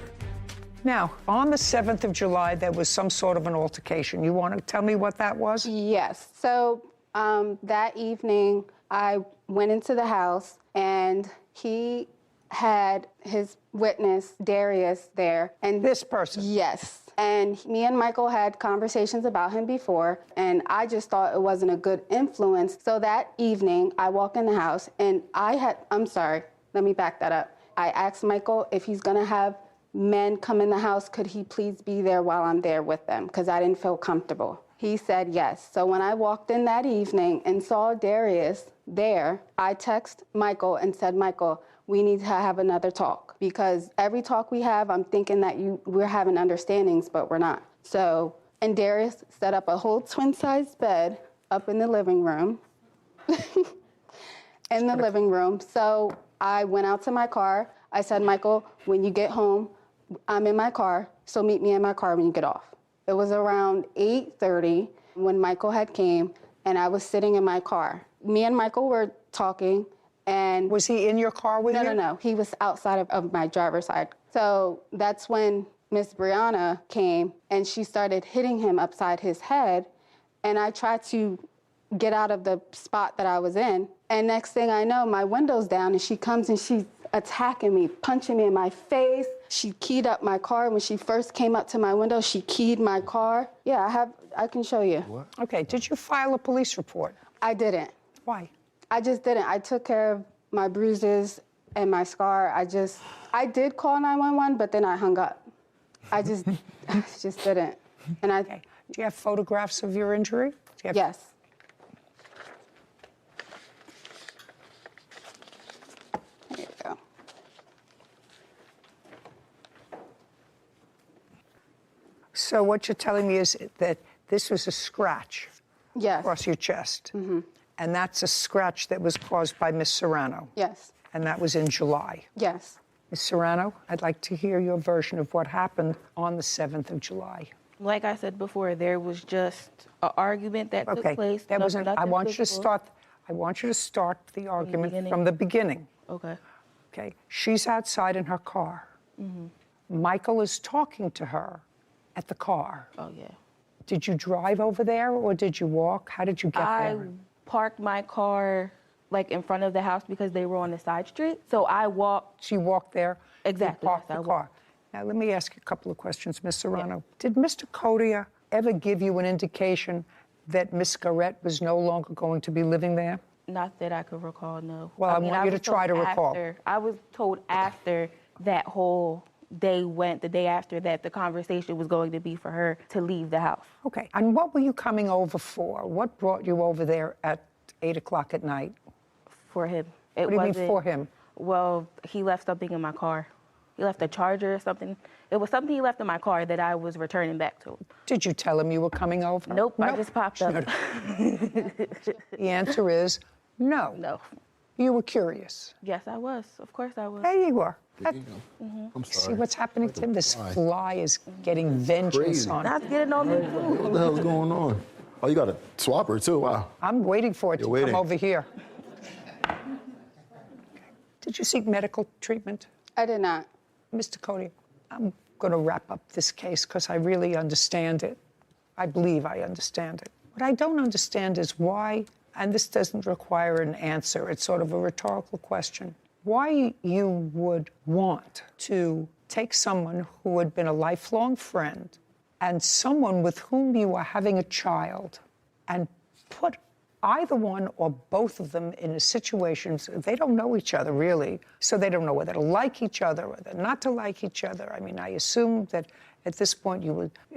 Now, on the 7th of July, there was some sort of an altercation. You want to tell me what that was? Yes. So that evening, I went into the house, and he had his witness, Darius, there. And this person? Yes. And me and Michael had conversations about him before, and I just thought it wasn't a good influence. So that evening, I walk in the house, and I'm sorry, let me back that up. I asked Michael if he's gonna have men come in the house, could he please be there while I'm there with them? Because I didn't feel comfortable. He said yes. So when I walked in that evening and saw Darius there, I texted Michael and said, Michael, we need to have another talk, because every talk we have, I'm thinking that we're having understandings, but we're not. So, and Darius set up a whole twin-sized bed up in the living room, So I went out to my car. I said, Michael, when you get home, I'm in my car, so meet me in my car when you get off. It was around 8:30 when Michael had came, and I was sitting in my car. Me and Michael were talking, and... Was he in your car with you? No. He was outside of my driver's side. So that's when Miss Brianna came, and she started hitting him upside his head, and I tried to get out of the spot that I was in, and next thing I know, my window's down, and she comes and she's attacking me, punching me in my face. She keyed up my car. When she first came up to my window, she keyed my car. Yeah, I can show you. What? Okay, did you file a police report? I didn't. Why? I just didn't. I took care of my bruises and my scar. I did call 911, but then I hung up. I just didn't. And Okay. Do you have photographs of your injury? Yes. There you go. So what you're telling me is that this was a scratch Yes. across your chest. Mm-hmm. And that's a scratch that was caused by Miss Serrano. Yes. And that was in July. Yes. Ms. Serrano, I'd like to hear your version of what happened on the 7th of July. Like I said before, there was just an argument that took place. That was nothing I want you to physical. start the argument from the beginning. Okay. Okay. She's outside in her car. Mm-hmm. Michael is talking to her at the car. Oh, yeah. Did you drive over there or did you walk? How did you get I there? parked my car like in front of the house because they were on the side street. So I walked. She walked there? Exactly. You parked the car. Now, let me ask you a couple of questions, Ms. Serrano. Did Mr. Codia ever give you an indication that Miss Garrett was no longer going to be living there? Not that I could recall, no. Well, I want you to try to recall. I was told after that whole day went, the day after that, the conversation was going to be for her to leave the house. Okay. And what were you coming over for? What brought you over there at 8 o'clock at night? For him. What do you mean for him? Well, he left something in my car. He left a charger or something. It was something he left in my car that I was returning back to him. Did you tell him you were coming over? Nope. I just popped up. The answer is no. No. You were curious. Yes, I was. Of course I was. There you were. I'm sorry. See what's happening to him? This fly is getting vengeance Crazy. on him. Not getting on me. What the hell's going on? Oh, you got a swapper too? Wow. I'm waiting for it to waiting. come over here. Did you seek medical treatment? I did not. Mr. Codia, I'm going to wrap up this case because I really understand it. I believe I understand it. What I don't understand is why, and this doesn't require an answer, it's sort of a rhetorical question, why you would want to take someone who had been a lifelong friend and someone with whom you are having a child and put either one or both of them in a situation, they don't know each other really, so they don't know whether to like each other or whether not to like each other. I mean, I assume that At this point,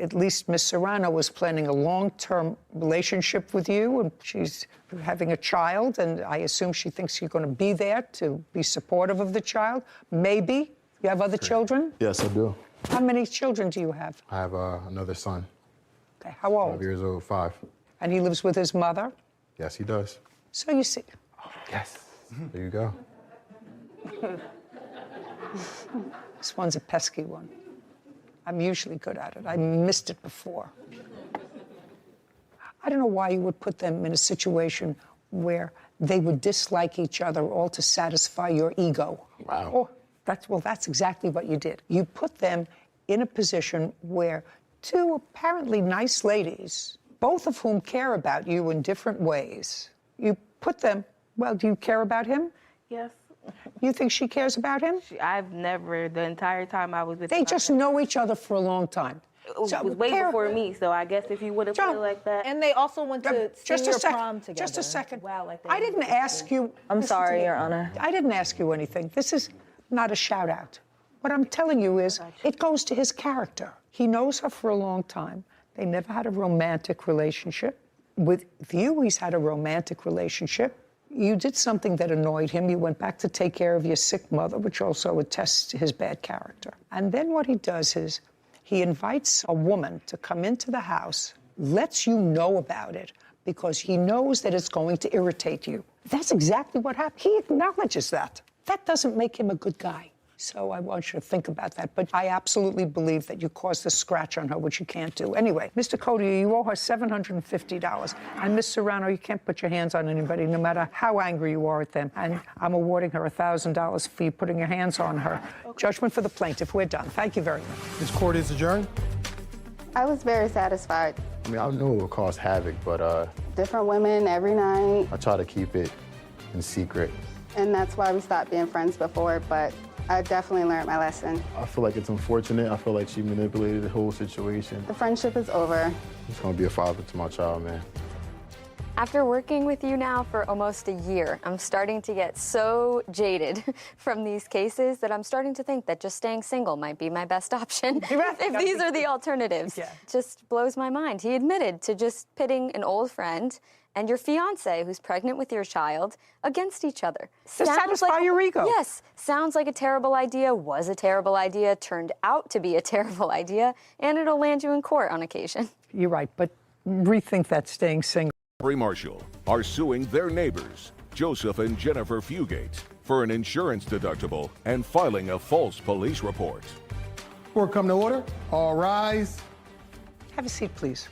at least Miss Serrano was planning a long-term relationship with you, and she's having a child, and I assume she thinks you're going to be there to be supportive of the child. Maybe. You have other children? Yes, I do. How many children do you have? I have another son. Okay, how old? 5 years old, 5. And he lives with his mother? Yes, he does. So you see. Yes. There you go. This one's a pesky one. I'm usually good at it. I missed it before. I don't know why you would put them in a situation where they would dislike each other all to satisfy your ego. Wow. Oh, that's exactly what you did. You put them in a position where two apparently nice ladies, both of whom care about you in different ways, you put them, well, do you care about him? Yes. You think she cares about him? I've never, the entire time I was with They just know each other for a long time. It was way before me, so I guess if you would have put it like that. And they also went to senior prom together. Just a second. Wow, like I didn't ask you. I'm sorry, listen to Your me. Honor. I didn't ask you anything. This is not a shout out. What I'm telling you is, it goes to his character. He knows her for a long time. They never had a romantic relationship. With you, he's had a romantic relationship. You did something that annoyed him. You went back to take care of your sick mother, which also attests to his bad character. And then what he does is he invites a woman to come into the house, lets you know about it, because he knows that it's going to irritate you. That's exactly what happened. He acknowledges that. That doesn't make him a good guy. So I want you to think about that. But I absolutely believe that you caused a scratch on her, which you can't do. Anyway, Mr. Cody, you owe her $750. And Miss Serrano, you can't put your hands on anybody, no matter how angry you are at them. And I'm awarding her $1,000 for you putting your hands on her. Okay. Judgment for the plaintiff. We're done. Thank you very much. This court is adjourned. I was very satisfied. I mean, I knew it would cause havoc, but Different women every night, I try to keep it in secret. and that's why we stopped being friends before, but I definitely learned my lesson. I feel like it's unfortunate. I feel like she manipulated the whole situation. The friendship is over. I'm just gonna be a father to my child, man. After working with you now for almost a year, I'm starting to get so jaded from these cases that I'm starting to think that just staying single might be my best option if these are the alternatives. Yeah. Just blows my mind. He admitted to just pitting an old friend and your fiance, who's pregnant with your child, against each other. To satisfy your ego. Yes. Sounds like a terrible idea, was a terrible idea, turned out to be a terrible idea, and it'll land you in court on occasion. You're right, but rethink that staying single. Mary Marshall are suing their neighbors, Joseph and Jennifer Fugate, for an insurance deductible and filing a false police report. Court come to order. All rise. Have a seat, please.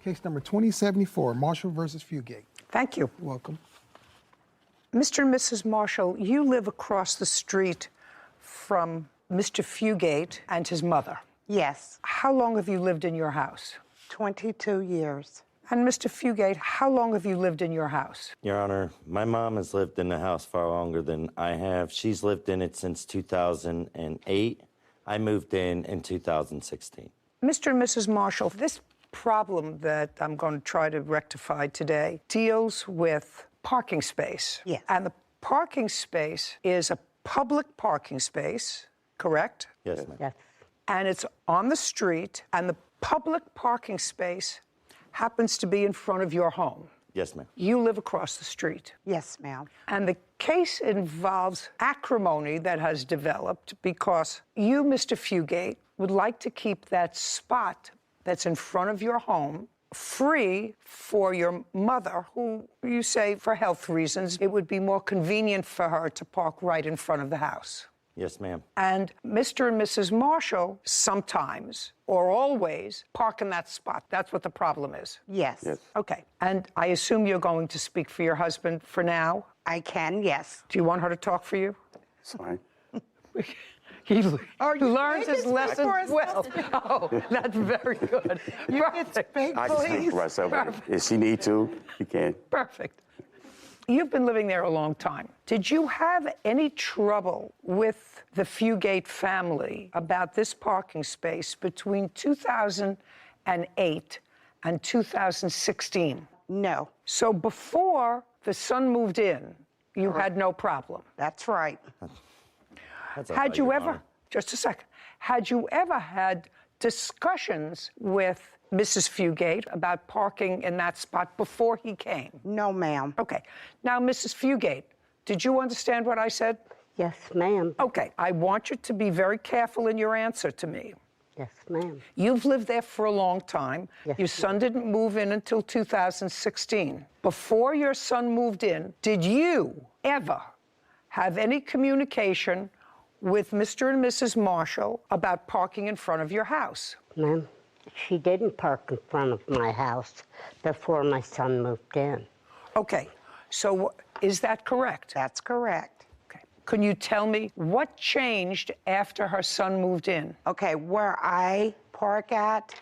Case number 2074, Marshall versus Fugate. Thank you. You're welcome. Mr. and Mrs. Marshall, you live across the street from Mr. Fugate and his mother. Yes. How long have you lived in your house? 22 years. And Mr. Fugate, how long have you lived in your house? Your Honor, my mom has lived in the house far longer than I have. She's lived in it since 2008. I moved in 2016. Mr. and Mrs. Marshall, this problem that I'm going to try to rectify today deals with parking space. Yes. And the parking space is a public parking space, correct? Yes, ma'am. Yes. And it's on the street, and the public parking space happens to be in front of your home. Yes, ma'am. You live across the street. Yes, ma'am. And the case involves acrimony that has developed because you, Mr. Fugate, would like to keep that spot that's in front of your home free for your mother, who you say for health reasons, it would be more convenient for her to park right in front of the house. Yes, ma'am. And Mr. and Mrs. Marshall sometimes or always park in that spot. That's what the problem is. Yes. Okay. And I assume you're going to speak for your husband for now? I can, yes. Do you want her to talk for you? Sorry. He learned his lessons well. Oh, that's very good. Perfect. I can speak for myself. If she need to, she can. Perfect. You've been living there a long time. Did you have any trouble with the Fugate family about this parking space between 2008 and 2016? No. So before the son moved in, you had no problem? That's right. Had you ever, just a second, Had you ever had discussions with Mrs. Fugate about parking in that spot before he came? No, ma'am. Okay. Now, Mrs. Fugate, did you understand what I said? Yes, ma'am. Okay. I want you to be very careful in your answer to me. Yes, ma'am. You've lived there for a long time. Yes, your son didn't move in until 2016. Before your son moved in, did you ever have any communication with Mr. and Mrs. Marshall about parking in front of your house? Ma'am, she didn't park in front of my house before my son moved in. Okay, so is that correct? That's correct. Okay. Can you tell me what changed after her son moved in? Okay, where I park at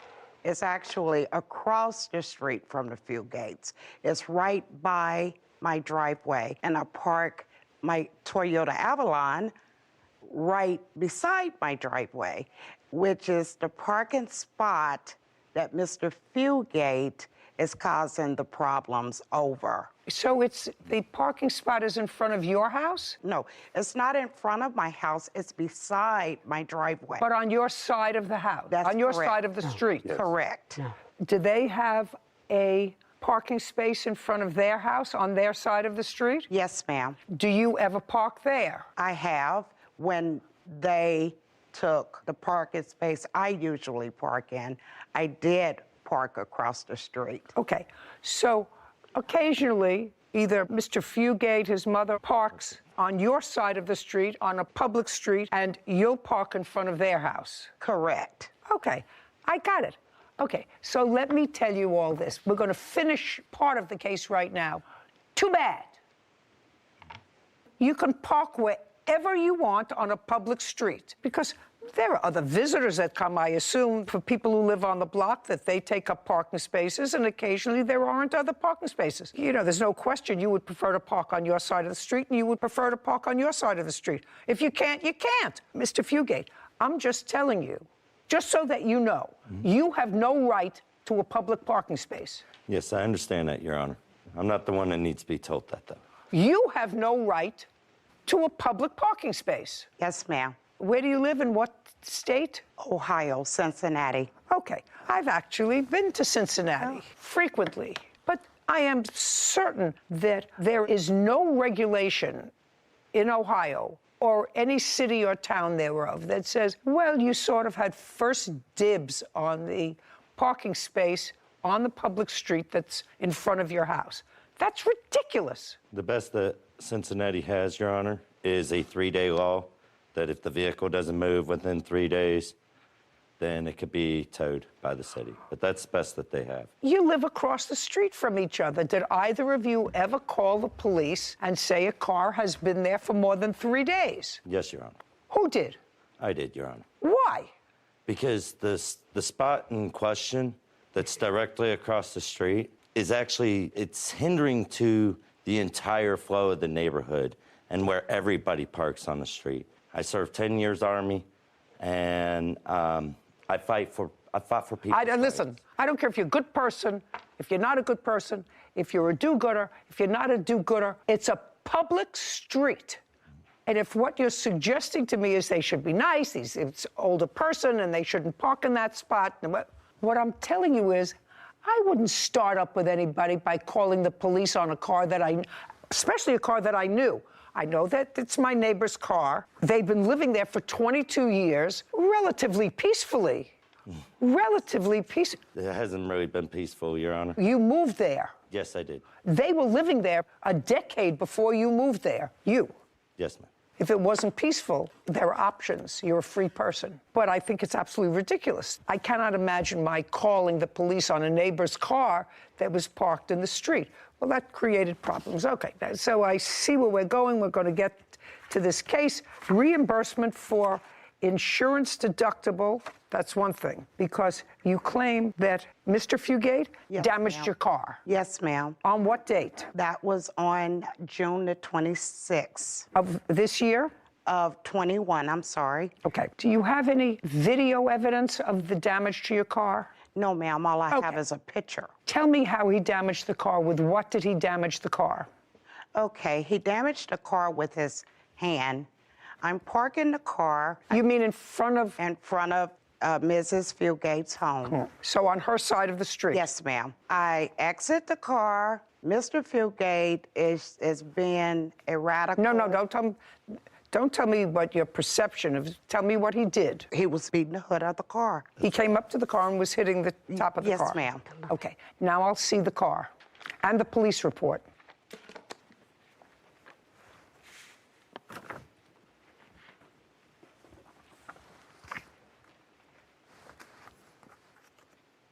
is actually across the street from the Fugates. It's right by my driveway, and I park my Toyota Avalon right beside my driveway, which is the parking spot that Mr. Fugate is causing the problems over. So it's the parking spot is in front of your house? No, it's not in front of my house. It's beside my driveway. But on your side of the house? That's on your correct. side of the street? Yes. Correct. No. Do they have a parking space in front of their house on their side of the street? Yes, ma'am. Do you ever park there? I have. When they took the parking space I usually park in, I did park across the street. Okay, so occasionally, either Mr. Fugate, his mother, parks on your side of the street, on a public street, and you'll park in front of their house. Correct. Okay, I got it. Okay, so let me tell you all this. We're going to finish part of the case right now. Too bad. You can park wherever you want on a public street because there are other visitors that come, I assume, for people who live on the block, that they take up parking spaces, and occasionally there aren't other parking spaces. You know, there's no question you would prefer to park on your side of the street, and you would prefer to park on your side of the street. If you can't, you can't. Mr. Fugate, I'm just telling you, just so that you know, you have no right to a public parking space. Yes, I understand that, Your Honor. I'm not the one that needs to be told that, though. You have no right to a public parking space. Yes, ma'am. Where do you live, in what state? Ohio, Cincinnati. Okay. I've actually been to Cincinnati frequently, but I am certain that there is no regulation in Ohio or any city or town thereof that says, well, you sort of had first dibs on the parking space on the public street that's in front of your house. That's ridiculous. The best that Cincinnati has, Your Honor, is a 3-day law that if the vehicle doesn't move within 3 days, then it could be towed by the city. But that's the best that they have. You live across the street from each other. Did either of you ever call the police and say a car has been there for more than 3 days? Yes, Your Honor. Who did? I did, Your Honor. Why? Because the spot in question that's directly across the street is actually, it's hindering to the entire flow of the neighborhood and where everybody parks on the street. I served 10 years Army, and I fought for people. Listen, I don't care if you're a good person, if you're not a good person, if you're a do-gooder, if you're not a do-gooder. It's a public street. And if what you're suggesting to me is they should be nice, it's an older person, and they shouldn't park in that spot, what I'm telling you is I wouldn't start up with anybody by calling the police on a car that especially a car that I knew. I know that it's my neighbor's car. They've been living there for 22 years, relatively peacefully. Relatively peaceful. It hasn't really been peaceful, Your Honor. You moved there. Yes, I did. They were living there a decade before you moved there. You. Yes, ma'am. If it wasn't peaceful, there are options. You're a free person. But I think it's absolutely ridiculous. I cannot imagine my calling the police on a neighbor's car that was parked in the street. Well, that created problems. Okay, so I see where we're going. We're going to get to this case. Reimbursement for insurance deductible, that's one thing, because you claim that Mr. Fugate damaged your car. Yes, ma'am. On what date? That was on June the 26th. Of this year? Of 21, I'm sorry. Okay. Do you have any video evidence of the damage to your car? No, ma'am. All I have is a picture. Tell me how he damaged the car. With what did he damage the car? Okay. He damaged the car with his hand. I'm parking the car. You mean in front of? In front of Mrs. Fuggate's home. So on her side of the street? Yes, ma'am. I exit the car. Mr. Fugate is being erratic. No, don't tell me what your perception of. Tell me what he did. He was beating the hood of the car. He came up to the car and was hitting the top of the car? Yes, ma'am. Okay, now I'll see the car and the police report.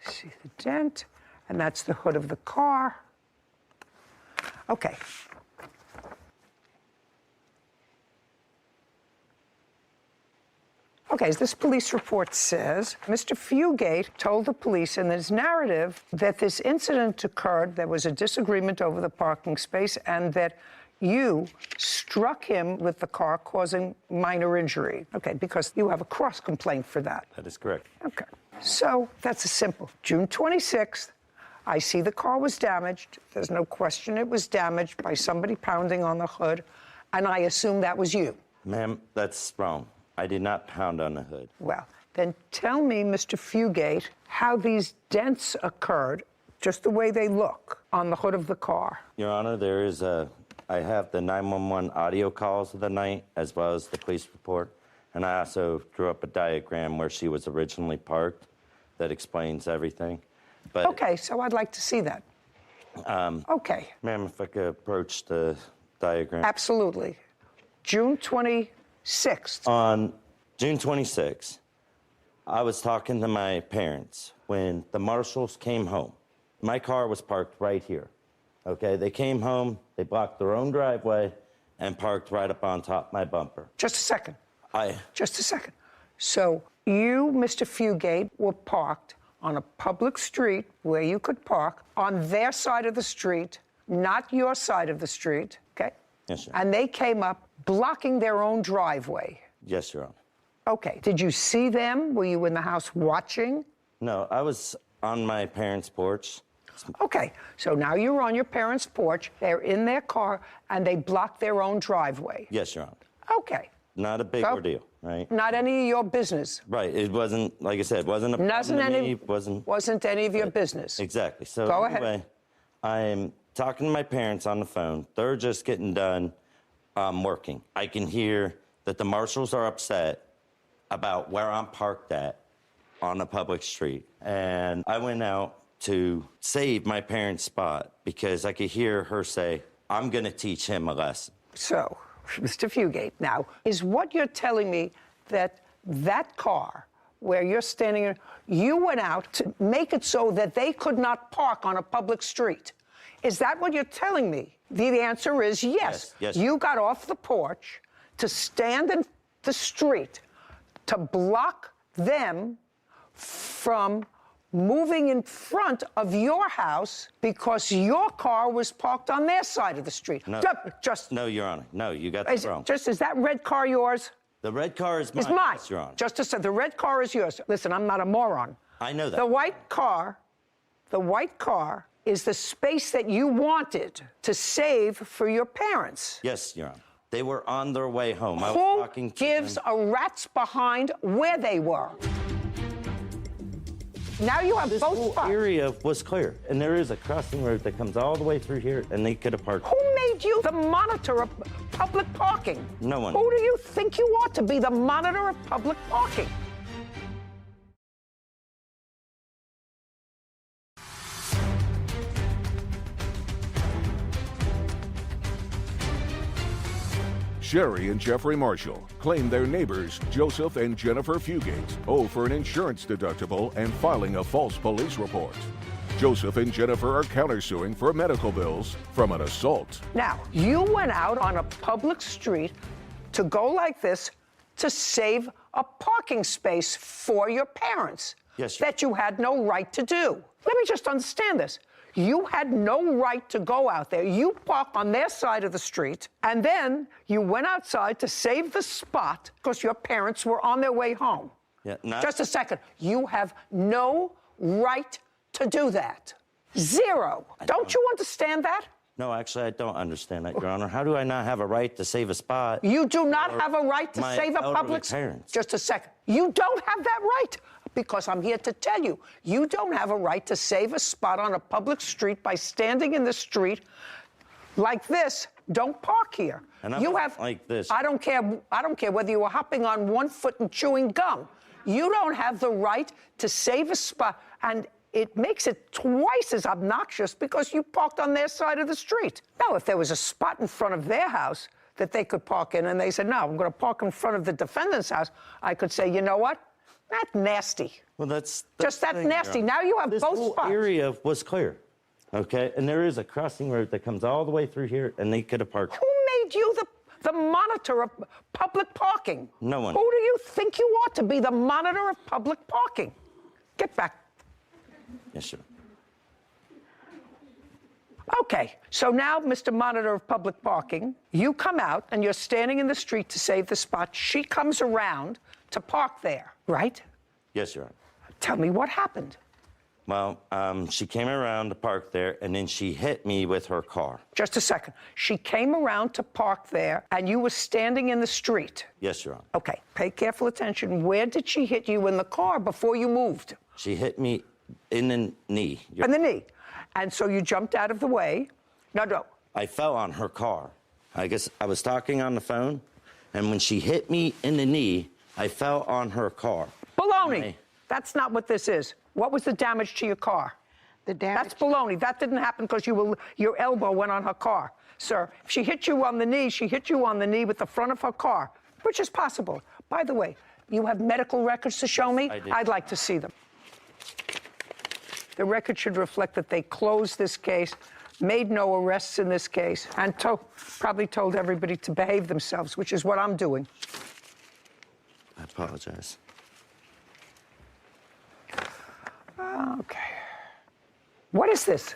See the dent, and that's the hood of the car. Okay. Okay, as this police report says, Mr. Fugate told the police in his narrative that this incident occurred, there was a disagreement over the parking space, and that you struck him with the car, causing minor injury. Okay, because you have a cross complaint for that. That is correct. Okay. So that's a simple. June 26th, I see the car was damaged. There's no question it was damaged by somebody pounding on the hood, and I assume that was you. Ma'am, that's wrong. I did not pound on the hood. Well, then tell me, Mr. Fugate, how these dents occurred, just the way they look, on the hood of the car. Your Honor, I have the 911 audio calls of the night, as well as the police report, and I also drew up a diagram where she was originally parked that explains everything. But, okay, so I'd like to see that. Okay. Ma'am, if I could approach the diagram. Absolutely. June 26th. On June 26th, I was talking to my parents when the marshals came home. My car was parked right here. Okay, they came home, they blocked their own driveway and parked right up on top of my bumper. Just a second. Just a second. So you, Mr. Fugate, were parked on a public street where you could park on their side of the street, not your side of the street, okay? Yes, Your Honor. And they came up blocking their own driveway. Yes, Your Honor. Okay. Did you see them? Were you in the house watching? No, I was on my parents' porch. Okay, so now you're on your parents' porch, they're in their car, and they blocked their own driveway. Yes, Your Honor. Okay. Not a big ordeal, right? Not any of your business. Right, it wasn't, like I said, wasn't a problem to me, wasn't any of your business. Exactly. So Go anyway, ahead. I'm talking to my parents on the phone. They're just getting done working. I can hear that the marshals are upset about where I'm parked at on a public street. And I went out to save my parents' spot because I could hear her say, I'm going to teach him a lesson. So, Mr. Fugate, now, is what you're telling me that car where you're standing in, you went out to make it so that they could not park on a public street? Is that what you're telling me? The answer is yes. Yes. You got off the porch to stand in the street to block them from moving in front of your house because your car was parked on their side of the street. No, no, Your Honor. No, you got that wrong. Is that red car yours? The red car is mine. It's mine. Yes, Your Honor. Just to say, the red car is yours. Listen, I'm not a moron. I know that. The white car is the space that you wanted to save for your parents. Yes, Your Honor. They were on their way home. I was Who talking to gives them. a rat's behind where they were? Now you have This both whole spots. area was clear, and there is a crossing road that comes all the way through here, and they could have parked. Who made you the monitor of public parking? No one. Who do you think you are to be the monitor of public parking? Sherry and Jeffrey Marshall claim their neighbors, Joseph and Jennifer Fugate, owe for an insurance deductible and filing a false police report. Joseph and Jennifer are countersuing for medical bills from an assault. Now, you went out on a public street to go like this to save a parking space for your parents. Yes, that you had no right to do. Let me just understand this. You had no right to go out there. You parked on their side of the street, and then you went outside to save the spot because your parents were on their way home. Yeah, Just a second. You have no right to do that. Zero. Don't you understand that? No, actually, I don't understand that, Your Honor. How do I not have a right to save a spot? You do not have a right to save a public... parents. Just a second. You don't have that right, because I'm here to tell you, you don't have a right to save a spot on a public street by standing in the street like this. Don't park here. And you have like this. I don't care whether you were hopping on one foot and chewing gum. You don't have the right to save a spot, and it makes it twice as obnoxious because you parked on their side of the street. Now, if there was a spot in front of their house that they could park in, and they said, no, I'm going to park in front of the defendant's house, I could say, you know what? That's nasty. Well, that's just that nasty. Now you have this both whole spots. Area was clear, okay? And there is a crossing road that comes all the way through here, and they could have parked. Who made you the monitor of public parking? No one. Who do you think you are to be the monitor of public parking? Get back. Yes, sir. Okay, so now, Mr. Monitor of Public Parking, you come out and you're standing in the street to save the spot. She comes around to park there, right? Yes, Your Honor. Tell me what happened. Well, she came around to park there, and then she hit me with her car. Just a second. She came around to park there, and you were standing in the street. Yes, Your Honor. Okay, pay careful attention. Where did she hit you in the car before you moved? She hit me in the knee. In the knee. And so you jumped out of the way. No. I fell on her car. I guess I was talking on the phone, and when she hit me in the knee, I fell on her car. Baloney. That's not what this is. What was the damage to your car? The damage? That's baloney. That didn't happen because your elbow went on her car. Sir, if she hit you on the knee, she hit you on the knee with the front of her car, which is possible. By the way, you have medical records to show me? I did. I'd like to see them. The record should reflect that they closed this case, made no arrests in this case, and probably told everybody to behave themselves, which is what I'm doing. I apologize. Okay. What is this?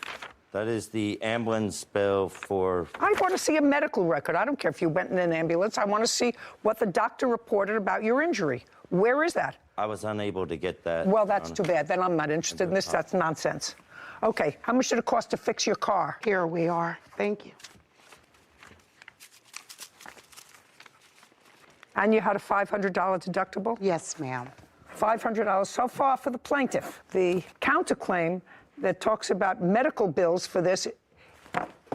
That is the ambulance bill for... I want to see a medical record. I don't care if you went in an ambulance. I want to see what the doctor reported about your injury. Where is that? I was unable to get that. Well, that's too bad. Then I'm not interested in this. That's nonsense. Okay, how much did it cost to fix your car? Here we are. Thank you. And you had a $500 deductible? Yes, ma'am. $500 so far for the plaintiff. The counterclaim that talks about medical bills for this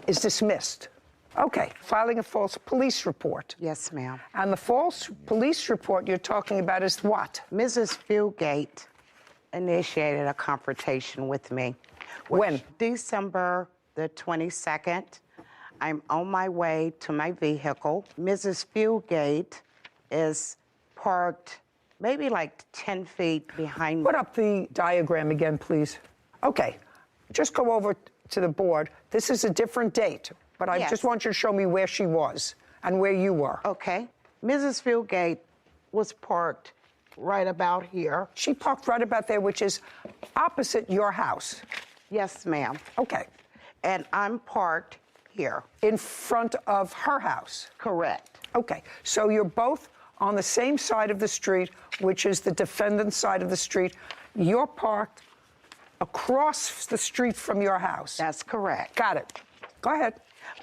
is dismissed. Okay, filing a false police report. Yes, ma'am. And the false police report you're talking about is what? Mrs. Fieldgate initiated a confrontation with me. When? December the 22nd. I'm on my way to my vehicle. Mrs. Fieldgate is parked maybe like 10 feet behind me. Put up the diagram again, please. Okay, just go over to the board. This is a different date, but I just want you to show me where she was and where you were. Okay. Mrs. Fieldgate was parked right about here. She parked right about there, which is opposite your house. Yes, ma'am. Okay. And I'm parked here. In front of her house? Correct. Okay, so you're both on the same side of the street, which is the defendant's side of the street. You're parked across the street from your house. That's correct. Got it. Go ahead.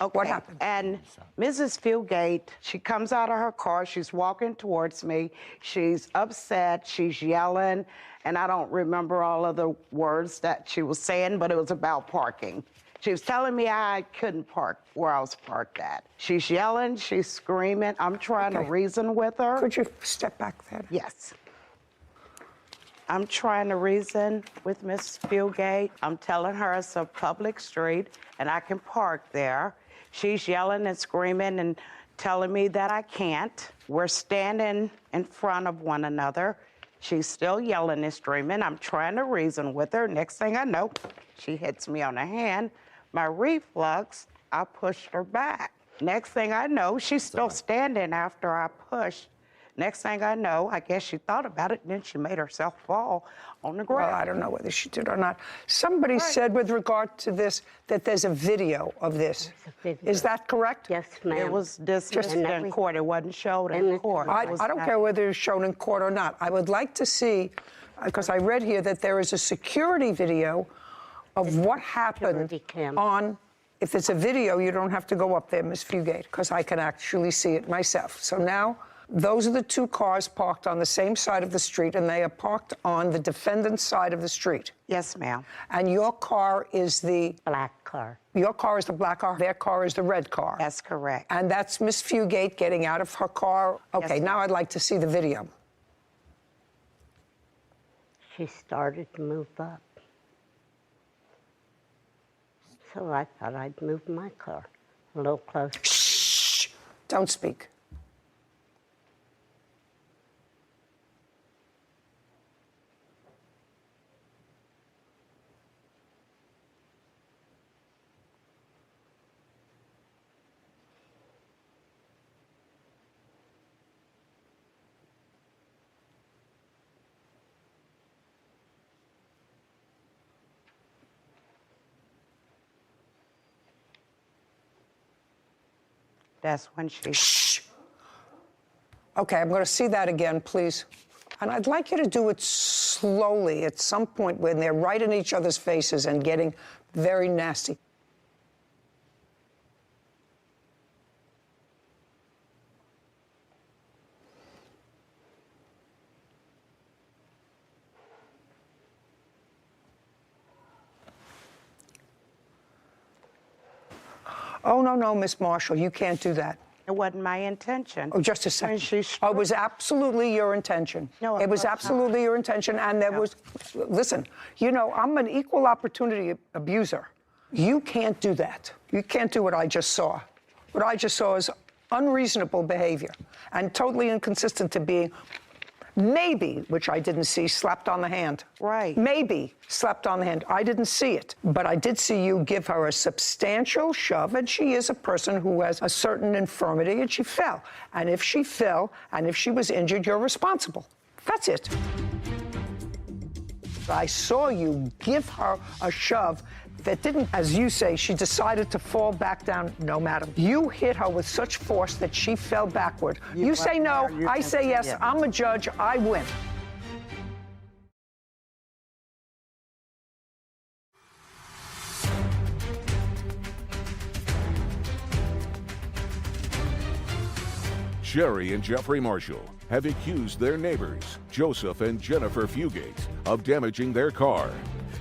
Okay. What happened? And Mrs. Fieldgate, she comes out of her car. She's walking towards me. She's upset. She's yelling. And I don't remember all of the words that she was saying, but it was about parking. She was telling me I couldn't park where I was parked at. She's yelling. She's screaming. I'm trying to reason with her. Could you step back there? Yes. I'm trying to reason with Miss Fieldgate. I'm telling her it's a public street and I can park there. She's yelling and screaming and telling me that I can't. We're standing in front of one another. She's still yelling and screaming. I'm trying to reason with her. Next thing I know, she hits me on the hand. My reflex, I pushed her back. Next thing I know, she's still standing after I pushed. Next thing I know, I guess she thought about it, and then she made herself fall on the ground. Well, I don't know whether she did or not. Somebody said with regard to this that there's a video of this. Is that correct? Yes, ma'am. It was dismissed in court. It wasn't showed in court. I don't care whether it's shown in court or not. I would like to see, because I read here that there is a security video of what happened on If it's a video, you don't have to go up there, Ms. Fugate, because I can actually see it myself. So now, those are the two cars parked on the same side of the street, and they are parked on the defendant's side of the street. Yes, ma'am. And your car is the... Black car. Your car is the black car, their car is the red car. That's correct. And that's Miss Fugate getting out of her car. Okay, Yes, now I'd like to see the video. She started to move up. So I thought I'd move my car a little closer. Shh! Don't speak. That's when she... Shh! Okay, I'm going to see that again, please. And I'd like you to do it slowly at some point when they're right in each other's faces and getting very nasty. Oh, no, Miss Marshall, you can't do that. It wasn't my intention. Oh, just a second. Oh, it was absolutely your intention. No, it was absolutely your intention, and there was... Listen, you know, I'm an equal opportunity abuser. You can't do that. You can't do what I just saw. What I just saw is unreasonable behavior and totally inconsistent to being... Maybe, which I didn't see, slapped on the hand. Right. Maybe slapped on the hand. I didn't see it. But I did see you give her a substantial shove, and she is a person who has a certain infirmity, and she fell. And if she fell, and if she was injured, you're responsible. That's it. I saw you give her a shove that didn't, as you say, she decided to fall back down. No, madam. You hit her with such force that she fell backward. You say no, I say yes. I'm a judge, I win. Sherry and Jeffrey Marshall have accused their neighbors, Joseph and Jennifer Fugate, of damaging their car.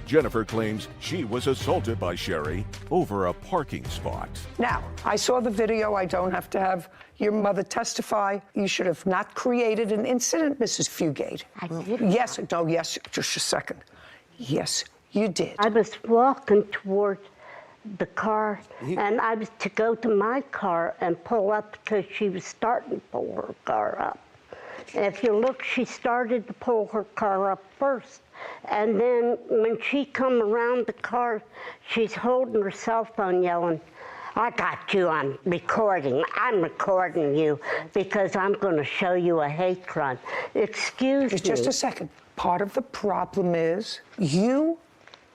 Jennifer claims she was assaulted by Sherry over a parking spot. Now, I saw the video. I don't have to have your mother testify. You should have not created an incident, Mrs. Fugate. I did. Yes, no, yes, just a second. Yes, you did. I was walking toward the car, and I was to go to my car and pull up because she was starting to pull her car up. And if you look, she started to pull her car up first. And then when she come around the car, she's holding her cell phone yelling, I got you on recording. I'm recording you because I'm going to show you a hate crime. Excuse me. Just a second. Part of the problem is you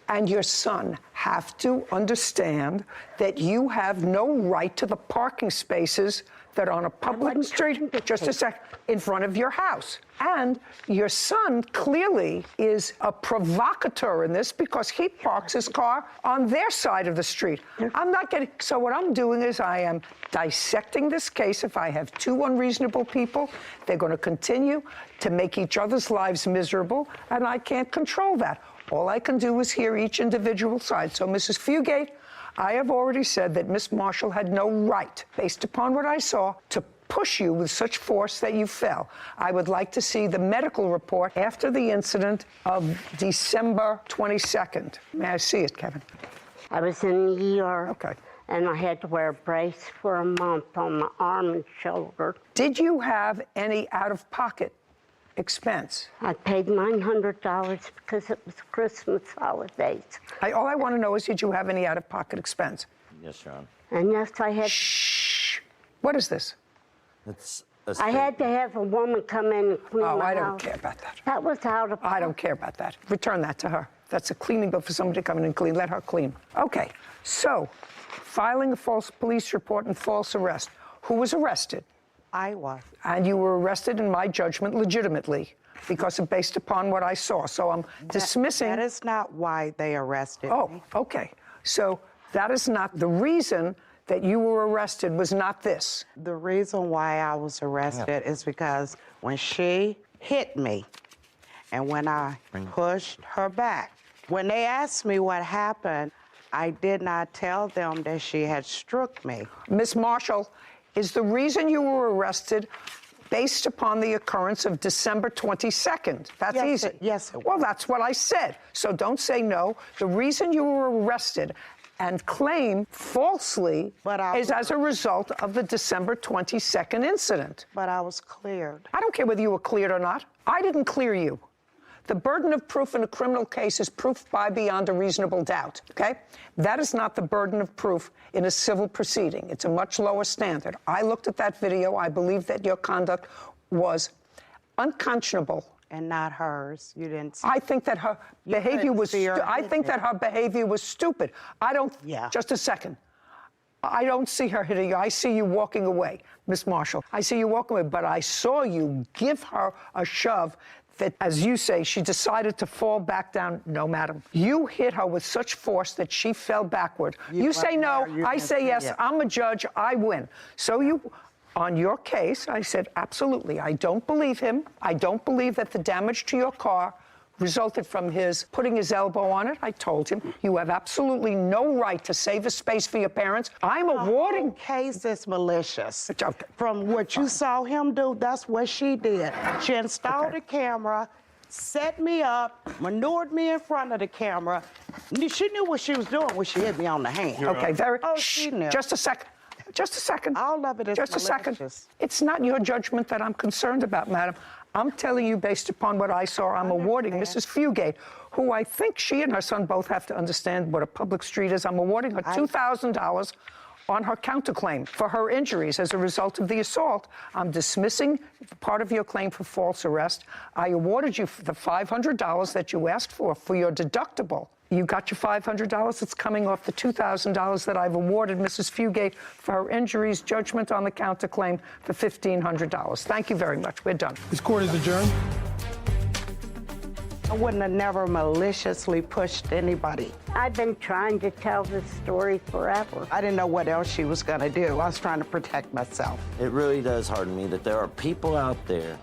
and your son have to understand that you have no right to the parking spaces that are on a public street, just a sec, in front of your house. And your son clearly is a provocateur in this because he parks his car on their side of the street. I'm not getting, so what I'm doing is I am dissecting this case. If I have two unreasonable people, they're going to continue to make each other's lives miserable, and I can't control that. All I can do is hear each individual side. So, Mrs. Fugate, I have already said that Miss Marshall had no right, based upon what I saw, to push you with such force that you fell. I would like to see the medical report after the incident of December 22nd. May I see it, Kevin? I was in the ER. Okay. And I had to wear a brace for a month on my arm and shoulder. Did you have any out-of-pocket expense? I paid $900 because it was Christmas holidays. All I want to know is, did you have any out-of-pocket expense? Yes, Your Honor. And yes, I had... Shh. What is this? It's I had to have a woman come in and clean my house. I don't care about that. That was out of... I don't care about that. Return that to her. That's a cleaning bill for somebody to come in and clean. Let her clean. Okay, so filing a false police report and false arrest. Who was arrested? I was. And you were arrested, in my judgment, legitimately, because of based upon what I saw. So I'm dismissing... That is not why they arrested me. Oh, okay. So That is not the reason that you were arrested, was not this. The reason why I was arrested is because when she hit me and when I pushed her back, when they asked me what happened, I did not tell them that she had struck me. Miss Marshall, is the reason you were arrested based upon the occurrence of December 22nd? That's easy. Yes, it was. Well, that's what I said. So don't say no. The reason you were arrested and claim falsely is as a result of the December 22nd incident. But I was cleared. I don't care whether you were cleared or not. I didn't clear you. The burden of proof in a criminal case is proof by beyond a reasonable doubt, okay? That is not the burden of proof in a civil proceeding. It's a much lower standard. I looked at that video. I believe that your conduct was unconscionable. And not hers. You didn't see. I think that her behavior was I think that her behavior was stupid. I don't just a second. I don't see her hitting you. I see you walking away, Miss Marshall. I see you walking away, but I saw you give her a shove that, as you say, she decided to fall back down. No, madam. You hit her with such force that she fell backward. You say no, I say yes. I'm a judge, I win. So you, on your case, I said, absolutely, I don't believe him. I don't believe that the damage to your car resulted from his putting his elbow on it. I told him, you have absolutely no right to save a space for your parents. I'm awarding... The case is malicious. From what you saw him do, that's what she did. She installed a camera, set me up, maneuvered me in front of the camera. She knew what she was doing when she hit me on the hand. Okay, she knew. Just a second. Just a second. All of it is Just a second. It's not your judgment that I'm concerned about, madam. I'm telling you, based upon what I saw, I'm awarding Mrs. Fugate, who I think she and her son both have to understand what a public street is. I'm awarding her $2,000 on her counterclaim for her injuries as a result of the assault. I'm dismissing part of your claim for false arrest. I awarded you the $500 that you asked for your deductible. You got your $500. It's coming off the $2,000 that I've awarded Mrs. Fugate for her injuries, judgment on the counterclaim for $1,500. Thank you very much. We're done. This court is adjourned. I wouldn't have never maliciously pushed anybody. I've been trying to tell this story forever. I didn't know what else she was going to do. I was trying to protect myself. It really does harden me that there are people out there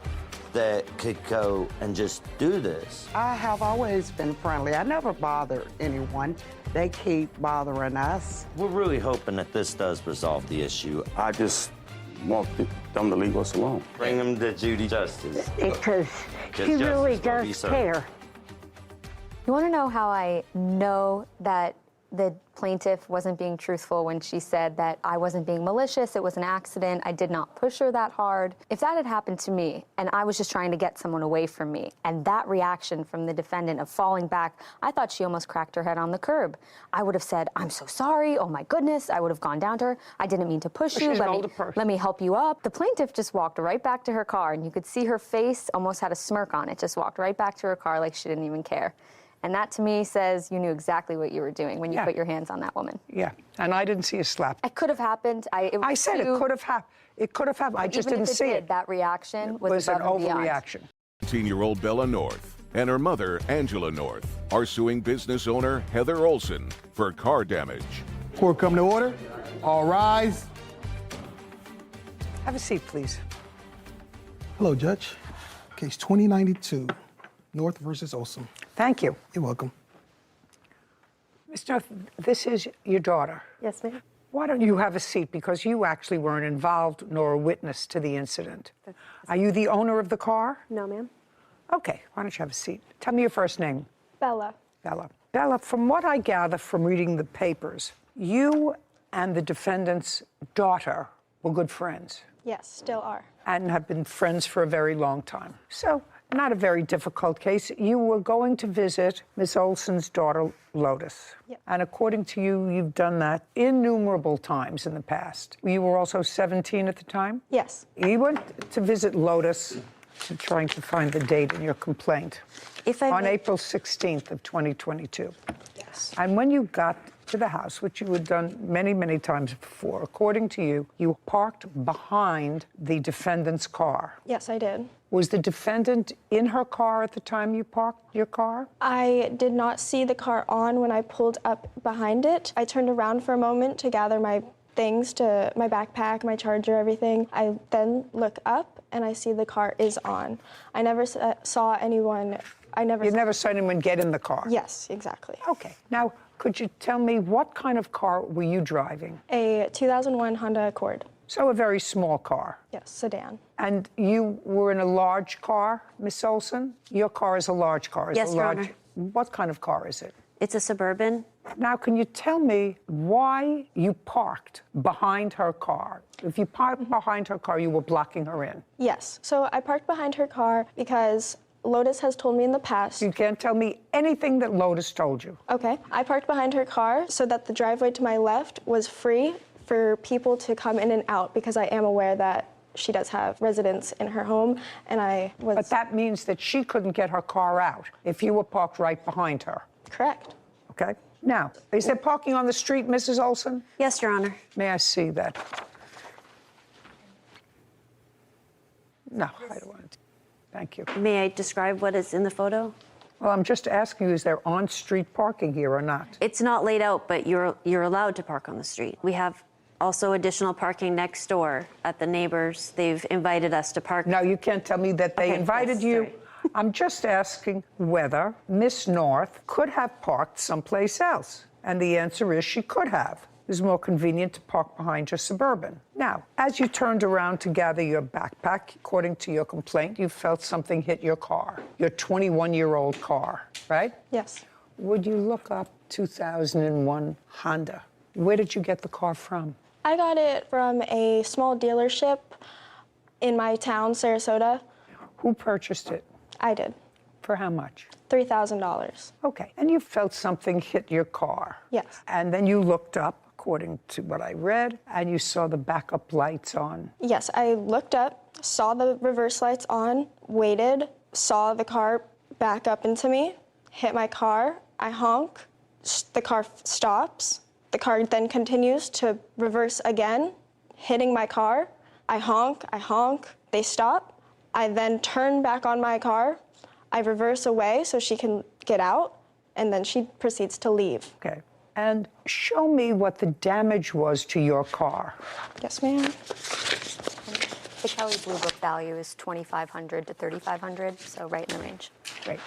that could go and just do this. I have always been friendly. I never bother anyone. They keep bothering us. We're really hoping that this does resolve the issue. I just want them to leave us alone. Bring them to Judy Justice. Because she really does care. You want to know how I know that the plaintiff wasn't being truthful when she said that I wasn't being malicious, it was an accident, I did not push her that hard? If that had happened to me and I was just trying to get someone away from me, and that reaction from the defendant of falling back, I thought she almost cracked her head on the curb. I would have said, I'm so sorry, oh my goodness, I would have gone down to her, I didn't mean to push you, let me help you up. The plaintiff just walked right back to her car, and you could see her face almost had a smirk on it, just walked right back to her car like she didn't even care. And that, to me, says you knew exactly what you were doing when you put your hands on that woman. Yeah, and I didn't see a slap. It could have happened. I said it could have happened. It could have happened. I just didn't see it. That reaction was an above and beyond. overreaction. 18-year-old Bella North and her mother, Angela North, are suing business owner Heather Olson for car damage. Court come to order. All rise. Have a seat, please. Hello, Judge. Case 2092, North versus Olson. Thank you. You're welcome. Ms. North, this is your daughter. Yes, ma'am. Why don't you have a seat? Because you actually weren't involved nor a witness to the incident. Are you the owner of the car? No, ma'am. Okay, why don't you have a seat? Tell me your first name. Bella. Bella. Bella, from what I gather from reading the papers, you and the defendant's daughter were good friends. Yes, still are. And have been friends for a very long time. So, not a very difficult case. You were going to visit Miss Olson's daughter, Lotus. Yep. And according to you, you've done that innumerable times in the past. You were also 17 at the time? Yes. You went to visit Lotus, I'm trying to find the date in your complaint, on April 16th of 2022. Yes. And when you got to the house, which you had done many, many times before. According to you, you parked behind the defendant's car. Yes, I did. Was the defendant in her car at the time you parked your car? I did not see the car on when I pulled up behind it. I turned around for a moment to gather my things, to my backpack, my charger, everything. I then look up and I see the car is on. I never saw anyone. You never saw anyone get in the car? Yes, exactly. Okay. Now, could you tell me what kind of car were you driving? A 2001 Honda Accord. So a very small car? Yes, sedan. And you were in a large car, Miss Olson? Your car is a large car. Yes, Your Honor. What kind of car is it? It's a Suburban. Now, can you tell me why you parked behind her car? If you parked behind her car, you were blocking her in. Yes. So I parked behind her car because Lotus has told me in the past. You can't tell me anything that Lotus told you. Okay. I parked behind her car so that the driveway to my left was free for people to come in and out, because I am aware that she does have residents in her home, and I was... But that means that she couldn't get her car out if you were parked right behind her. Correct. Okay. Now, is there parking on the street, Mrs. Olson? Yes, Your Honor. May I see that? No, I don't want to. Thank you. May I describe what is in the photo? Well, I'm just asking you, is there on-street parking here or not? It's not laid out, but you're allowed to park on the street. We have also additional parking next door at the neighbors. They've invited us to park. No, you can't tell me that they invited you. Sorry. I'm just asking whether Miss North could have parked someplace else. And the answer is she could have. It was more convenient to park behind your Suburban. Now, as you turned around to gather your backpack, according to your complaint, you felt something hit your car, your 21-year-old car, right? Yes. Would you look up 2001 Honda? Where did you get the car from? I got it from a small dealership in my town, Sarasota. Who purchased it? I did. For how much? $3,000. Okay. And you felt something hit your car? Yes. And then you looked up, according to what I read, and you saw the backup lights on. Yes, I looked up, saw the reverse lights on, waited, saw the car back up into me, hit my car, I honk, the car stops. The car then continues to reverse again, hitting my car. I honk, they stop. I then turn back on my car. I reverse away so she can get out, and then she proceeds to leave. Okay. And show me what the damage was to your car. Yes, ma'am. The Kelly Blue Book value is $2,500 to $3,500, so right in the range. Great.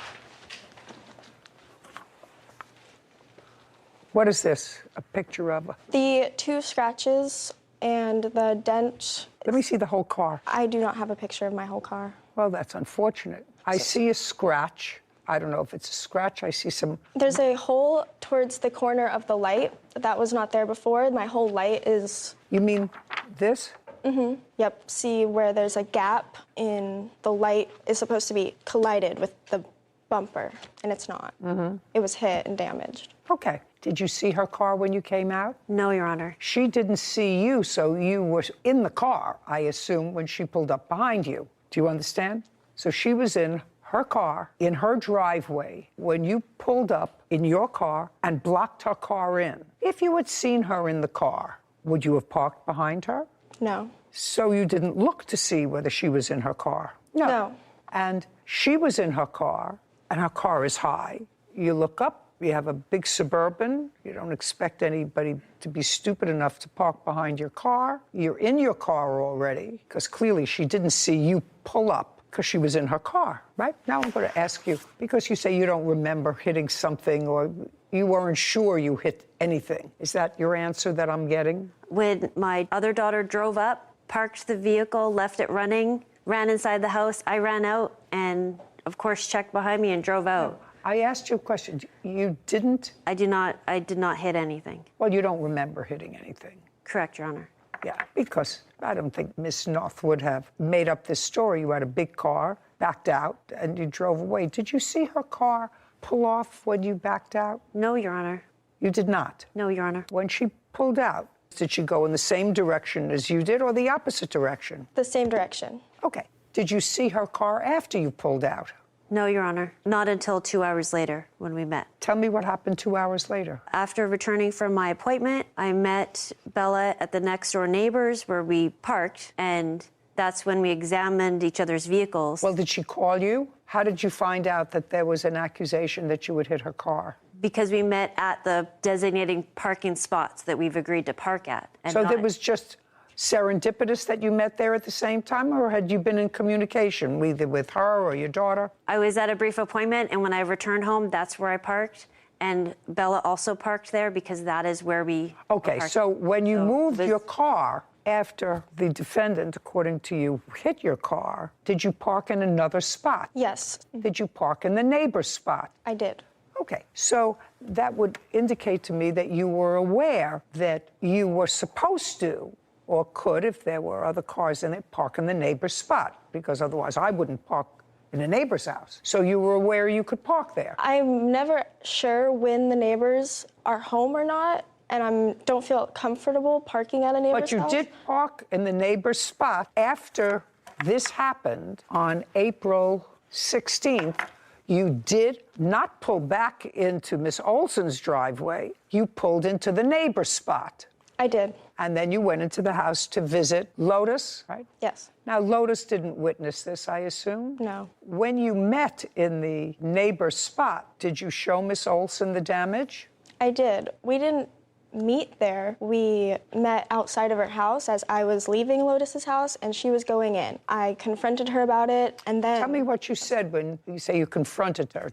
What is this a picture of? The 2 scratches and the dent. Let me see the whole car. I do not have a picture of my whole car. Well, that's unfortunate. I see a scratch. I don't know if it's a scratch. I see some... There's a hole towards the corner of the light. That was not there before. My whole light is... You mean this? Mm-hmm. Yep. See where there's a gap in the light is supposed to be collided with the bumper, and it's not. Mm-hmm. It was hit and damaged. Okay. Did you see her car when you came out? No, Your Honor. She didn't see you, so you were in the car, I assume, when she pulled up behind you. Do you understand? So she was in her car, in her driveway, when you pulled up in your car and blocked her car in. If you had seen her in the car, would you have parked behind her? No. So you didn't look to see whether she was in her car? No. And she was in her car, and her car is high. You look up, you have a big Suburban. You don't expect anybody to be stupid enough to park behind your car. You're in your car already, because clearly she didn't see you pull up because she was in her car, right? Now I'm going to ask you, because you say you don't remember hitting something or you weren't sure you hit anything. Is that your answer that I'm getting? When my other daughter drove up, parked the vehicle, left it running, ran inside the house, I ran out and, of course, checked behind me and drove out. I asked you a question. You didn't? I did not hit anything. Well, you don't remember hitting anything. Correct, Your Honor. Yeah, because I don't think Miss North would have made up this story. You had a big car, backed out, and you drove away. Did you see her car pull off when you backed out? No, Your Honor. You did not? No, Your Honor. When she pulled out, did she go in the same direction as you did or the opposite direction? The same direction. Okay. Did you see her car after you pulled out? No, Your Honor. Not until 2 hours later when we met. Tell me what happened 2 hours later. After returning from my appointment, I met Bella at the next door neighbors where we parked, and that's when we examined each other's vehicles. Well, did she call you? How did you find out that there was an accusation that you would hit her car? Because we met at the designating parking spots that we've agreed to park at. So it was just serendipitous that you met there at the same time, or had you been in communication either with her or your daughter? I was at a brief appointment, and when I returned home, that's where I parked. And Bella also parked there because that is where we Okay, so when you moved your car after the defendant, according to you, hit your car, did you park in another spot? Yes. Did you park in the neighbor's spot? I did. Okay, so that would indicate to me that you were aware that you were supposed to, or could, if there were other cars in it, park in the neighbor's spot, because otherwise I wouldn't park in a neighbor's house. So you were aware you could park there. I'm never sure when the neighbors are home or not, and I don't feel comfortable parking at a neighbor's house. But you did park in the neighbor's spot after this happened on April 16th. You did not pull back into Miss Olson's driveway. You pulled into the neighbor's spot. I did. And then you went into the house to visit Lotus, right? Yes. Now, Lotus didn't witness this, I assume? No. When you met in the neighbor's spot, did you show Miss Olson the damage? I did. We didn't meet there. We met outside of her house as I was leaving Lotus's house and she was going in. I confronted her about it, and then... Tell me what you said when you say you confronted her.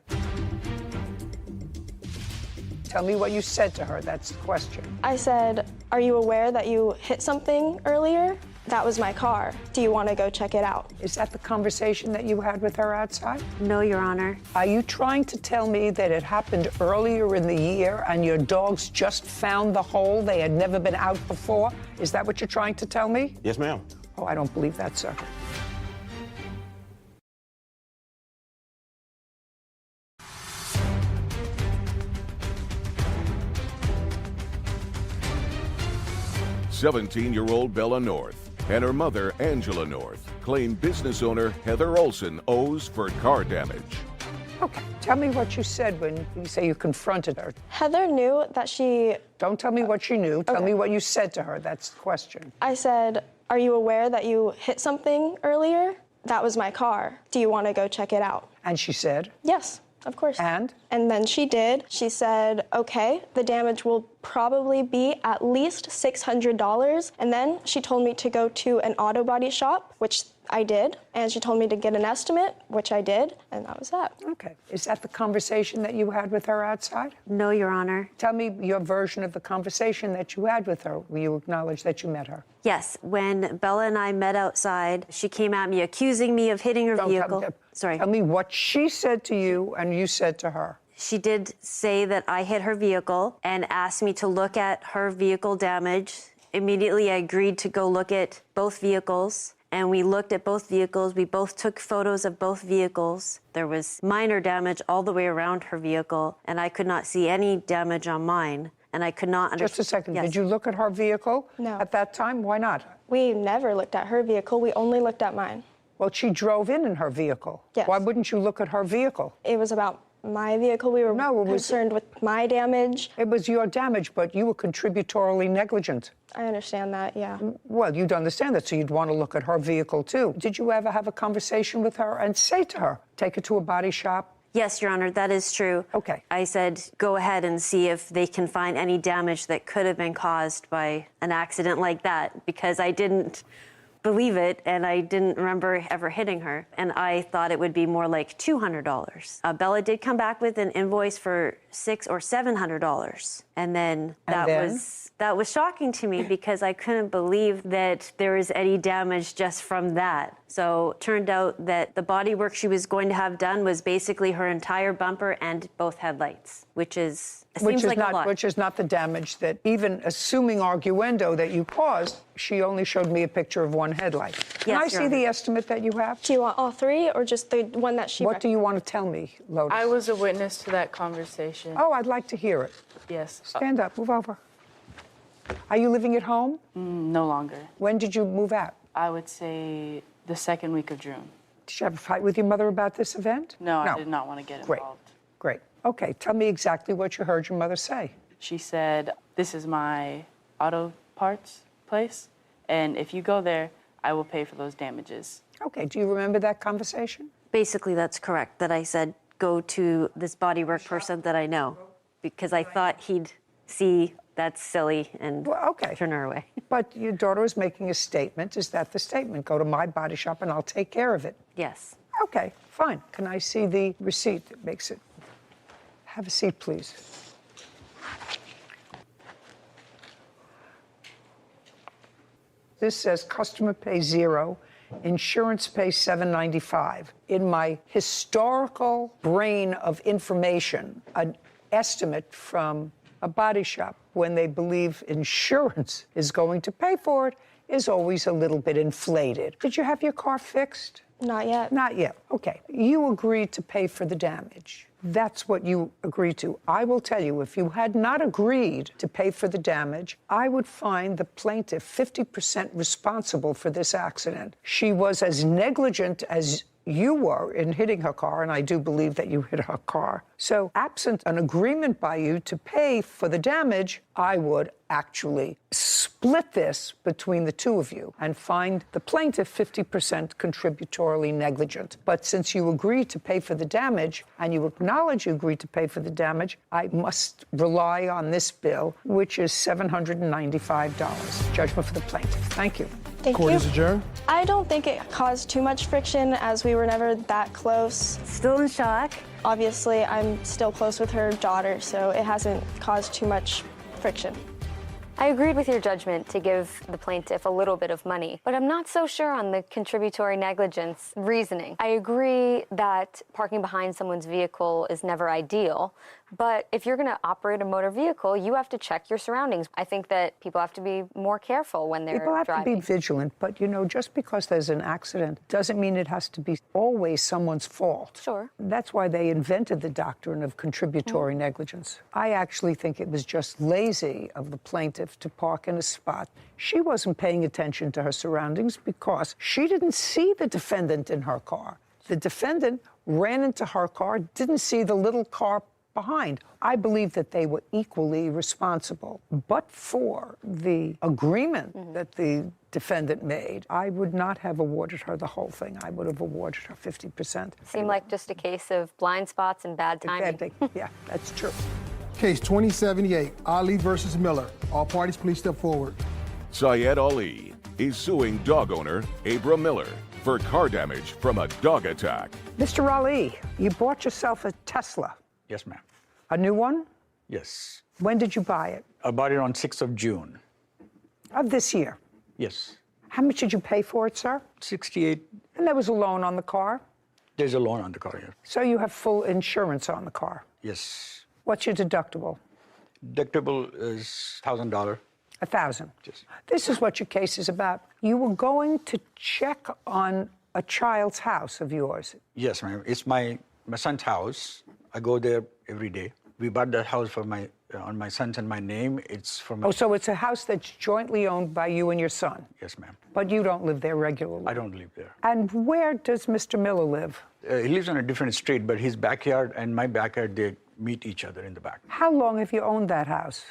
Tell me what you said to her. That's the question. I said, "Are you aware that you hit something earlier? That was my car. Do you want to go check it out?" Is that the conversation that you had with her outside? No, Your Honor. Are you trying to tell me that it happened earlier in the year and your dogs just found the hole? They had never been out before? Is that what you're trying to tell me? Yes, ma'am. Oh, I don't believe that, sir. "17-year-old Bella North and her mother, Angela North, claim business owner Heather Olson owes for car damage." Okay, tell me what you said when you say you confronted her. Heather knew that she... Don't tell me what she knew. Tell me what you said to her. That's the question. I said, "Are you aware that you hit something earlier? That was my car. Do you want to go check it out?" And she said? Yes, of course. And? And then she did. She said, "Okay, the damage will probably be at least $600. And then she told me to go to an auto body shop, which I did. And she told me to get an estimate, which I did. And that was that. Okay. Is that the conversation that you had with her outside? No, Your Honor. Tell me your version of the conversation that you had with her. Will you acknowledge that you met her? Yes. When Bella and I met outside, she came at me accusing me of hitting her vehicle. Sorry. Tell me what she said to you and you said to her. She did say that I hit her vehicle and asked me to look at her vehicle damage. Immediately, I agreed to go look at both vehicles. And we looked at both vehicles. We both took photos of both vehicles. There was minor damage all the way around her vehicle, and I could not see any damage on mine. And I could not understand. Just a second. Yes. Did you look at her vehicle? No. At that time? Why not? We never looked at her vehicle. We only looked at mine. Well, she drove in her vehicle. Yes. Why wouldn't you look at her vehicle? It was about my vehicle. We were concerned with my damage. It was your damage, but you were contributorily negligent. I understand that, yeah. Well, you'd understand that, so you'd want to look at her vehicle, too. Did you ever have a conversation with her and say to her, take her to a body shop? Yes, Your Honor, that is true. Okay. I said, go ahead and see if they can find any damage that could have been caused by an accident like that, because I didn't believe it, and I didn't remember ever hitting her. And I thought it would be more like $200. Bella did come back with an invoice for $600 or $700. And then that was shocking to me because I couldn't believe that there was any damage just from that. So it turned out that the body work she was going to have done was basically her entire bumper and both headlights, which seems like a lot. Which is not the damage that, even assuming arguendo that you caused, she only showed me a picture of one headlight. Can I see the estimate that you have? Do you want all three or just the one that she... What do you want to tell me, Lotus? I was a witness to that conversation. Oh, I'd like to hear it. Yes. Stand up, move over. Are you living at home? No longer. When did you move out? I would say the second week of June. Did you have a fight with your mother about this event? No, I did not want to get Great. involved. Great. Okay, tell me exactly what you heard your mother say. She said, "This is my auto parts place, and if you go there, I will pay for those damages." Okay, do you remember that conversation? Basically, that's correct. That I said, go to this bodywork person that I know, because I thought he'd see that's silly and turn her away. But your daughter is making a statement. Is that the statement? Go to my body shop and I'll take care of it. Yes. Okay, fine. Can I see the receipt that makes it? Have a seat, please. This says customer pays $0, insurance pays $7.95. In my historical brain of information, an estimate from a body shop when they believe insurance is going to pay for it is always a little bit inflated. Did you have your car fixed? Not yet. Not yet. Okay. You agreed to pay for the damage. That's what you agreed to. I will tell you, if you had not agreed to pay for the damage, I would find the plaintiff 50% responsible for this accident. She was as negligent as you were in hitting her car, and I do believe that you hit her car. So, absent an agreement by you to pay for the damage, I would actually split this between the two of you and find the plaintiff 50% contributorily negligent. But since you agreed to pay for the damage and you acknowledge you agreed to pay for the damage, I must rely on this bill, which is $795. Judgment for the plaintiff. Thank you. Thank Court you. is adjourned. I don't think it caused too much friction as we were never that close. Still in shock. Obviously, I'm still close with her daughter, so it hasn't caused too much friction. I agreed with your judgment to give the plaintiff a little bit of money, but I'm not so sure on the contributory negligence reasoning. I agree that parking behind someone's vehicle is never ideal, but if you're going to operate a motor vehicle, you have to check your surroundings. I think that people have to be more careful when they're People have driving. to be vigilant, but you know, just because there's an accident doesn't mean it has to be always someone's fault. Sure. That's why they invented the doctrine of contributory negligence. I actually think it was just lazy of the plaintiff to park in a spot. She wasn't paying attention to her surroundings because she didn't see the defendant in her car. The defendant ran into her car, didn't see the little car behind. I believe that they were equally responsible. But for the agreement that the defendant made, I would not have awarded her the whole thing. I would have awarded her 50%. Seemed like just a case of blind spots and bad timing. Yeah, that's true. Case 2078, Ali versus Miller. All parties, please step forward. Syed Ali is suing dog owner Abra Miller for car damage from a dog attack. Mr. Ali, you bought yourself a Tesla. Yes, ma'am. A new one? Yes. When did you buy it? I bought it on 6th of June. Of this year? Yes. How much did you pay for it, sir? 68. And there was a loan on the car? There's a loan on the car, yes. So you have full insurance on the car? Yes. What's your deductible? Deductible is $1,000. $1,000. Yes. This is what your case is about. You were going to check on a child's house of yours. Yes, ma'am. It's my son's house. I go there every day. We bought that house for on my son's and my name. It's for my... Oh, so it's a house that's jointly owned by you and your son? Yes, ma'am. But you don't live there regularly? I don't live there. And where does Mr. Miller live? He lives on a different street, but his backyard and my backyard, they meet each other in the back. How long have you owned that house?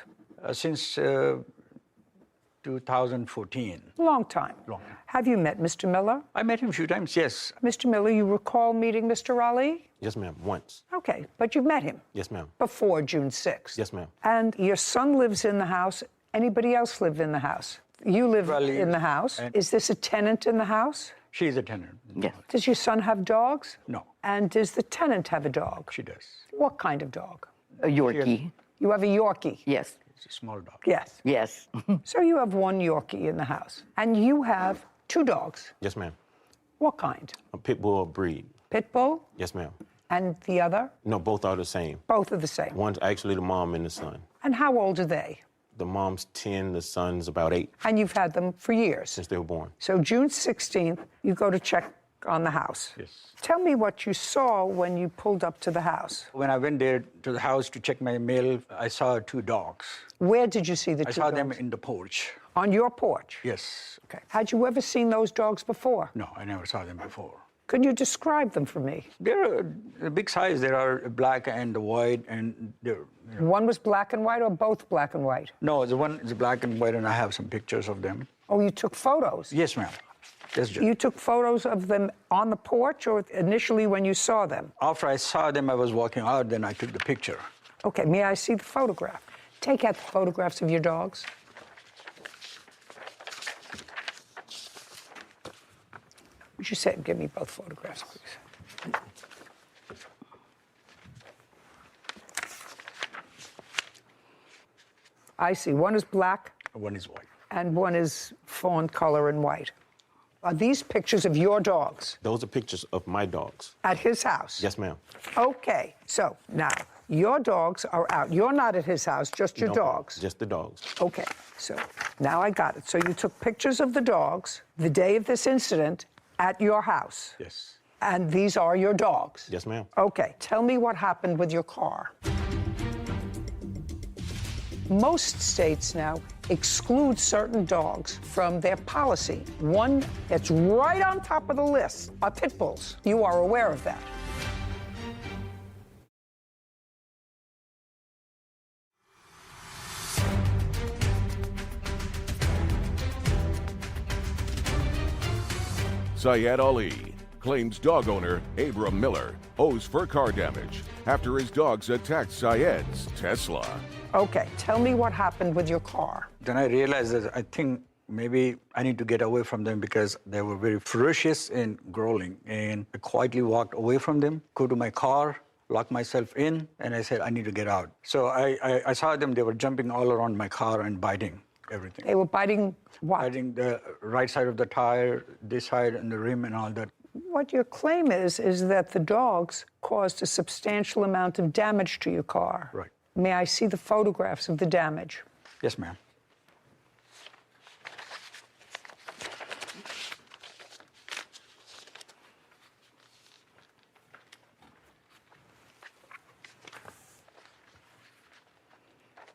Since 2014. Long time. Long time. Have you met Mr. Miller? I met him a few times, yes. Mr. Miller, you recall meeting Mr. Ali? Yes, ma'am, once. Okay, but you've met him? Yes, ma'am. Before June 6th? Yes, ma'am. And your son lives in the house. Anybody else live in the house? You live in the house. Is this a tenant in the house? She is a tenant. Yes. Does your son have dogs? No. And does the tenant have a dog? She does. What kind of dog? A Yorkie. You have a Yorkie? Yes. It's a small dog. Yes. Yes. So you have one Yorkie in the house. And you have 2 dogs. Yes, ma'am. What kind? A pit bull breed. Pit bull? Yes, ma'am. And the other? No, both are the same. Both are the same. One's actually the mom and the son. And how old are they? The mom's 10, the son's about 8. And you've had them for years? Since they were born. So June 16th, you go to check on the house. Yes. Tell me what you saw when you pulled up to the house. When I went there to the house to check my mail, I saw 2 dogs. Where did you see the 2 dogs? I saw them in the porch. On your porch? Yes. Okay. Had you ever seen those dogs before? No, I never saw them before. Could you describe them for me? They're a big size. There are black and white, and they're. One was black and white, or both black and white? No, the one is black and white, and I have some pictures of them. Oh, you took photos? Yes, ma'am. Yes, Judge. You took photos of them on the porch, or initially when you saw them? After I saw them, I was walking out, then I took the picture. Okay, may I see the photograph? Take out the photographs of your dogs. Would you say, give me both photographs, please? I see. One is black. One is white. And one is fawn color and white. Are these pictures of your dogs? Those are pictures of my dogs. At his house? Yes, ma'am. Okay. So now, your dogs are out. You're not at his house, just your dogs. Just the dogs. Okay. So now I got it. So you took pictures of the dogs the day of this incident at your house? Yes. And these are your dogs? Yes, ma'am. Okay. Tell me what happened with your car. Most states now exclude certain dogs from their policy. One that's right on top of the list are pit bulls. You are aware of that. Syed Ali claims dog owner Abram Miller owes for car damage after his dogs attacked Syed's Tesla. Okay, tell me what happened with your car. Then I realized that I think maybe I need to get away from them because they were very ferocious and growling. And I quietly walked away from them, go to my car, locked myself in, and I said, I need to get out. So I saw them, they were jumping all around my car and biting everything. They were biting what? Biting the right side of the tire, this side, and the rim and all that. What your claim is that the dogs caused a substantial amount of damage to your car. Right. May I see the photographs of the damage? Yes, ma'am.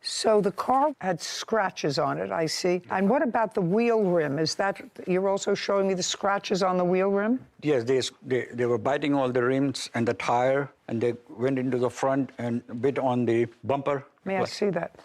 So the car had scratches on it, I see. And what about the wheel rim? Is that, you're also showing me the scratches on the wheel rim? Yes, they were biting all the rims and the tire, and they went into the front and bit on the bumper. May I see that?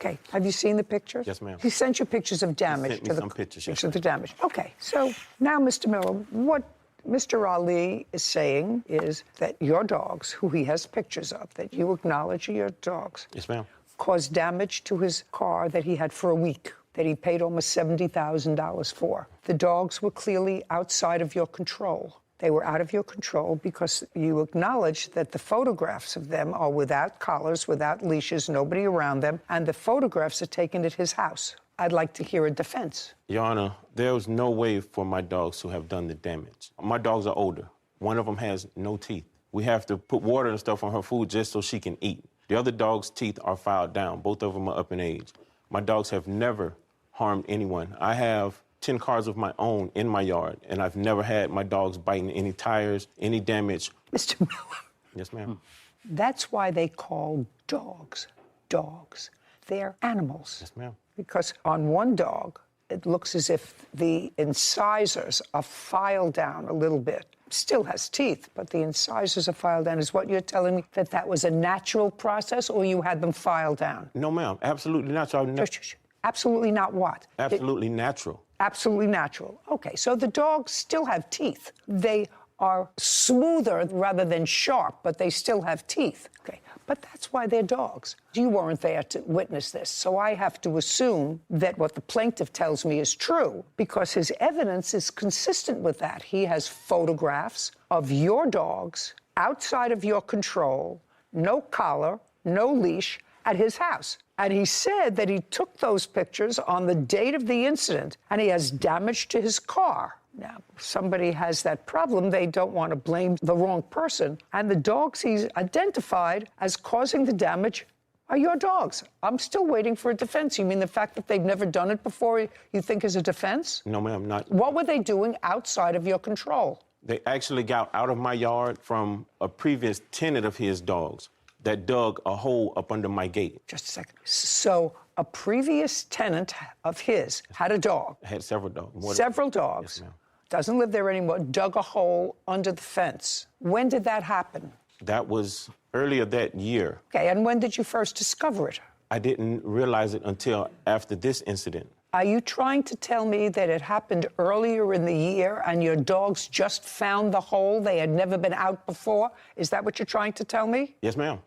Okay, have you seen the pictures? Yes, ma'am. He sent you pictures of damage. He sent me some pictures, yes, of the damage. Okay, so now, Mr. Miller, what Mr. Ali is saying is that your dogs, who he has pictures of, that you acknowledge are your dogs, Yes, ma'am. caused damage to his car that he had for a week, that he paid almost $70,000 for. The dogs were clearly outside of your control. They were out of your control because you acknowledge that the photographs of them are without collars, without leashes, nobody around them, and the photographs are taken at his house. I'd like to hear a defense. Your Honor, there was no way for my dogs to have done the damage. My dogs are older. One of them has no teeth. We have to put water and stuff on her food just so she can eat. The other dog's teeth are filed down. Both of them are up in age. My dogs have never harmed anyone. I have 10 cars of my own in my yard, and I've never had my dogs biting any tires, any damage. Mr. Miller. Yes, ma'am. That's why they call dogs dogs. They're animals. Yes, ma'am. Because on one dog, it looks as if the incisors are filed down a little bit. Still has teeth, but the incisors are filed down. Is what you're telling me that was a natural process, or you had them filed down? No, ma'am. Absolutely natural. Absolutely not what? Absolutely natural. Absolutely natural. Okay, so the dogs still have teeth. They are smoother rather than sharp, but they still have teeth. Okay, but that's why they're dogs. You weren't there to witness this, so I have to assume that what the plaintiff tells me is true because his evidence is consistent with that. He has photographs of your dogs outside of your control, no collar, no leash, at his house. And he said that he took those pictures on the date of the incident, and he has damage to his car. Now, if somebody has that problem, they don't want to blame the wrong person. And the dogs he's identified as causing the damage are your dogs. I'm still waiting for a defense. You mean the fact that they've never done it before you think is a defense? No, ma'am, not. What were they doing outside of your control? They actually got out of my yard from a previous tenant of his dogs. that dug a hole up under my gate. Just a second. So a previous tenant of his had a dog. Had several dogs. Several dogs. Yes, ma'am. Doesn't live there anymore. Dug a hole under the fence. When did that happen? That was earlier that year. Okay, and when did you first discover it? I didn't realize it until after this incident. Are you trying to tell me that it happened earlier in the year and your dogs just found the hole? They had never been out before? Is that what you're trying to tell me? Yes, ma'am.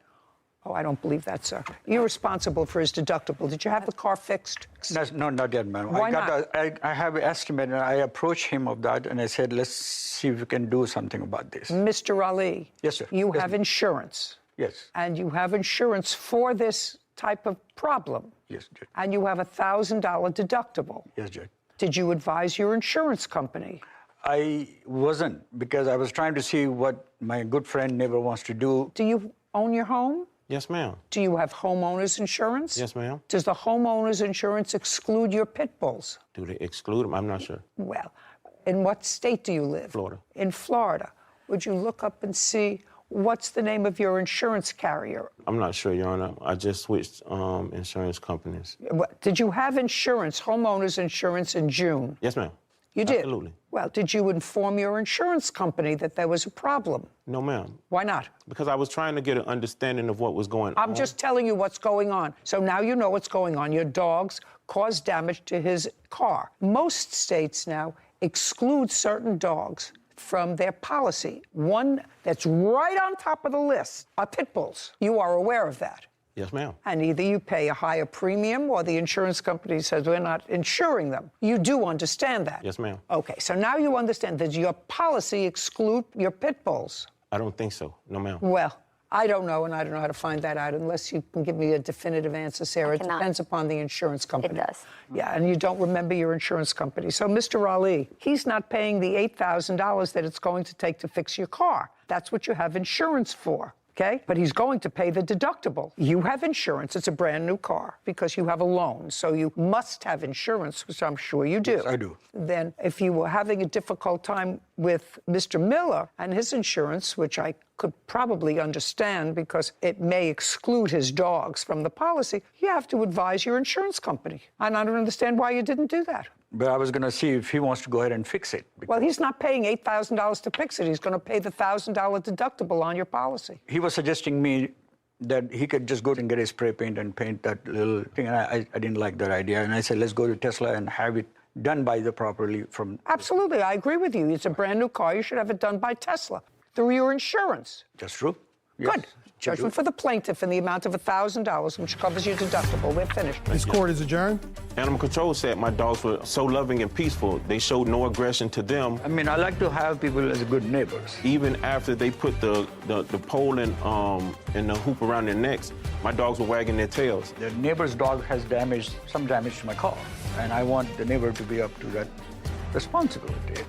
Oh, I don't believe that, sir. You're responsible for his deductible. Did you have the car fixed? No, not yet, ma'am. Why not? I have an estimate, and I approached him of that, and I said, let's see if we can do something about this. Mr. Ali. Yes, sir. You Yes, have ma'am. insurance. Yes. And you have insurance for this type of problem. Yes, Judge. And you have a $1,000 deductible. Yes, Judge. Did you advise your insurance company? I wasn't, because I was trying to see what my good friend neighbor wants to do. Do you own your home? Yes, ma'am. Do you have homeowners insurance? Yes, ma'am. Does the homeowners insurance exclude your pit bulls? Do they exclude them? I'm not sure. Well, in what state do you live? Florida. In Florida. Would you look up and see what's the name of your insurance carrier? I'm not sure, Your Honor. I just switched insurance companies. Did you have insurance, homeowners insurance, in June? Yes, ma'am. You did? Absolutely. Well, did you inform your insurance company that there was a problem? No, ma'am. Why not? Because I was trying to get an understanding of what was going on. I'm just telling you what's going on. So now you know what's going on. Your dogs caused damage to his car. Most states now exclude certain dogs from their policy. One that's right on top of the list are pit bulls. You are aware of that. Yes, ma'am. And either you pay a higher premium or the insurance company says we're not insuring them. You do understand that? Yes, ma'am. Okay, so now you understand. Does your policy exclude your pit bulls? I don't think so. No, ma'am. Well, I don't know, and I don't know how to find that out unless you can give me a definitive answer, Sarah. It depends upon the insurance company. It does. Yeah, and you don't remember your insurance company. So, Mr. Ali, he's not paying the $8,000 that it's going to take to fix your car. That's what you have insurance for. Okay? But he's going to pay the deductible. You have insurance. It's a brand new car because you have a loan. So you must have insurance, which I'm sure you do. Yes, I do. Then if you were having a difficult time with Mr. Miller and his insurance, which I could probably understand because it may exclude his dogs from the policy, you have to advise your insurance company. And I don't understand why you didn't do that. But I was going to see if he wants to go ahead and fix it. Well, he's not paying $8,000 to fix it. He's going to pay the $1,000 deductible on your policy. He was suggesting me that he could just go and get a spray paint and paint that little thing. And I didn't like that idea. And I said, let's go to Tesla and have it done by the properly from... Absolutely. I agree with you. It's a brand new car. You should have it done by Tesla through your insurance. That's true. Yes. Good. Judgment for the plaintiff in the amount of $1,000, which covers your deductible. We're finished. This court is adjourned. Animal control said my dogs were so loving and peaceful. They showed no aggression to them. I mean, I like to have people as good neighbors. Even after they put the pole and the hoop around their necks, my dogs were wagging their tails. The neighbor's dog has some damage to my car, and I want the neighbor to be up to that responsibility.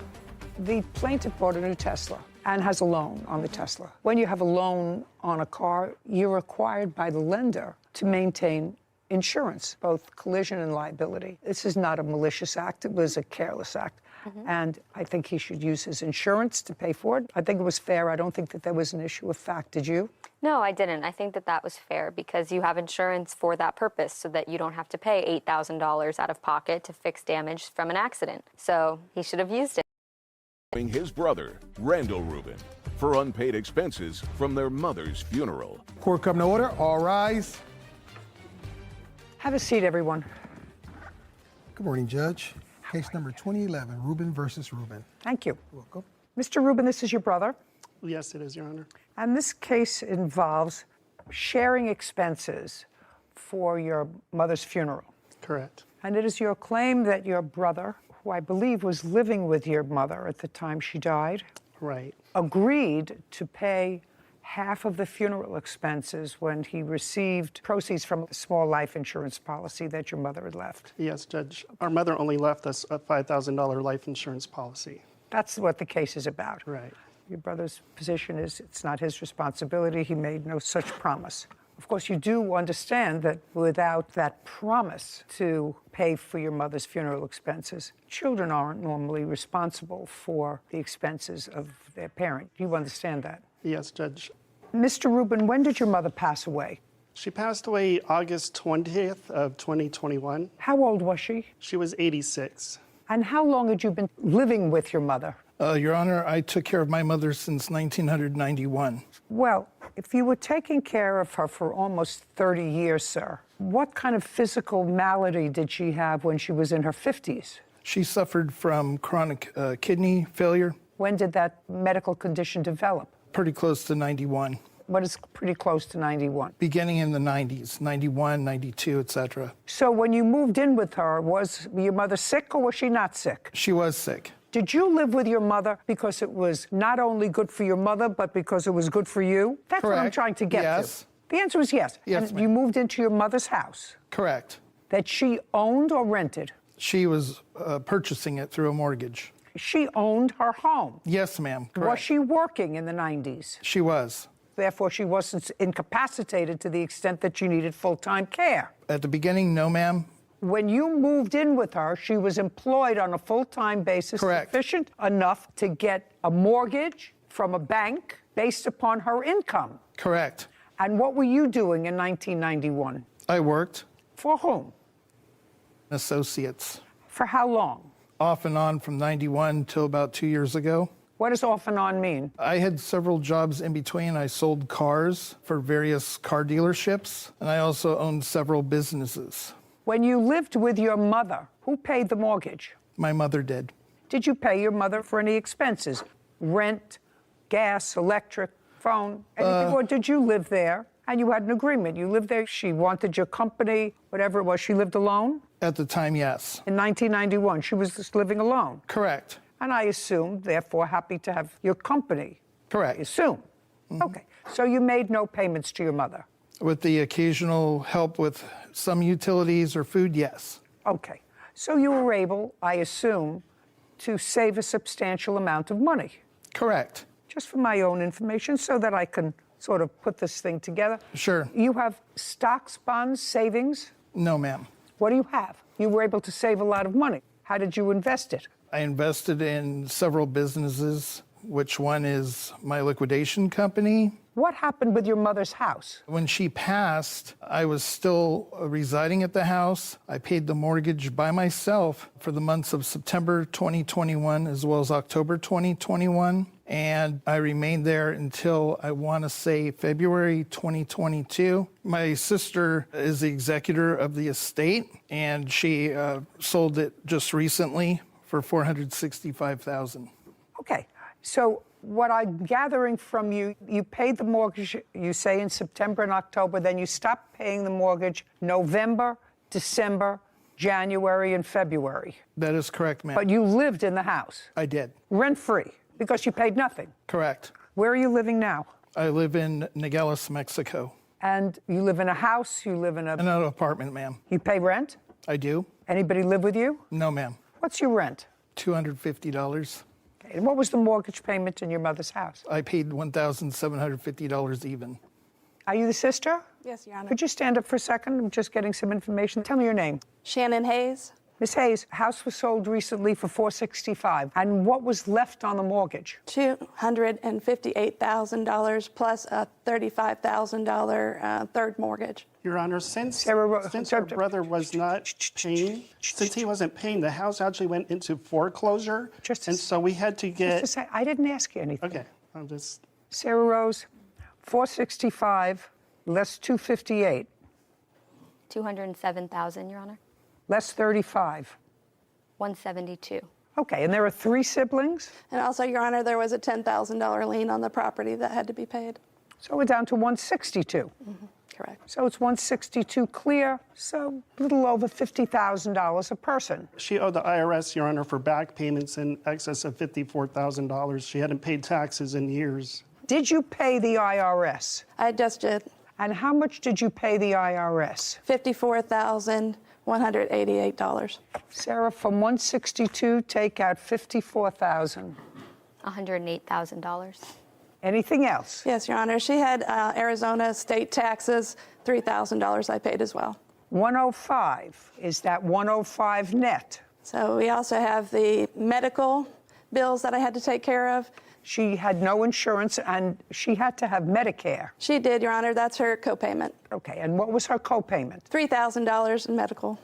The plaintiff bought a new Tesla and has a loan on the Tesla. When you have a loan on a car, you're required by the lender to maintain insurance, both collision and liability. This is not a malicious act. It was a careless act. And I think he should use his insurance to pay for it. I think it was fair. I don't think that there was an issue of fact. Did you? No, I didn't. I think that was fair because you have insurance for that purpose so that you don't have to pay $8,000 out of pocket to fix damage from an accident. So he should have used it. His brother, Randall Rubin, for unpaid expenses from their mother's funeral. Court come to order. All rise. Have a seat, everyone. Good morning, Judge. Case number 2011, Rubin versus Rubin. Thank you. Welcome. Mr. Rubin, this is your brother. Yes, it is, Your Honor. And this case involves sharing expenses for your mother's funeral. Correct. And it is your claim that your brother, who I believe was living with your mother at the time she died, right, agreed to pay half of the funeral expenses when he received proceeds from a small life insurance policy that your mother had left. Yes, Judge. Our mother only left us a $5,000 life insurance policy. That's what the case is about. Right. Your brother's position is it's not his responsibility. He made no such promise. Of course, you do understand that without that promise to pay for your mother's funeral expenses, children aren't normally responsible for the expenses of their parent. You understand that? Yes, Judge. Mr. Rubin, when did your mother pass away? She passed away August 20th of 2021. How old was she? She was 86. And how long had you been living with your mother? Your Honor, I took care of my mother since 1991. Well, if you were taking care of her for almost 30 years, sir, what kind of physical malady did she have when she was in her 50s? She suffered from chronic kidney failure. When did that medical condition develop? Pretty close to 91. What is pretty close to 91? Beginning in the 90s, 91, 92, etc. So when you moved in with her, was your mother sick or was she not sick? She was sick. Did you live with your mother because it was not only good for your mother, but because it was good for you? That's Correct. what I'm trying to get Yes. to. The answer is yes. Yes, and you moved into your mother's house? Correct. That she owned or rented? She was purchasing it through a mortgage. She owned her home? Yes, ma'am. Correct. Was she working in the 90s? She was. Therefore, she wasn't incapacitated to the extent that you needed full-time care. At the beginning, no, ma'am. When you moved in with her, she was employed on a full-time basis, Correct. Sufficient enough to get a mortgage from a bank based upon her income. Correct. And what were you doing in 1991? I worked. For whom? Associates. For how long? Off and on from 91 till about 2 years ago. What does off and on mean? I had several jobs in between. I sold cars for various car dealerships, and I also owned several businesses. When you lived with your mother, who paid the mortgage? My mother did. Did you pay your mother for any expenses? Rent, gas, electric, phone, anything? Or did you live there and you had an agreement? You lived there, she wanted your company, whatever it was. She lived alone? At the time, yes. In 1991, she was just living alone? Correct. And I assume, therefore, happy to have your company. Correct. I assume. Mm-hmm. Okay. So you made no payments to your mother? With the occasional help with some utilities or food, yes. Okay. So you were able, I assume, to save a substantial amount of money? Correct. Just for my own information, so that I can sort of put this thing together. Sure. You have stocks, bonds, savings? No, ma'am. What do you have? You were able to save a lot of money. How did you invest it? I invested in several businesses, which one is my liquidation company. What happened with your mother's house? When she passed, I was still residing at the house. I paid the mortgage by myself for the months of September 2021 as well as October 2021. And I remained there until, I want to say, February 2022. My sister is the executor of the estate, and she sold it just recently for $465,000. Okay, so what I'm gathering from you, you paid the mortgage, you say in September and October, then you stopped paying the mortgage November, December, January, and February. That is correct, ma'am. But you lived in the house? I did. Rent-free, because you paid nothing? Correct. Where are you living now? I live in Nogales, Mexico. And you live in a house, you live in an apartment, ma'am. You pay rent? I do. Anybody live with you? No, ma'am. What's your rent? $250. Okay. And what was the mortgage payment in your mother's house? I paid $1,750 even. Are you the sister? Yes, Your Honor. Could you stand up for a second? I'm just getting some information. Tell me your name. Shannon Hayes. Miss Hayes, house was sold recently for $465,000. And what was left on the mortgage? $258,000 plus a $35,000 third mortgage. Your Honor, since her brother was not paying, since he wasn't paying, the house actually went into foreclosure. And so we had to get... Just to say, I didn't ask you anything. Okay, I'm just... Sarah Rose, $465,000 less $258,000. $207,000, Your Honor. Less $35,000. $172,000. Okay, and there are 3 siblings? And also, Your Honor, there was a $10,000 lien on the property that had to be paid. So we're down to $162,000. Correct. So it's $162,000 clear, so a little over $50,000 a person. She owed the IRS, Your Honor, for back payments in excess of $54,000. She hadn't paid taxes in years. Did you pay the IRS? I just did. And how much did you pay the IRS? $54,188. Sarah, from $162,000, take out $54,000. $108,000. Anything else? Yes, Your Honor. She had Arizona state taxes, $3,000 I paid as well. 105. Is that 105 net? So we also have the medical, bills that I had to take care of. She had no insurance, and she had to have Medicare. She did, Your Honor. That's her copayment. Okay, and what was her copayment? $3,000 in medical.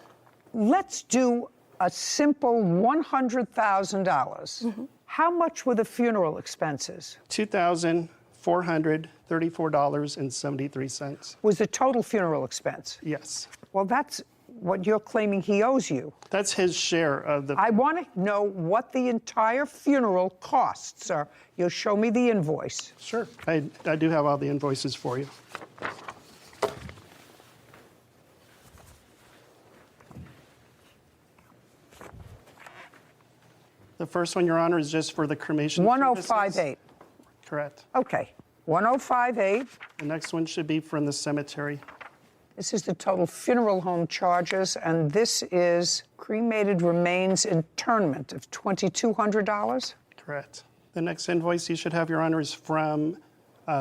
Let's do a simple $100,000. How much were the funeral expenses? $2,434.73. Was the total funeral expense? Yes. Well, that's what you're claiming he owes you. That's his share of the... I want to know what the entire funeral cost, sir. You'll show me the invoice. Sure. I do have all the invoices for you. The first one, Your Honor, is just for the cremation 1058. services. Correct. Okay. 1058. The next one should be from the cemetery. This is the total funeral home charges, and this is cremated remains internment of $2,200? Correct. The next invoice you should have, Your Honor, is from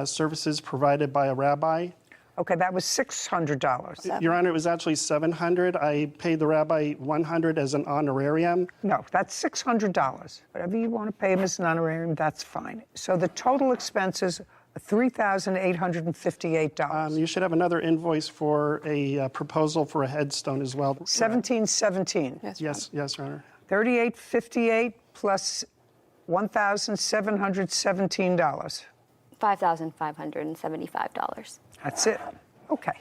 services provided by a rabbi. Okay, that was $600. Your Honor, it was actually $700. I paid the rabbi $100 as an honorarium. No, that's $600. Whatever you want to pay him as an honorarium, that's fine. So the total expenses $3,858. You should have another invoice for a proposal for a headstone as well. 1717. Yes, Your Honor. 3858 plus $1,717. $5,575. That's it. Okay.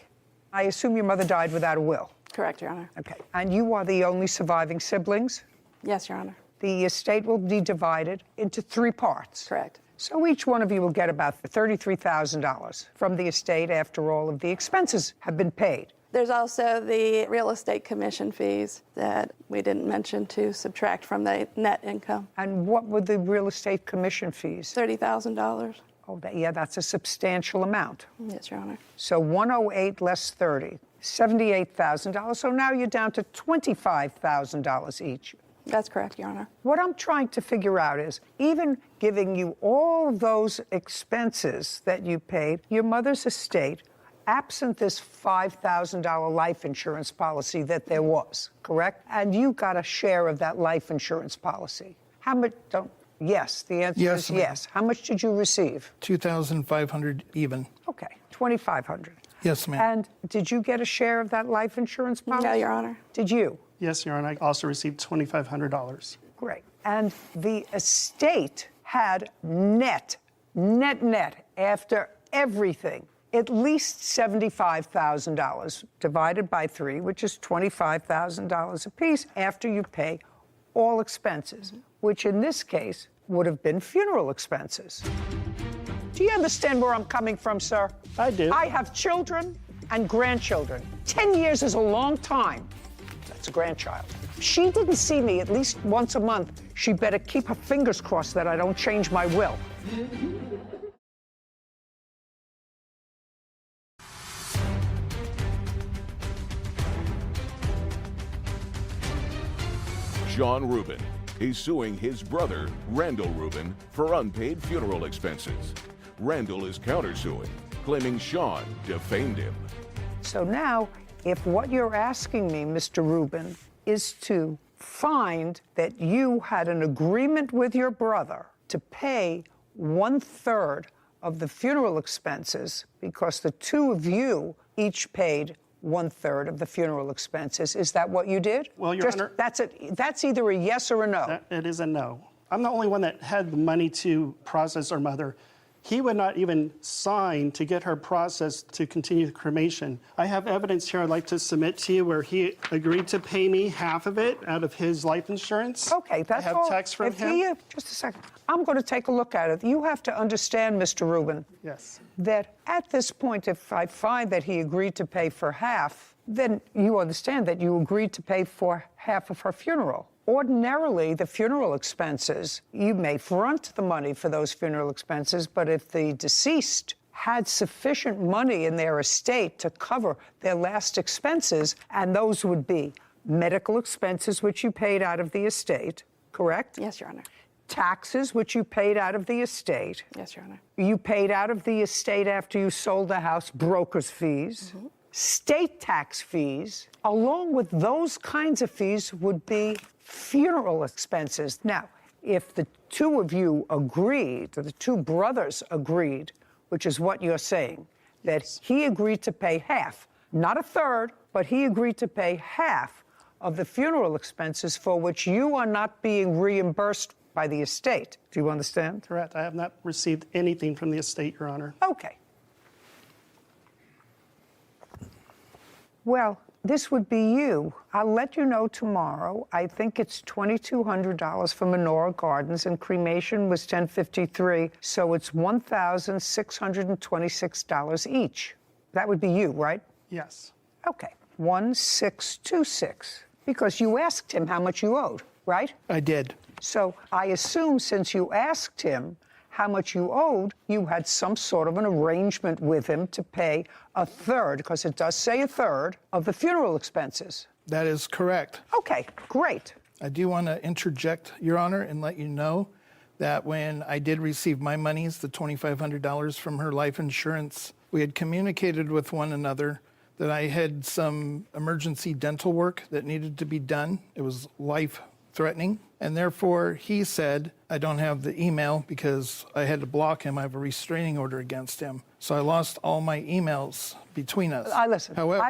I assume your mother died without a will. Correct, Your Honor. Okay. And you are the only surviving siblings? Yes, Your Honor. The estate will be divided into 3 parts. Correct. So each one of you will get about $33,000 from the estate after all of the expenses have been paid. There's also the real estate commission fees that we didn't mention to subtract from the net income. And what were the real estate commission fees? $30,000. Oh, yeah, that's a substantial amount. Yes, Your Honor. So 108 less 30, $78,000. So now you're down to $25,000 each. That's correct, Your Honor. What I'm trying to figure out is, even giving you all those expenses that you paid, your mother's estate, absent this $5,000 life insurance policy that there was, correct? And you got a share of that life insurance policy. How much? Yes, the answer is yes. How much did you receive? $2,500 even. Okay, $2,500. Yes, ma'am. And did you get a share of that life insurance policy? No, Your Honor. Did you? Yes, Your Honor. I also received $2,500. Great. And the estate had net, after everything, at least $75,000 divided by 3, which is $25,000 apiece after you pay all expenses, which in this case would have been funeral expenses. Do you understand where I'm coming from, sir? I do. I have children and grandchildren. 10 years is a long time. That's a grandchild. She didn't see me at least once a month. She better keep her fingers crossed that I don't change my will. John Rubin is suing his brother, Randall Rubin, for unpaid funeral expenses. Randall is countersuing, claiming Sean defamed him. So now, if what you're asking me, Mr. Rubin, is to find that you had an agreement with your brother to pay 1/3 of the funeral expenses because the two of you each paid 1/3 of the funeral expenses. Is that what you did? Well, Your Honor, that's either a yes or a no. It is a no. I'm the only one that had the money to process our mother. He would not even sign to get her processed to continue the cremation. I have evidence here I'd like to submit to you where he agreed to pay me half of it out of his life insurance. Okay, that's all. I have text from him. Just a second. I'm going to take a look at it. You have to understand, Mr. Rubin, yes, that at this point, if I find that he agreed to pay for half, then you understand that you agreed to pay for half of her funeral. Ordinarily, the funeral expenses, you may front the money for those funeral expenses, but if the deceased had sufficient money in their estate to cover their last expenses, and those would be medical expenses, which you paid out of the estate, correct? Yes, Your Honor. Taxes, which you paid out of the estate. Yes, Your Honor. You paid out of the estate after you sold the house, broker's fees. Mm-hmm. State tax fees, along with those kinds of fees, would be funeral expenses. Now, if the two of you agreed, the two brothers agreed, which is what you're saying, that he agreed to pay half, not a third, but he agreed to pay half of the funeral expenses for which you are not being reimbursed by the estate. Do you understand? Correct. I have not received anything from the estate, Your Honor. Okay. Well, this would be you. I'll let you know tomorrow. I think it's $2,200 for Menorah Gardens, and cremation was $1,053, so it's $1,626 each. That would be you, right? Yes. Okay, 1,626, because you asked him how much you owed, right? I did. So I assume since you asked him how much you owed, you had some sort of an arrangement with him to pay a third, because it does say a third, of the funeral expenses. That is correct. Okay, great. I do want to interject, Your Honor, and let you know that when I did receive my monies, the $2,500 from her life insurance, we had communicated with one another that I had some emergency dental work that needed to be done. It was life-threatening. And therefore, he said, I don't have the email because I had to block him. I have a restraining order against him. So I lost all my emails between us. Listen, however,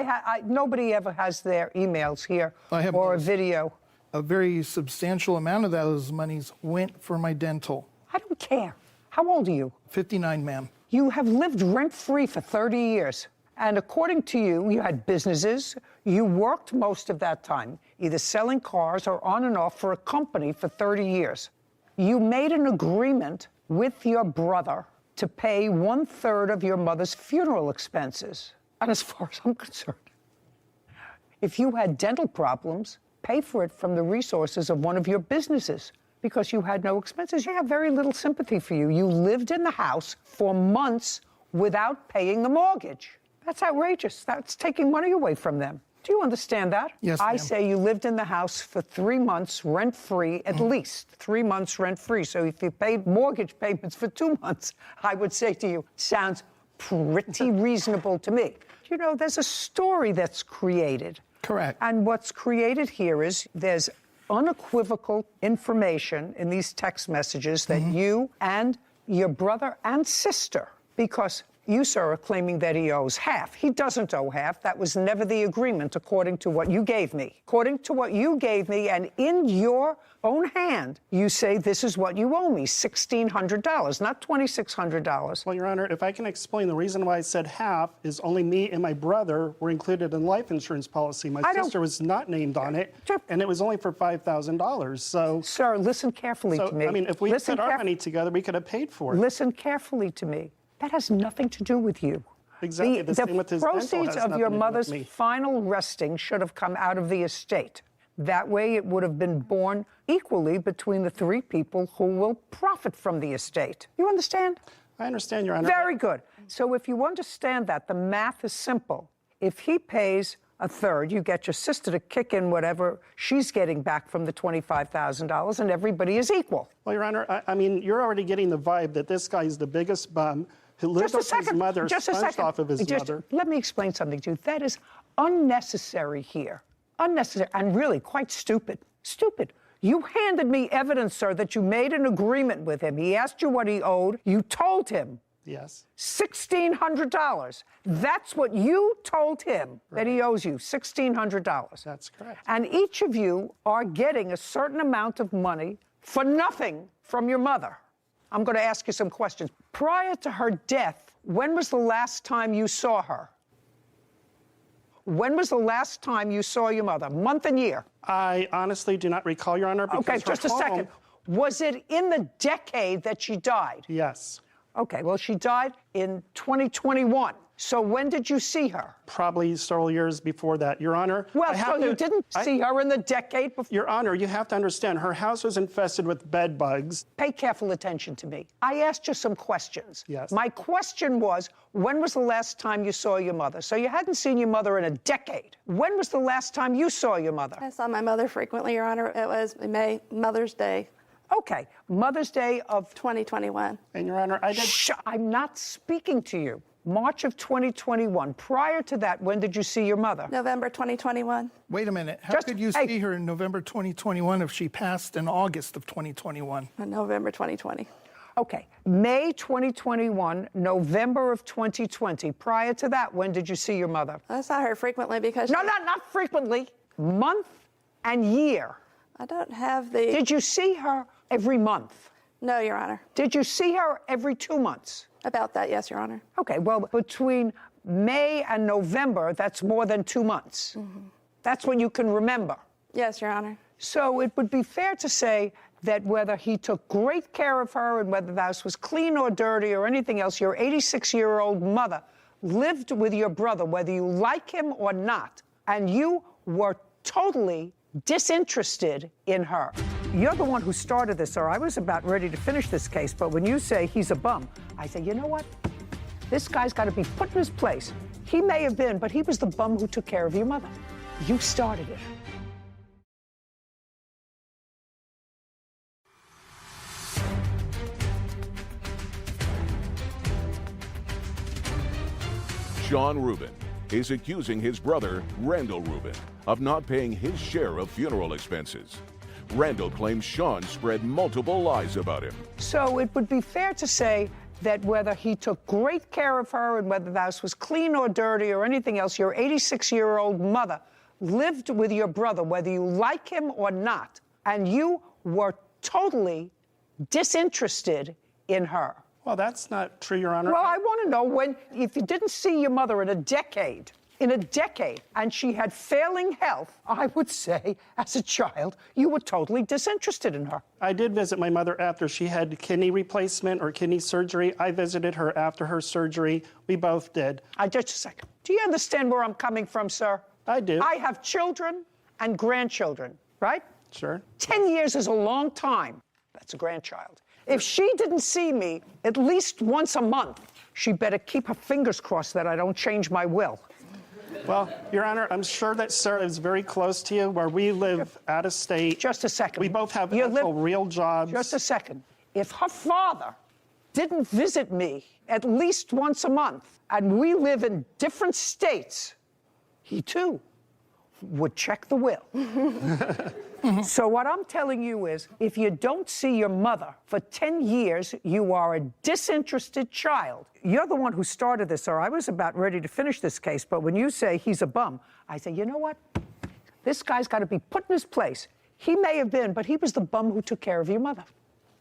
nobody ever has their emails here or a video. A very substantial amount of those monies went for my dental. I don't care. How old are you? 59, ma'am. You have lived rent-free for 30 years. And according to you, you had businesses. You worked most of that time, either selling cars or on and off for a company for 30 years. You made an agreement with your brother to pay 1/3 of your mother's funeral expenses. And as far as I'm concerned, if you had dental problems, pay for it from the resources of one of your businesses, because you had no expenses. You have very little sympathy for you. You lived in the house for months without paying the mortgage. That's outrageous. That's taking money away from them. Do you understand that? Yes, I ma'am. say you lived in the house for 3 months rent-free, at least 3 months rent-free. So if you paid mortgage payments for 2 months, I would say to you, sounds pretty reasonable to me. You know, there's a story that's created. Correct. And what's created here is there's unequivocal information in these text messages that you and your brother and sister, because you, sir, are claiming that he owes half. He doesn't owe half. That was never the agreement, according to what you gave me. According to what you gave me, and in your own hand, you say this is what you owe me, $1,600, not $2,600. Well, Your Honor, if I can explain, the reason why I said half is only me and my brother were included in life insurance policy. My sister was not named on it, and it was only for $5,000. So, sir, listen carefully to me. I mean, if we put our money together, we could have paid for it. Listen carefully to me. That has nothing to do with you. Exactly. The same with his dental has proceeds of nothing your to do with mother's me. final resting should have come out of the estate. That way, it would have been borne equally between the 3 people who will profit from the estate. You understand? I understand, Your Honor. Very good. So if you understand that, the math is simple. If he pays a third, you get your sister to kick in whatever she's getting back from the $25,000, and everybody is equal. Well, Your Honor, I mean, you're already getting the vibe that this guy's the biggest bum who lived off his mother, sponged off of his mother. Let me explain something to you. That is unnecessary here. Unnecessary, and really quite stupid. Stupid. You handed me evidence, sir, that you made an agreement with him. He asked you what he owed. You told him. Yes. $1,600. That's what you told him, that he owes you, $1,600. That's correct. And each of you are getting a certain amount of money for nothing from your mother. I'm going to ask you some questions. Prior to her death, when was the last time you saw her? When was the last time you saw your mother? Month and year? I honestly do not recall, Your Honor. Okay, just a second. Was it in the decade that she died? Yes. Okay, well, she died in 2021. So when did you see her? Probably several years before that, Your Honor. Well, so you didn't see her in the decade before? Your Honor, you have to understand, her house was infested with bed bugs. Pay careful attention to me. I asked you some questions. Yes. My question was, when was the last time you saw your mother? So you hadn't seen your mother in a decade. When was the last time you saw your mother? I saw my mother frequently, Your Honor. It was in May, Mother's Day. Okay, Mother's Day of 2021. And Your Honor, I did... I'm not speaking to you. March of 2021. Prior to that, when did you see your mother? November 2021. Wait a minute. How could you see her in November 2021 if she passed in August of 2021? November 2020. Okay, May 2021, November of 2020. Prior to that, when did you see your mother? I saw her frequently because... No, not frequently. Month and year. I don't have the... Did you see her every month? No, Your Honor. Did you see her every 2 months? About that, yes, Your Honor. Okay, well, between May and November, that's more than 2 months. Mm-hmm. That's what you can remember. Yes, Your Honor. So it would be fair to say that whether he took great care of her and whether the house was clean or dirty or anything else, your 86-year-old mother lived with your brother, whether you like him or not, and you were totally disinterested in her. You're the one who started this, or I was about ready to finish this case, but when you say he's a bum, I say, you know what? This guy's got to be put in his place. He may have been, but he was the bum who took care of your mother. You started it. Sean Rubin is accusing his brother, Randall Rubin, of not paying his share of funeral expenses. Randall claims Sean spread multiple lies about him. So it would be fair to say that whether he took great care of her and whether the house was clean or dirty or anything else, your 86-year-old mother lived with your brother, whether you like him or not, and you were totally disinterested in her. Well, that's not true, Your Honor. Well, I want to know if you didn't see your mother in a decade, and she had failing health, I would say, as a child, you were totally disinterested in her. I did visit my mother after she had kidney replacement or kidney surgery. I visited her after her surgery. We both did. Just a second. Do you understand where I'm coming from, sir? I do. I have children and grandchildren, right? Sure. 10 years is a long time. That's a grandchild. If she didn't see me at least once a month, she better keep her fingers crossed that I don't change my will. Well, Your Honor, I'm sure that Sarah is very close to you, where we live out of state. Just a second. We both have actual real jobs. Just a second. If her father didn't visit me at least once a month, and we live in different states, he too would check the will. So what I'm telling you is, if you don't see your mother for 10 years, you are a disinterested child. You're the one who started this, or I was about ready to finish this case, but when you say he's a bum, I say, you know what? This guy's got to be put in his place. He may have been, but he was the bum who took care of your mother.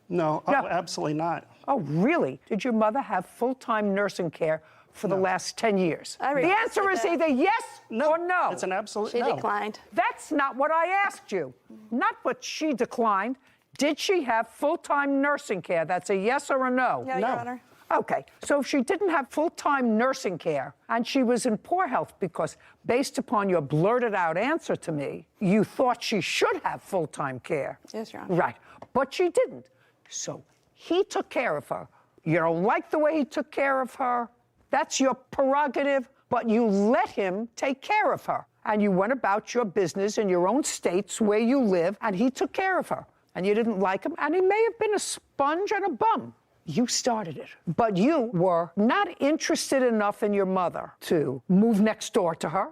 No, No. absolutely not. Oh, really? Did your mother have full-time nursing care for the last 10 years? The answer is either yes or no. It's an absolute She no. declined. That's not what I asked you. Not what she declined. Did she have full-time nursing care? That's a yes or a no? Yeah, Your Honor. Okay, so if she didn't have full-time nursing care and she was in poor health because, based upon your blurted-out answer to me, you thought she should have full-time care. Yes, Your Honor. Right, but she didn't. So he took care of her. You don't like the way he took care of her. That's your prerogative, but you let him take care of her. And you went about your business in your own states where you live, and he took care of her. And you didn't like him, and he may have been a sponge and a bum. You started it. But you were not interested enough in your mother to move next door to her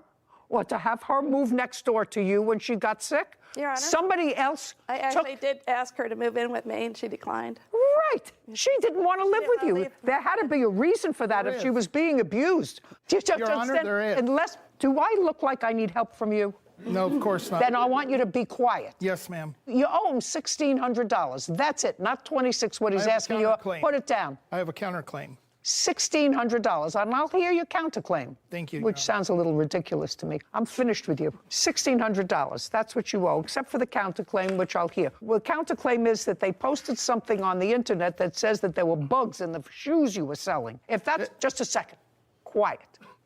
or to have her move next door to you when she got sick. Your Honor. Somebody else I actually did ask her to move in with me, and she declined. Right. She didn't want to live with you. There had to be a reason for that if she was being abused. Do you Your Honor, understand? there is. Unless, do I look like I need help from you? No, of course not. Then I want you to be quiet. Yes, ma'am. You owe him $1,600. That's it, not $26. What he's I have a asking you. counterclaim. Put it down. I have a counterclaim. $1,600, and I'll hear your counterclaim. Thank you, Which Your sounds a little ridiculous to me. I'm finished with you. $1,600, that's what you owe, except for the counterclaim, which I'll hear. Well, the counterclaim is that they posted something on the internet that says that there were bugs in the shoes you were selling. If that's, just a second, quiet.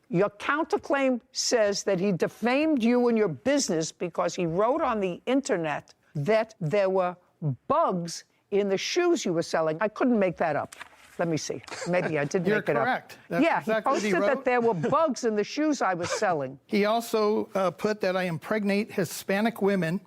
Your counterclaim says that he defamed you and your business because he wrote on the internet that there were bugs in the shoes you were selling. I couldn't make that up. Let me see. Maybe I did You're make it up. correct. That's yeah, exactly what he he posted that wrote. there were bugs in the shoes I was selling. He also put that I impregnate Hispanic women.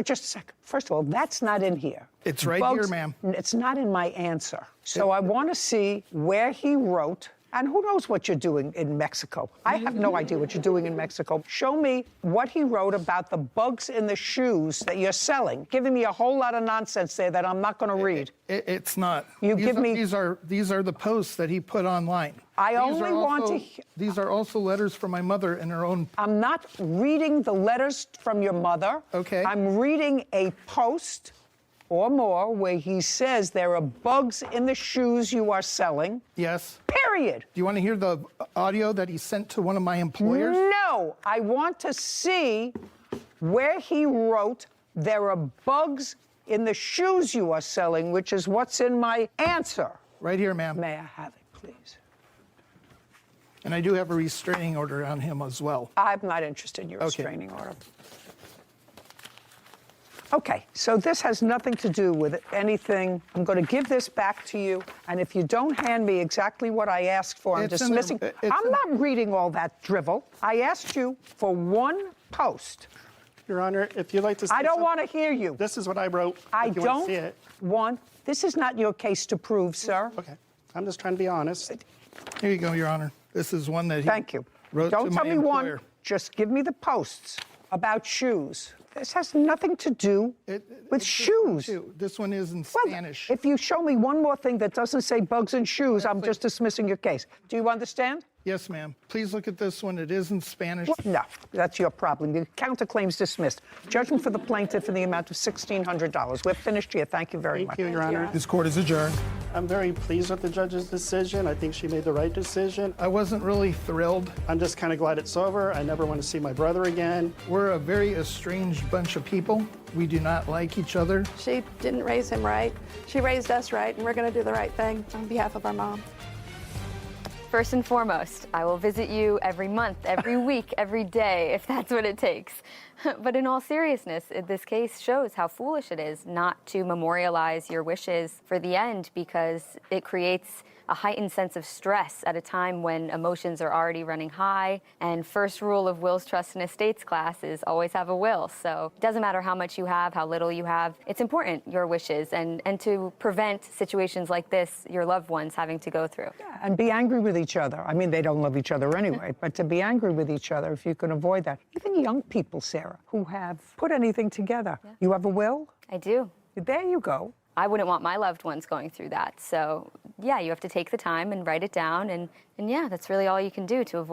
Just a second. First of all, that's not in here. It's right here, ma'am. It's not in my answer. So I want to see where he wrote And who knows what you're doing in Mexico? I have no idea what you're doing in Mexico. Show me what he wrote about the bugs in the shoes that you're selling, giving me a whole lot of nonsense there that I'm not going to read. It's not. You give me. These are the posts that he put online. I only want to. These are also letters from my mother in her own. I'm not reading the letters from your mother. Okay. I'm reading a post or more where he says there are bugs in the shoes you are selling. Yes. Period. Do you want to hear the audio that he sent to one of my employers? No. I want to see where he wrote there are bugs in the shoes you are selling, which is what's in my answer. Right here, ma'am. May I have it, please? And I do have a restraining order on him as well. I'm not interested in your restraining order. Okay, so this has nothing to do with anything. I'm going to give this back to you, and if you don't hand me exactly what I asked for, I'm dismissing. I'm not reading all that drivel. I asked you for one post. Your Honor, if you'd like to say I don't want to hear you. This is what I wrote. I if you want to see don't it. want. This is not your case to prove, sir. Okay, I'm just trying to be honest. Here you go, Your Honor. This is one that he Thank you. wrote Don't to tell my me one. employer. Just give me the posts about shoes. This has nothing to do with shoes. This one is in Spanish. If you show me one more thing that doesn't say bugs and shoes, I'm just dismissing your case. Do you understand? Yes, ma'am. Please look at this one. It is in Spanish. No, that's your problem. The counterclaim's dismissed. Judgment for the plaintiff in the amount of $1,600. We're finished here. Thank you very much. Thank you, Your Honor. This court is adjourned. I'm very pleased with the judge's decision. I think she made the right decision. I wasn't really thrilled. I'm just kind of glad it's over. I never want to see my brother again. We're a very estranged bunch of people. We do not like each other. She didn't raise him right. She raised us right, and we're going to do the right thing on behalf of our mom. First and foremost, I will visit you every month, every week, every day, if that's what it takes. But in all seriousness, this case shows how foolish it is not to memorialize your wishes for the end, because it creates a heightened sense of stress at a time when emotions are already running high. And first rule of wills, trusts, and estates class is always have a will. So it doesn't matter how much you have, how little you have. It's important, your wishes, and to prevent situations like this, your loved ones having to go through. Yeah, and be angry with each other. I mean, they don't love each other anyway, but to be angry with each other, if you can avoid that. Even young people, Sarah, who have put anything together. Yeah. You have a will? I do. There you go. I wouldn't want my loved ones going through that. So, yeah, you have to take the time and write it down. And yeah, that's really all you can do to avoid